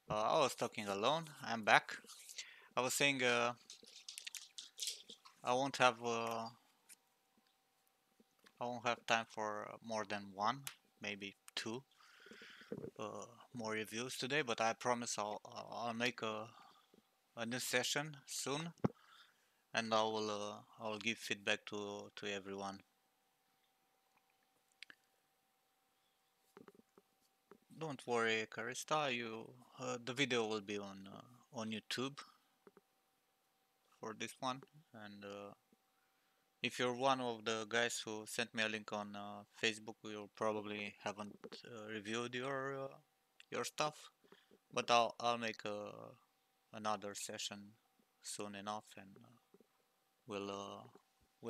I was talking alone. I'm back. I was saying I won't have time for more than one, maybe two more reviews today. But I promise I'll make a new session soon, and I will give feedback to everyone. Don't worry, Karista. The video will be on YouTube for this one, and if you're one of the guys who sent me a link on Facebook, you probably haven't reviewed your stuff, but I'll make another session soon enough, and we'll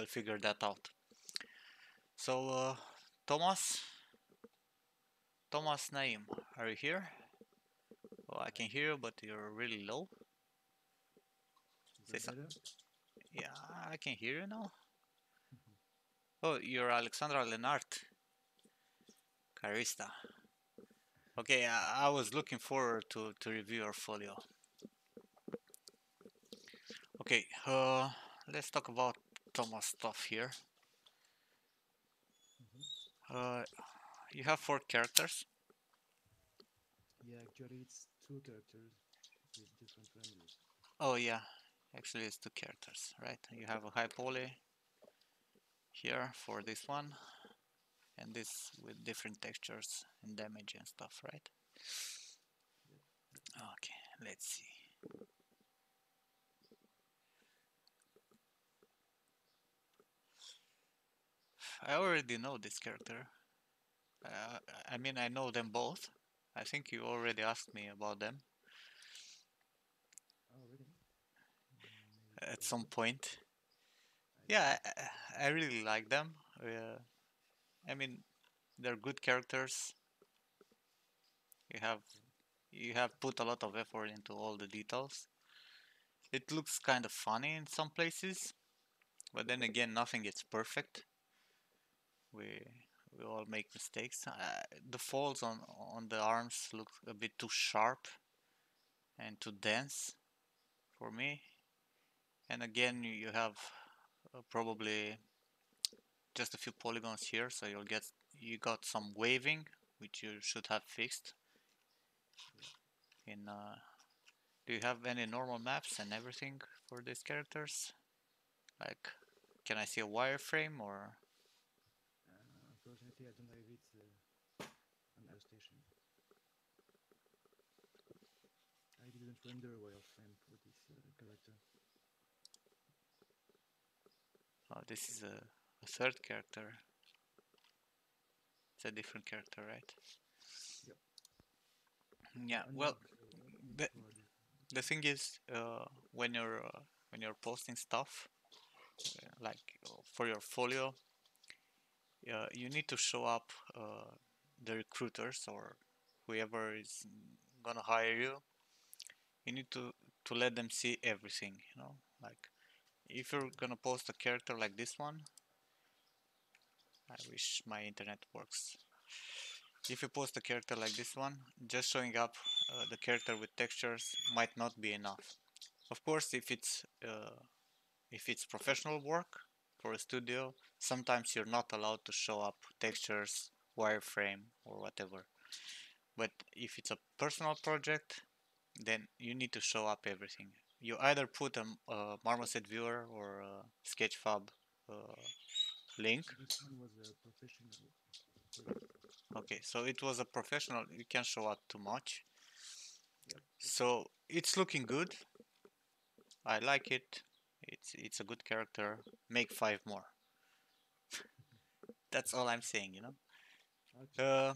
figure that out. So Thomas Naim, are you here? Oh, I can hear you, but you're really low. Say something. Yeah, I can hear you now. Oh, you're Alexandra Lenart. Carista. Okay, I was looking forward to review your folio. Okay, let's talk about Thomas stuff here. You have 4 characters. Yeah, actually it's 2 characters with different renders. Oh yeah, actually it's 2 characters, right? You have a high poly here for this one, and this with different textures and damage and stuff, right? Okay, let's see. I already know this character. I mean, I know them both. I think you already asked me about them Oh, really? at some point. Yeah, I really like them. I mean, they're good characters. You have put a lot of effort into all the details. It looks kind of funny in some places, but then again, nothing is perfect. We we all make mistakes. The folds on the arms look a bit too sharp and too dense for me. And again, you have probably just a few polygons here, so you got some waving, which you should have fixed. In do you have any normal maps and everything for these characters? Like, can I see a wireframe or? Unfortunately, I don't have it on ArtStation. I didn't render a wireframe for this character. Oh, this is a 3rd character. It's a different character, right? Yep. Yeah. Well, the thing is, when you're posting stuff, like for your folio, you need to show up the recruiters or whoever is gonna hire you. You need to let them see everything, you know. Like, if you're gonna post a character like this one, I wish my internet works. If you post a character like this one, just showing up the character with textures might not be enough. Of course, if it's professional work for a studio, sometimes you're not allowed to show up textures, wireframe, or whatever. But if it's a personal project, then you need to show up everything. you either put a Marmoset viewer or a Sketchfab link. This one was a professional project. Okay, so it was a professional. You can't show out too much. Yep. So it's looking good. I like it. It's a good character. Make 5 more. That's all I'm saying, you know. Okay, of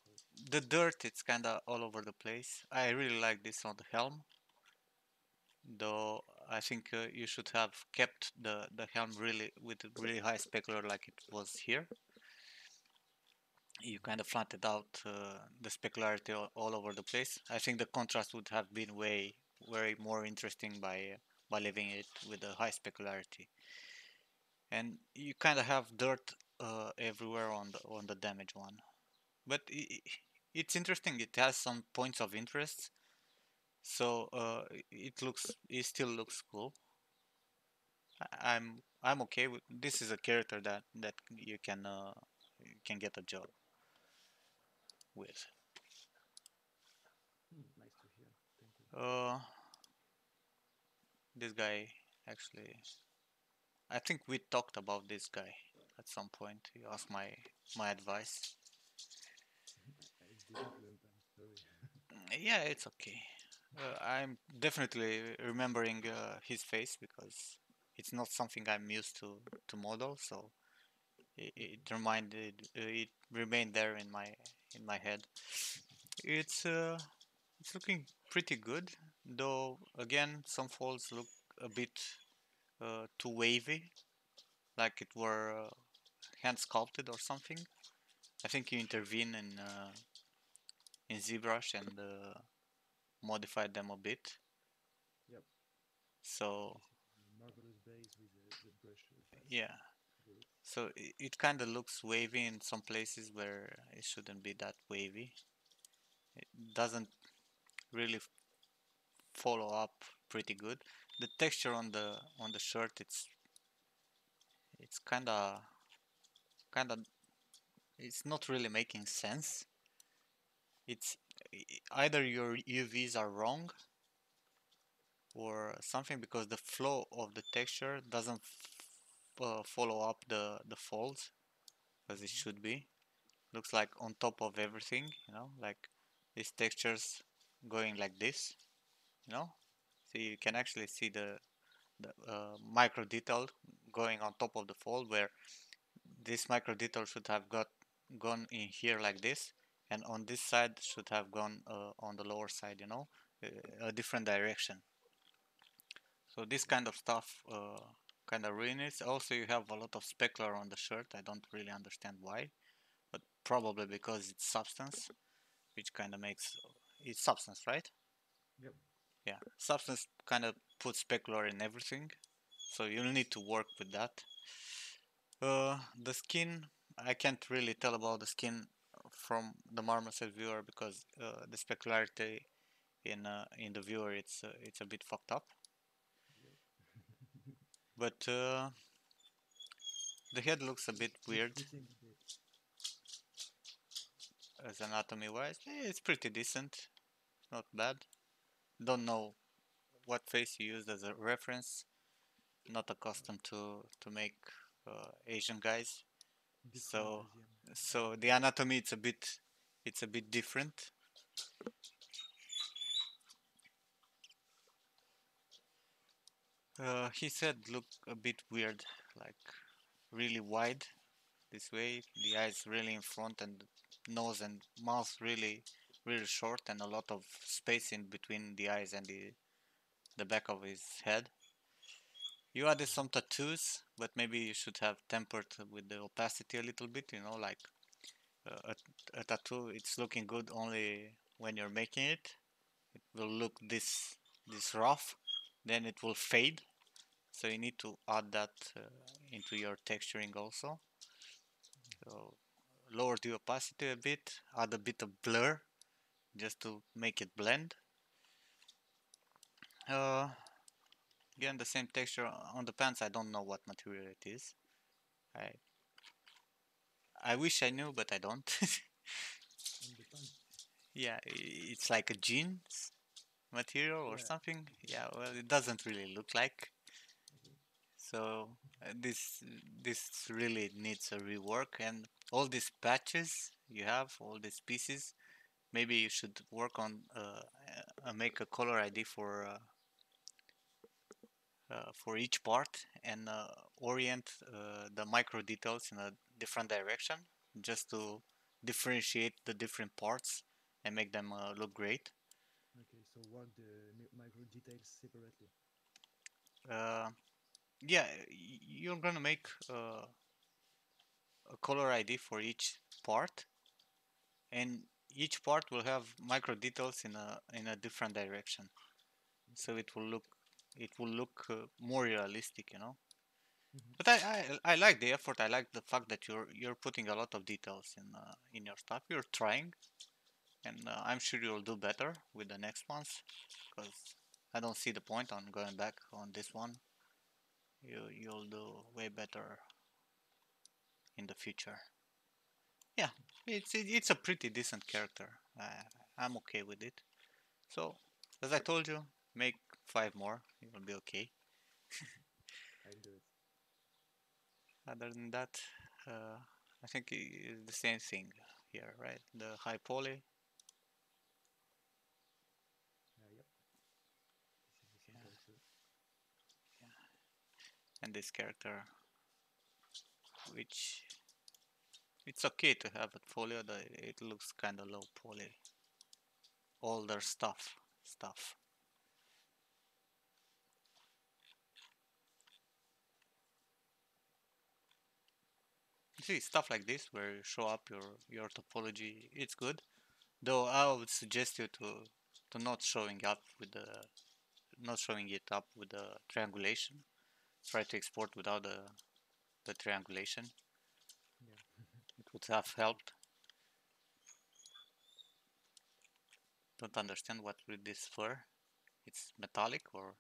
course. The dirt, it's kinda all over the place. I really like this on the helm, though I think you should have kept the helm really with a really high specular like it was here. You kind of flattened out the specularity all over the place. I think the contrast would have been way more interesting by leaving it with a high specularity. And you kind of have dirt everywhere on the damage one. But it's interesting. It has some points of interest, so it still looks cool. I'm okay with this. Is a character that you can get a job with. Nice to hear. Thank you. This guy actually, I think we talked about this guy at some point. You asked my advice. I didn't learn. I'm sorry. Yeah, it's okay. I'm definitely remembering his face because it's not something I'm used to model, so it remained there in my head. It's uh, it's looking pretty good, though. Again, some folds look a bit too wavy, like it were hand sculpted or something. I think you intervene in ZBrush and modified them a bit. Yep. So Marvelous base with the brush pass. yeah, Good. so it kind of looks wavy in some places where it shouldn't be that wavy. It doesn't really follow up pretty good. The texture on the shirt, it's kind of it's not really making sense. It's either your UVs are wrong or something, because the flow of the texture doesn't follow up the folds as it should be. Looks like on top of everything, you know, like these textures going like this, you know. So you can actually see the micro detail going on top of the fold, where this micro detail should have gone in here like this, and on this side should have gone on the lower side, you know, a different direction. So this kind of stuff kind of ruins it. Also, you have a lot of specular on the shirt. I don't really understand why, but probably because it's substance, which kind of makes it's substance, right? Yep. Yeah, substance kind of puts specular in everything, so you'll need to work with that. The skin, I can't really tell about the skin from the Marmoset viewer because the specularity in the viewer it's a bit fucked up. But the head looks a bit weird Fitting a bit. as anatomy wise. It's pretty decent, not bad. Don't know what face you used as a reference. Not accustomed to make Asian guys, Different so Asian. the anatomy it's a bit different. His head looked a bit weird, like really wide this way. The eyes really in front, and nose and mouth really short, and a lot of space in between the eyes and the back of his head. You added some tattoos, but maybe you should have tempered with the opacity a little bit. You know, like a tattoo, it's looking good only when you're making it. It will look this rough, then it will fade. So you need to add that into your texturing also. So lower the opacity a bit, add a bit of blur just to make it blend. Uh, Again, the same texture on the pants. I don't know what material it is. I I wish I knew, but I don't. On the pants. Yeah, it's like a jeans material or Yeah. something. Yeah, well, it doesn't really look like. Okay. So this really needs a rework, and all these patches you have, all these pieces, maybe you should work on make a color ID for each part and orient the micro details in a different direction just to differentiate the different parts and make them look great. Okay. So work the micro details separately. Uh, yeah, you're gonna make a color ID for each part, and each part will have micro details in a different direction, so it will look more realistic, you know. Mhm. But I like the effort. I like the fact that you're putting a lot of details in your stuff. You're trying, and I'm sure you'll do better with the next ones, because I don't see the point on going back on this one. You'll do way better in the future. Yeah, it's a pretty decent character. I'm okay with it. So, as I told you, make 5 more. You'll be okay. I'll do it. Other than that, uh, I think it's the same thing here, right? The high poly. Yep. This is the same Yeah. character. And this character, which it's okay to have a folio, but it looks kind of low poly. Older stuff. You see stuff like this where you show up your topology. It's good, though. I would suggest you to not showing it up with the triangulation. Try to export without the triangulation. Yeah. It would have helped. Don't understand what with this fur. It's metallic or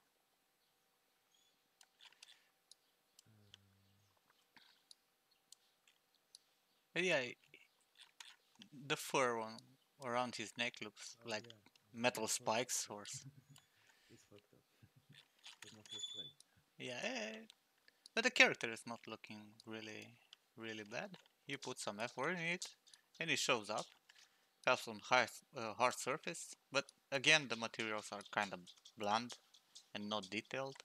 yeah, the fur on around his neck looks Oh like yeah. metal It's fucked up. spikes or It's fucked up. It was my first try. yeah, but the character is not looking really bad. You put some effort in it, and it shows up. Has some hard surface, but again the materials are kind of bland and not detailed.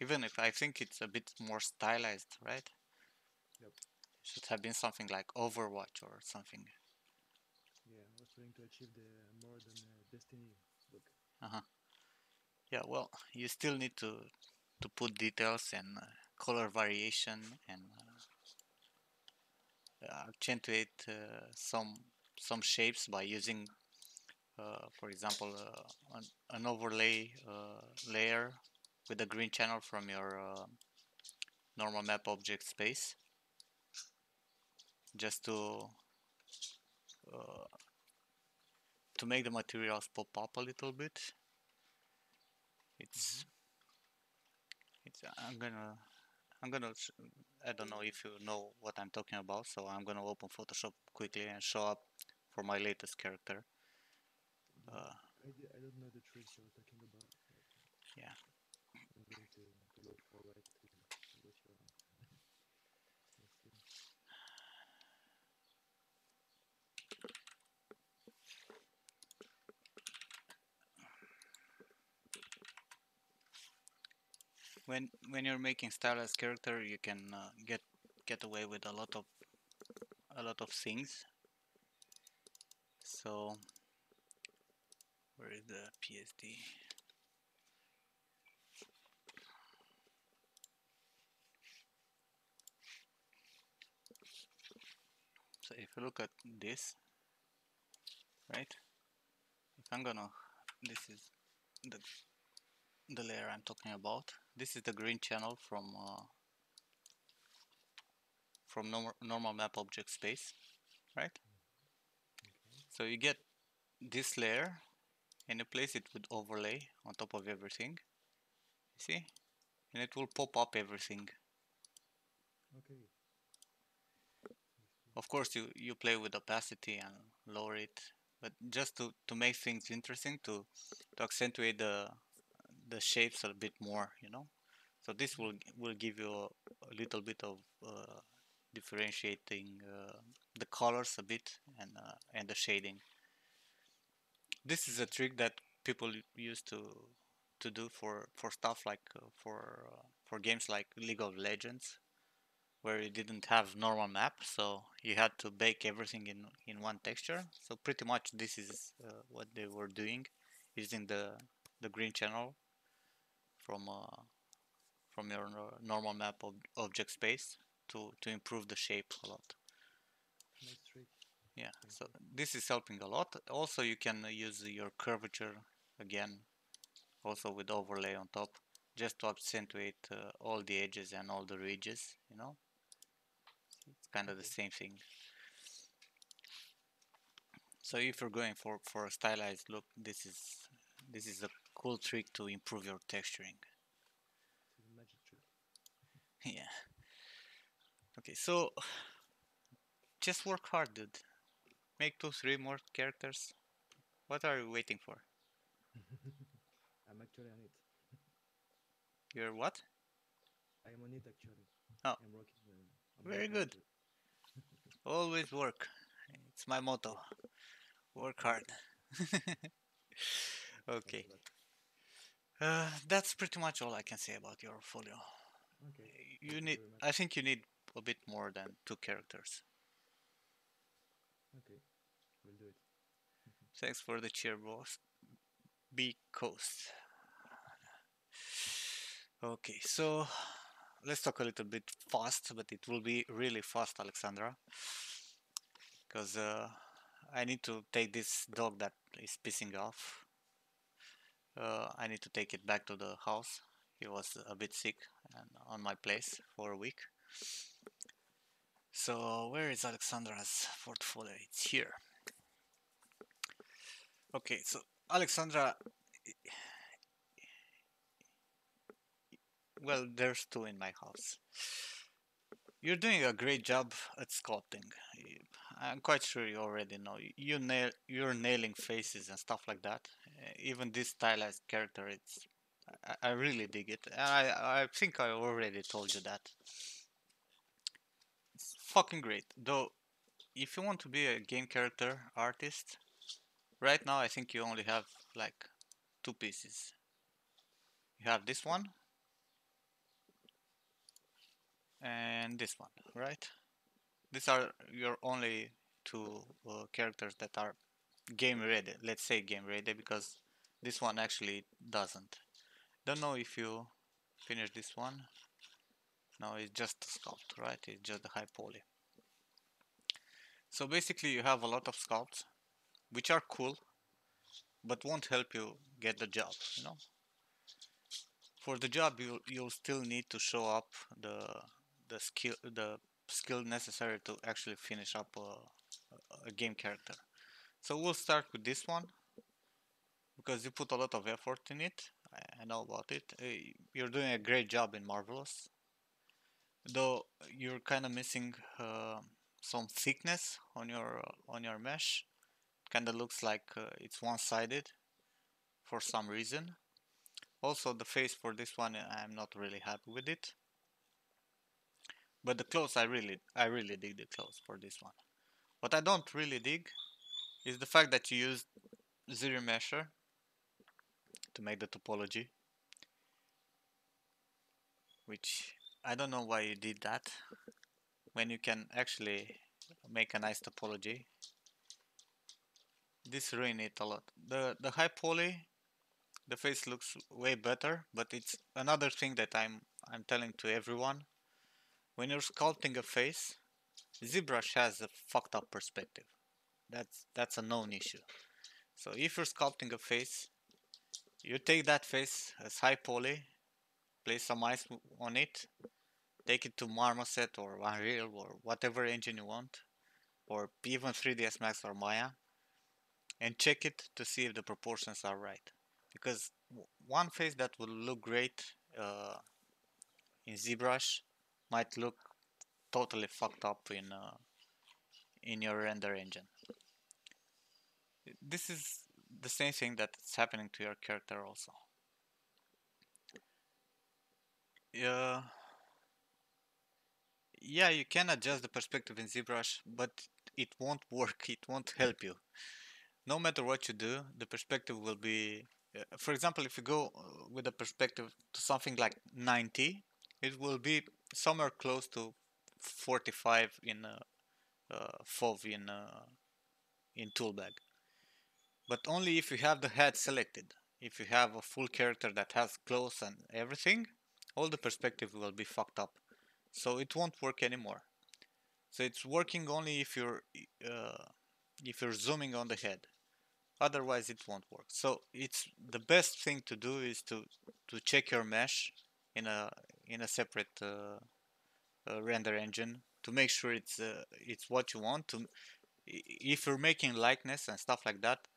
Even if I think it's a bit more stylized, right? Yep. Should have been something like Overwatch or something. Yeah, I was trying to achieve the more than Destiny look. Uh-huh. Yeah, well, you still need to put details and color variation and accentuate some shapes by using, for example, an overlay layer with a green channel from your normal map object space, just uh, to make the materials pop up a little bit. It's it's I'm gonna I don't know if you know what I'm talking about, so I'm gonna open Photoshop quickly and show up for my latest character. Yeah. Uh, I don't know the tricks you're talking about, but yeah, I'm going to go forward to what you're saying. when you're making stylized character, you can get away with a lot of things. So where is the PSD? So if you look at this, right? If I'm gonna, this is the the layer I'm talking about. This is the green channel from normal map object space, right? Okay. So you get this layer and you place it with overlay on top of everything. You see? And it will pop up everything. Okay. Of course, you play with opacity and lower it but just to make things interesting, to accentuate the shapes a bit more, you know. So this will give you a little bit of differentiating the colors a bit and the shading. This is a trick that people used to do for stuff like for games like League of Legends, where you didn't have normal map, so you had to bake everything in one texture. So pretty much this is what they were doing, using the green channel from your normal map object space to improve the shape a lot. Nice trick. Yeah, Thank so you. this is helping a lot. Also, you can use your curvature again, also with overlay on top, just to accentuate all the edges and all the ridges, you know. It's kind of the Okay. same thing. So if you're going for a stylized look, this is a cool trick to improve your texturing. It's a magic trick. Yeah. Okay, so just work hard, dude. Make 2, 3 more characters. What are you waiting for? I'm actually on it. You're what? I'm on it actually. Oh, I'm very working good. into it. Always work. It's my motto. Yeah, Work thank hard. you. Thanks Okay. a lot. That's pretty much all I can say about your folio. Okay, You thank you need, very much. I think you need a bit more than 2 characters. Okay, we'll do it. Thanks for the cheer, boss. Be coast. Okay, so let's talk a little bit fast, but it will be really fast, Alexandra, because I need to take this dog that is pissing off. I need to take it back to the house. He was a bit sick and on my place for a week. So where is Alexandra's portfolio? It's here. Okay, so Alexandra, well, there's 2 in my house. You're doing a great job at sculpting. I'm quite sure you already know. You're nailing faces and stuff like that. Even this stylized character, I really dig it. And I think I already told you that. It's fucking great. Though, if you want to be a game character artist, right now I think you only have like 2 pieces. You have this one and this one, right? These are your only 2 characters that are game ready. Let's say game ready because this one actually doesn't. Don't know if you finish this one. No, it's just a sculpt, right? It's just the high poly. So basically you have a lot of sculpts which are cool but won't help you get the job, you know. For the job you'll still need to show up the skill necessary to actually finish up a game character. So we'll start with this one because you put a lot of effort in it. I know about it. You're doing a great job in Marvelous, though you're kind of missing some thickness on your mesh. Kind of looks like it's one-sided for some reason. Also, the face for this one, I'm not really happy with it. But the clothes, I really dig the clothes for this one. What I don't really dig is the fact that you used zero mesher to make the topology, which I don't know why you did that when you can actually make a nice topology. This ruined it a lot. The high poly, the face looks way better, but it's another thing that I'm telling to everyone. When you're sculpting a face, ZBrush has a fucked up perspective. That's a known issue. So if you're sculpting a face, you take that face as high poly, place some ice on it, take it to Marmoset or Unreal or whatever engine you want, or even 3ds Max or Maya, and check it to see if the proportions are right. Because one face that will look great in ZBrush might look totally fucked up in your render engine. this is the same thing that's happening to your character also. Yeah, yeah, you can adjust the perspective in ZBrush, but it won't work. It won't help you. No matter what you do, the perspective will be. For example, if you go with a perspective to something like 90, it will be somewhere close to 45 in FOV in toolbag. But only if you have the head selected. If you have a full character that has clothes and everything, all the perspective will be fucked up. So it won't work anymore. So it's working only if you're zooming on the head. Otherwise it won't work. So it's the best thing to do is to check your mesh in a separate render engine to make sure it's what you want. If you're making likeness and stuff like that,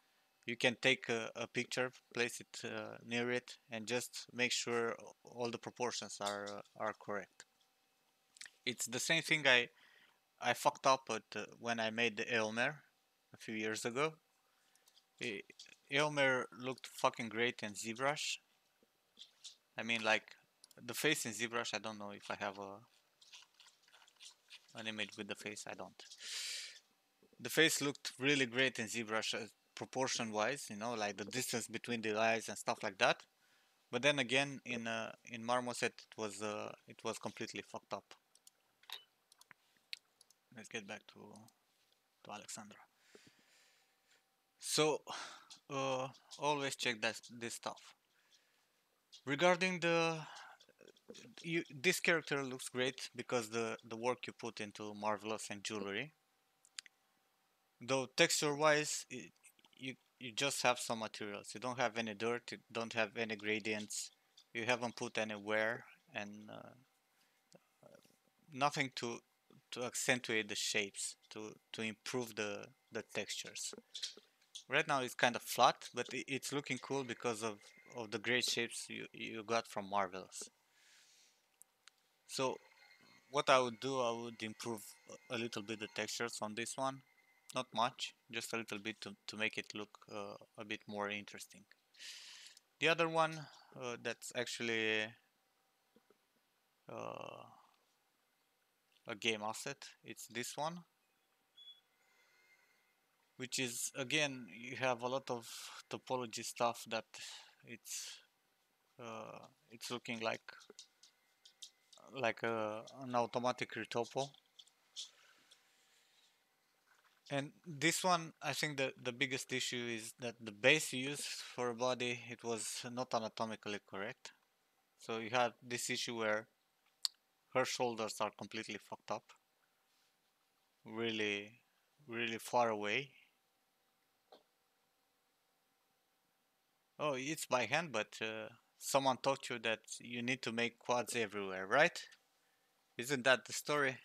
you can take a picture, place it near it, and just make sure all the proportions are correct. It's the same thing I fucked up when I made the Elmer a few years ago. Elmer looked fucking great in ZBrush. I mean, like the face in ZBrush. I don't know if I have an image with the face. I don't. The face looked really great in ZBrush, proportion wise. You know, like the distance between the eyes and stuff like that. But then again, in Marmoset, it was completely fucked up. Let's get back to Alexandra. So always check this stuff. Regarding this character looks great because the work you put into Marvelous and Jewelry. Though texture wise, you just have some materials. You don't have any dirt. You don't have any gradients. You haven't put any wear and nothing to accentuate the shapes, to improve the textures. Right now it's kind of flat, but it's looking cool because of the great shapes you got from Marvelous. So what I would do, I would improve a little bit the textures on this one. Not much, just a little bit to make it look a bit more interesting. The other one that's actually a game asset, it's this one, which is, again, you have a lot of topology stuff that it's looking like an automatic retopo. And this one, I think the biggest issue is that the base you used for a body, it was not anatomically correct. So you have this issue where her shoulders are completely fucked up, really, really far away. Oh, it's by hand, but someone taught you that you need to make quads everywhere, right? Isn't that the story?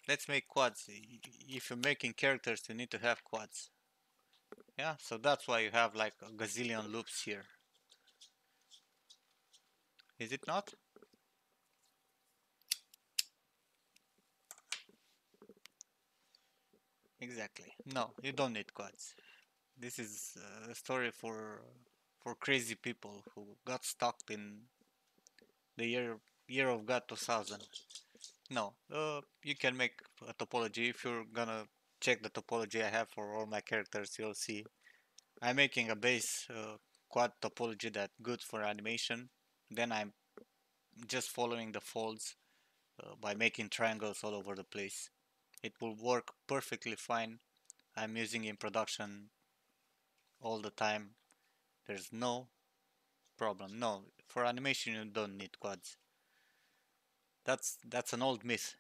Let's make quads. If you're making characters, you need to have quads. Yeah, so that's why you have like a gazillion loops here. Is it not? Exactly. No, you don't need quads. This is a story for crazy people who got stuck in the year of God 2000. No, you can make a topology. If you're gonna check the topology I have for all my characters, you'll see I'm making a base quad topology that's good for animation. Then I'm just following the folds by making triangles all over the place. It will work perfectly fine. I'm using in production all the time. There's no problem. No, for animation you don't need quads. That's an old myth.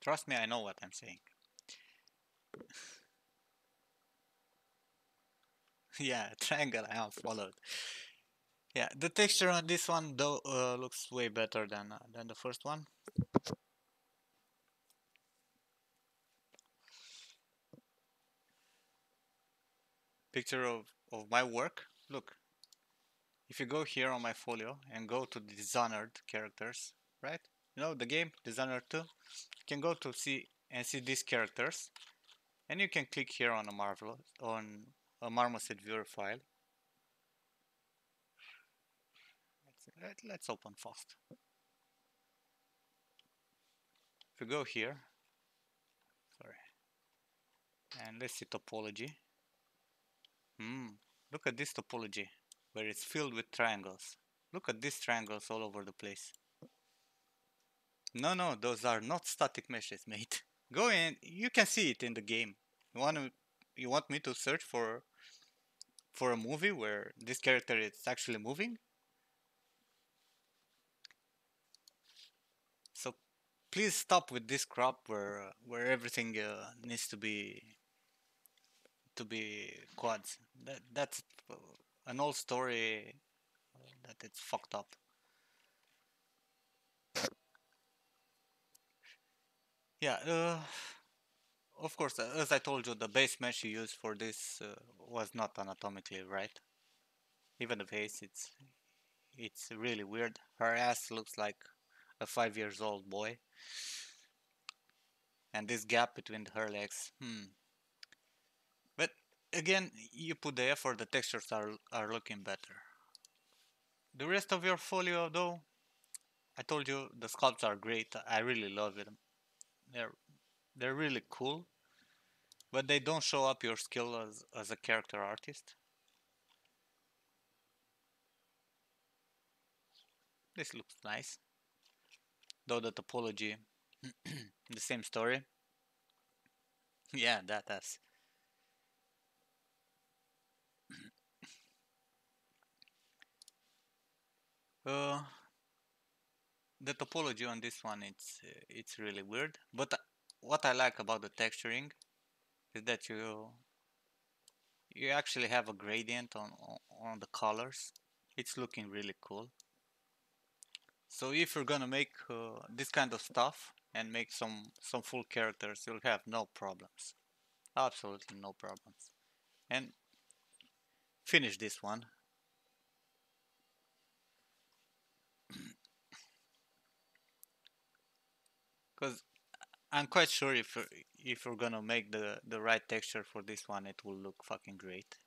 Trust me, I know what I'm saying. Yeah, triangle I unfollowed. Yeah, the texture on this one though looks way better than the first one. Picture of my work. Look, if you go here on my folio and go to the Dishonored characters, right? You know the game Dishonored 2. You can go to see and see these characters, and you can click here on a marmoset viewer file. Let's open fast. If we go here, sorry, and let's see topology. Look at this topology, where it's filled with triangles. Look at these triangles all over the place. No, those are not static meshes, mate. Go in, you can see it in the game. You want me to search for a movie where this character is actually moving? So please stop with this crap where everything needs to be quads. That's an old story that it's fucked up. Yeah, of course, as I told you, the base mesh you used for this was not anatomically right. Even the face, it's really weird. Her ass looks like a 5-year-old boy, and this gap between her legs. But again, you put the effort, the textures are looking better. The rest of your folio, though, I told you the sculpts are great. I really love them. They're really cool, but they don't show up your skill as a character artist. This looks nice, though the topology, the same story. Yeah, that has. The topology on this one, it's really weird. But what I like about the texturing is that you actually have a gradient on the colors. It's looking really cool. So if you're gonna make this kind of stuff and make some full characters, you'll have no problems. Absolutely no problems. And finish this one. Because I'm quite sure if you're gonna make the right texture for this one, it will look fucking great.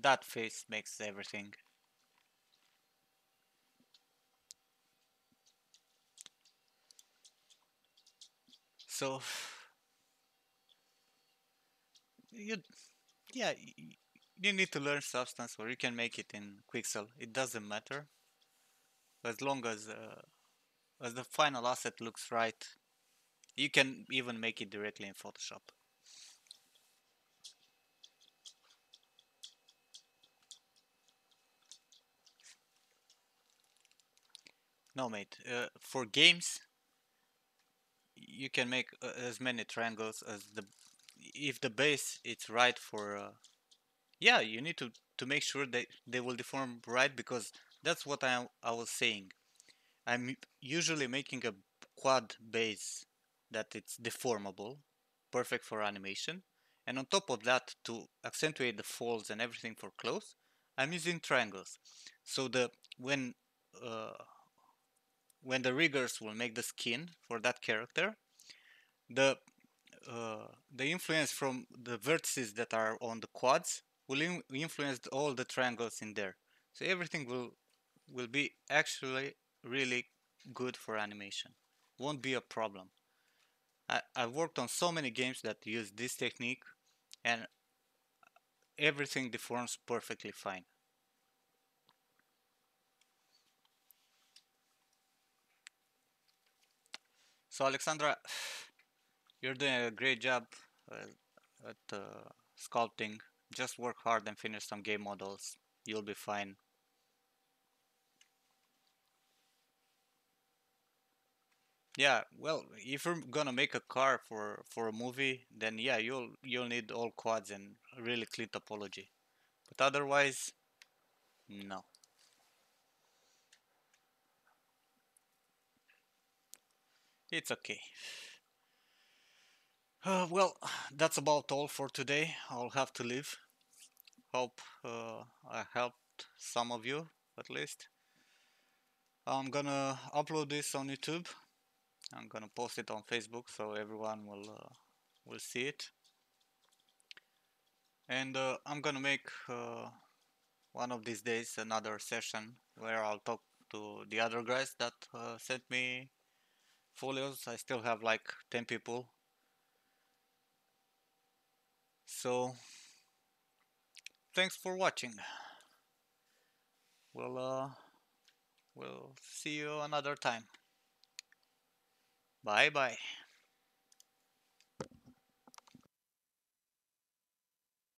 That face makes everything. So you need to learn Substance, or you can make it in Quixel. It doesn't matter, as long as the final asset looks right. You can even make it directly in Photoshop. No, mate. For games, you can make as many triangles as if the base it's right for. Yeah, you need to make sure that they will deform right, because that's what I was saying. I'm usually making a quad base that it's deformable, perfect for animation, and on top of that, to accentuate the folds and everything for close, I'm using triangles. So uh, when the riggers will make the skin for that character, the the influence from the vertices that are on the quads will influence all the triangles in there. So everything will be actually really good for animation. Won't be a problem. I've worked on so many games that use this technique, and everything deforms perfectly fine. So Alexandra, you're doing a great job at sculpting. Just work hard and finish some game models. You'll be fine. Yeah, well, if you're gonna make a car for a movie, then yeah, you'll need all quads and really clean topology. But otherwise, no. It's okay. Well, that's about all for today. I'll have to leave. Hope I helped some of you, at least. I'm gonna upload this on YouTube, I'm gonna post it on Facebook so everyone will see it. And I'm gonna make one of these days another session where I'll talk to the other guys that sent me folios. I still have like 10 people. So thanks for watching. We'll see you another time. Bye bye.